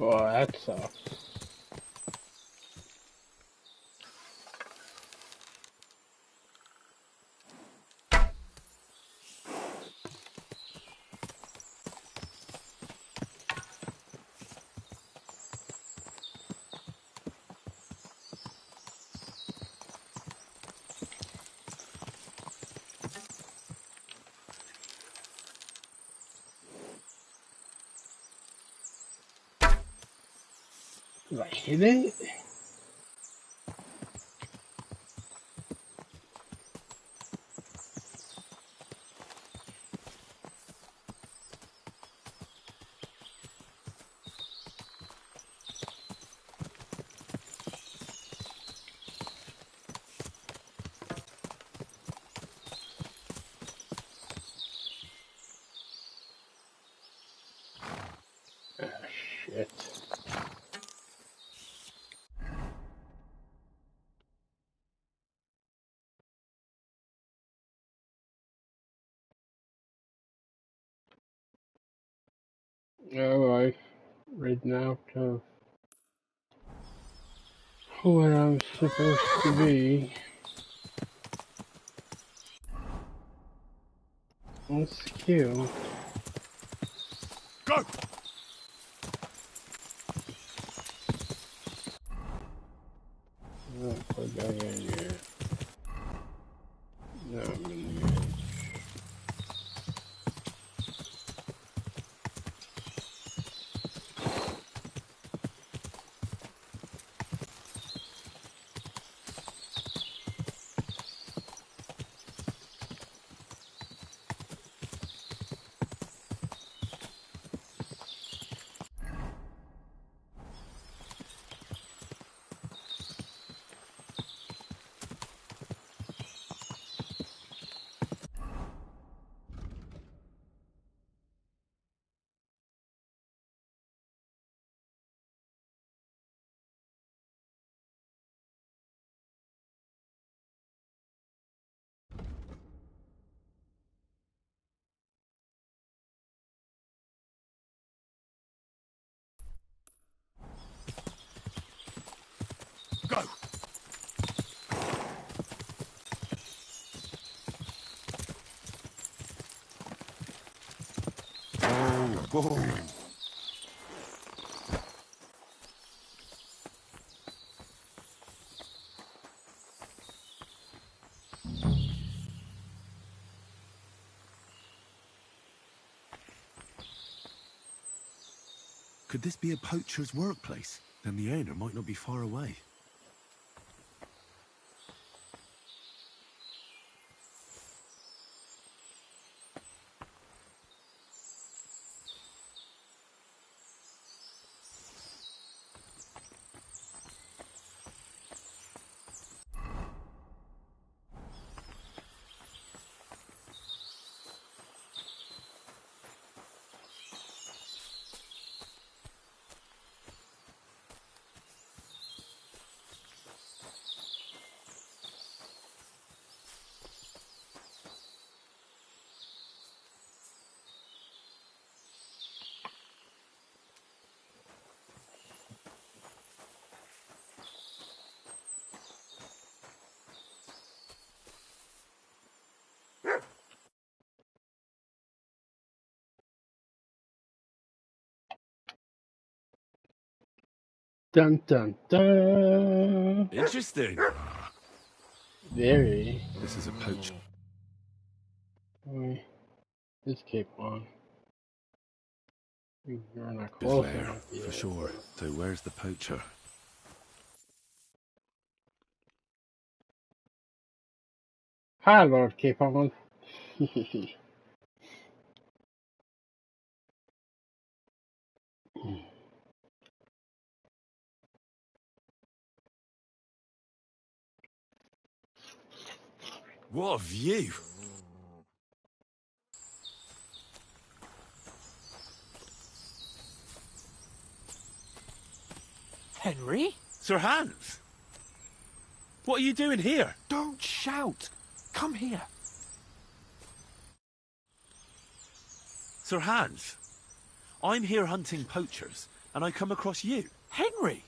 Oh, that sucks. Did I hit it? Oh, I've ridden out of what I'm supposed to be. On skill.
Go!
Oh, put that in here. Not many minutes.
Go! Oh, whoa! Could this be a poacher's workplace? Then the owner might not be far away.
Dun dun dun!
Interesting.
Very.
This is a poacher.
Let's keep on. You're not
His
close
lair,
enough
for
yet.
sure. So where's the poacher?
Hi, Lord Capon.
What a view!
Henry?
Sir Hans! What are you doing here?
Don't shout. Come here.
Sir Hans, I'm here hunting poachers, and I come across you.
Henry!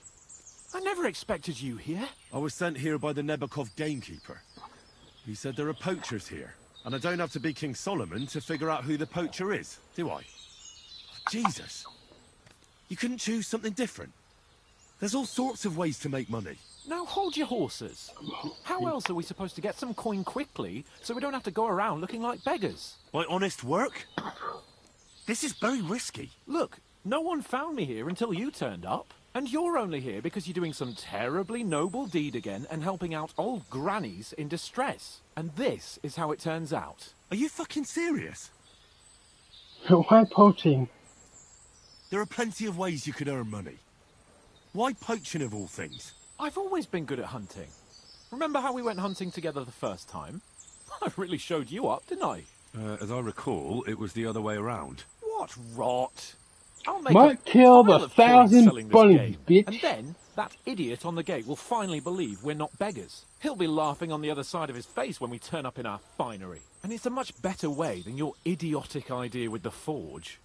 I never expected you here.
I was sent here by the Nebakov gamekeeper. He said there are poachers here, and I don't have to be King Solomon to figure out who the poacher is, do I? Jesus! You couldn't choose something different? There's all sorts of ways to make money.
Now hold your horses. How else are we supposed to get some coin quickly so we don't have to go around looking like beggars?
By honest work? This is very risky.
Look, no one found me here until you turned up. And you're only here because you're doing some terribly noble deed again and helping out old grannies in distress. And this is how it turns out.
Are you fucking serious?
Why poaching?
There are plenty of ways you could earn money. Why poaching of all things?
I've always been good at hunting. Remember how we went hunting together the first time? I really showed you up, didn't I?
As I recall, it was the other way around.
What rot! I'll make
Might
a
kill
pile
the
of coins
1,000
selling this
bunnies,
game.
bitch.
And then, that idiot on the gate will finally believe we're not beggars. He'll be laughing on the other side of his face when we turn up in our finery. And it's a much better way than your idiotic idea with the forge.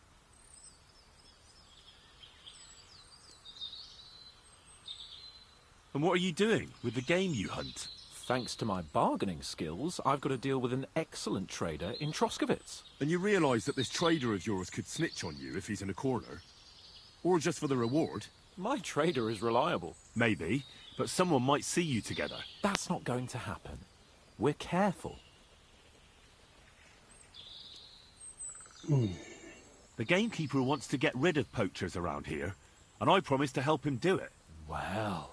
And what are you doing with the game you hunt?
Thanks to my bargaining skills, I've got to deal with an excellent trader in Troskowitz.
And you realise that this trader of yours could snitch on you if he's in a corner? Or just for the reward?
My trader is reliable.
Maybe, but someone might see you together.
That's not going to happen. We're careful.
The gamekeeper wants to get rid of poachers around here, and I promised to help him do it.
Well,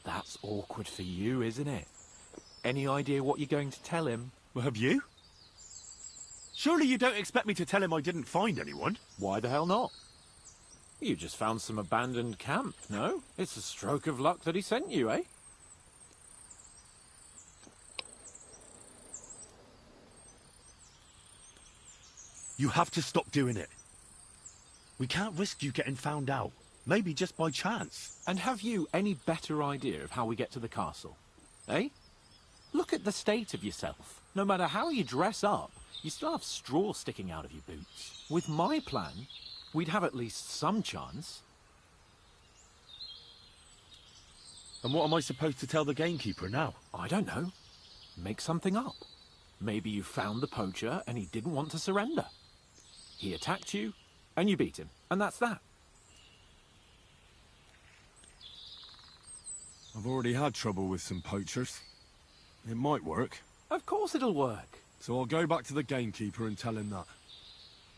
that's awkward for you, isn't it? Any idea what you're going to tell him?
Well, have you? Surely you don't expect me to tell him I didn't find anyone?
Why the hell not? You just found some abandoned camp, no? It's a stroke of luck that he sent you, eh?
You have to stop doing it. We can't risk you getting found out. Maybe just by chance.
And have you any better idea of how we get to the castle? Eh? Look at the state of yourself. No matter how you dress up, you still have straw sticking out of your boots. With my plan, we'd have at least some chance.
And what am I supposed to tell the gamekeeper now?
I don't know. Make something up. Maybe you found the poacher and he didn't want to surrender. He attacked you, and you beat him, and that's that.
I've already had trouble with some poachers. It might work.
Of course it'll work.
So I'll go back to the gamekeeper and tell him that.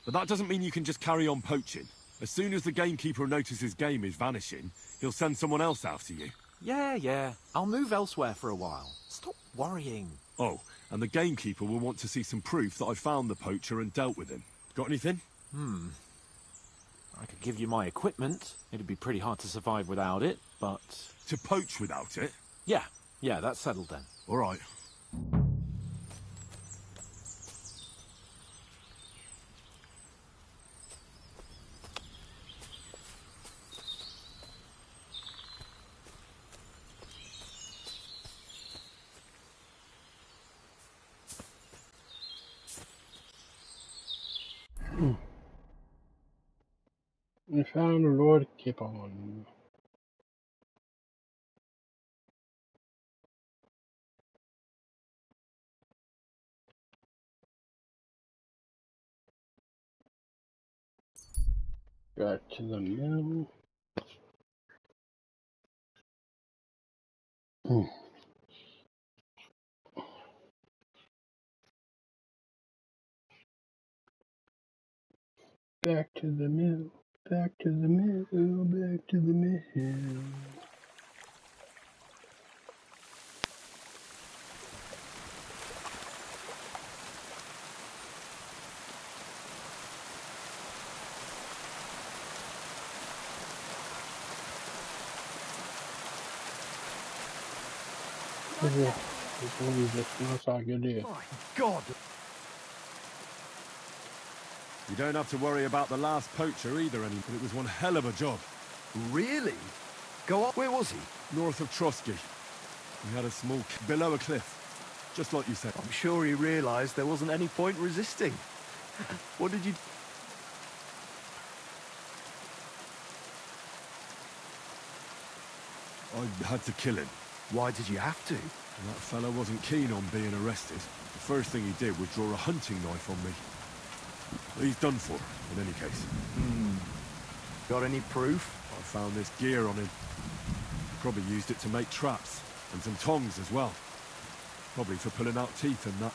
But that doesn't mean you can just carry on poaching. As soon as the gamekeeper notices game is vanishing, he'll send someone else after you.
Yeah. I'll move elsewhere for a while. Stop worrying.
Oh, and the gamekeeper will want to see some proof that I found the poacher and dealt with him. Got anything?
I could give you my equipment. It'd be pretty hard to survive without it, but...
To poach without it?
Yeah, that's settled then.
All right.
I found the Lord keep on. Back to the mill. Back to the mill. Back to the mill. Back to the mill.
My God!
You don't have to worry about the last poacher either, but it was one hell of a job.
Really? Go on. Where was he?
North of Trotsky. He had a small below a cliff. Just like you said.
I'm sure he realised there wasn't any point resisting. What did you...
I had to kill him.
Why did you have to?
That fella wasn't keen on being arrested. The first thing he did was draw a hunting knife on me. He's done for, in any case.
Got any proof?
I found this gear on him. Probably used it to make traps, and some tongs as well. Probably for pulling out teeth and that.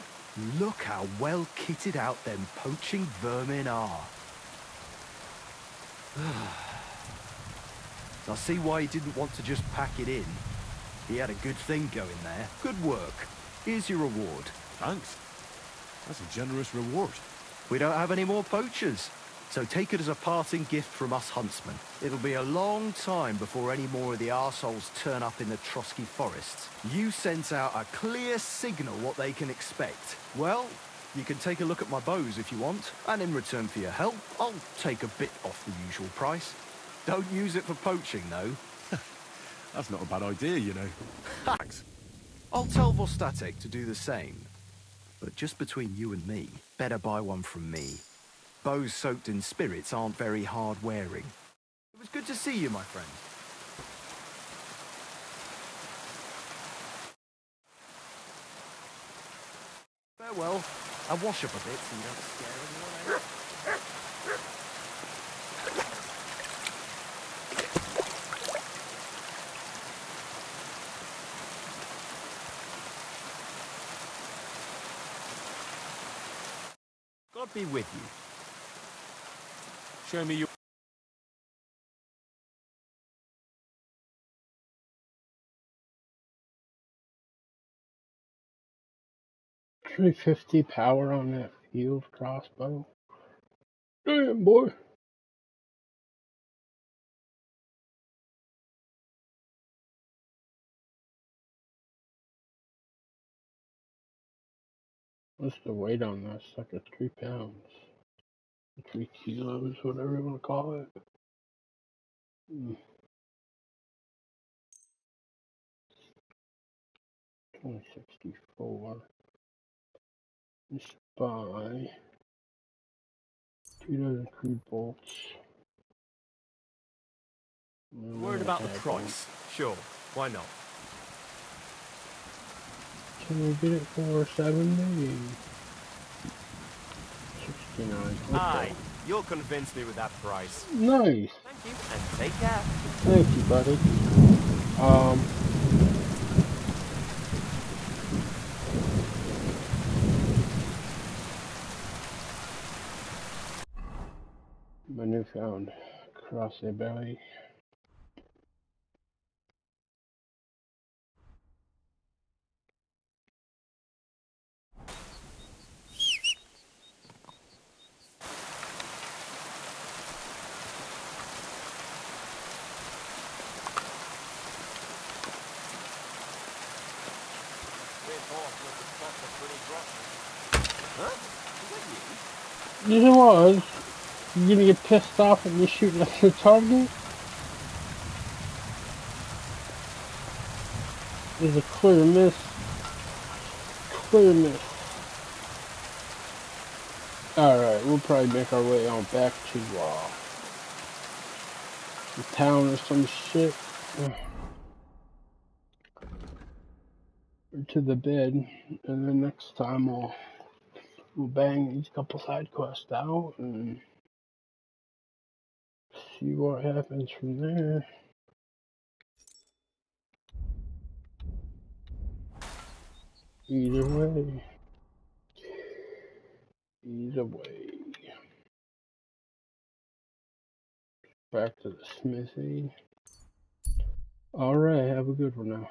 Look how well kitted out them poaching vermin are. I see why he didn't want to just pack it in. He had a good thing going there. Good work. Here's your reward.
Thanks. That's a generous reward.
We don't have any more poachers, so take it as a parting gift from us huntsmen. It'll be a long time before any more of the arseholes turn up in the Trotsky forests. You sent out a clear signal what they can expect. Well, you can take a look at my bows if you want, and in return for your help, I'll take a bit off the usual price. Don't use it for poaching, though.
That's not a bad idea, you know. Thanks.
I'll tell Vostatek to do the same. But just between you and me, better buy one from me. Bows soaked in spirits aren't very hard wearing. It was good to see you, my friend. well, I'll wash up a bit so you don't scare anyone, eh?
God be with you. Show me your...
.350 power on that field crossbow. Damn, boy. What's the weight on that? It's like a 3 pounds. 3 kilos, whatever you want to call it. 2064. Just buy 2 dozen crude bolts.
Worried about the price? Sure, why not?
Can we get it for 70? 69.
Aye,
Okay.
you'll convince me with that price.
Nice.
Thank you, and take care.
Thank you, buddy. My newfound crossbow.
Huh? Is that you?
Yes, it was. You gonna get pissed off and you shooting at the target? There's a clear miss. Clear miss. Alright, we'll probably make our way on back to the town or some shit. Or to the bed. And then next time we'll bang these couple side quests out and see what happens from there. Either way. Either way. Back to the smithy. Alright, have a good one now.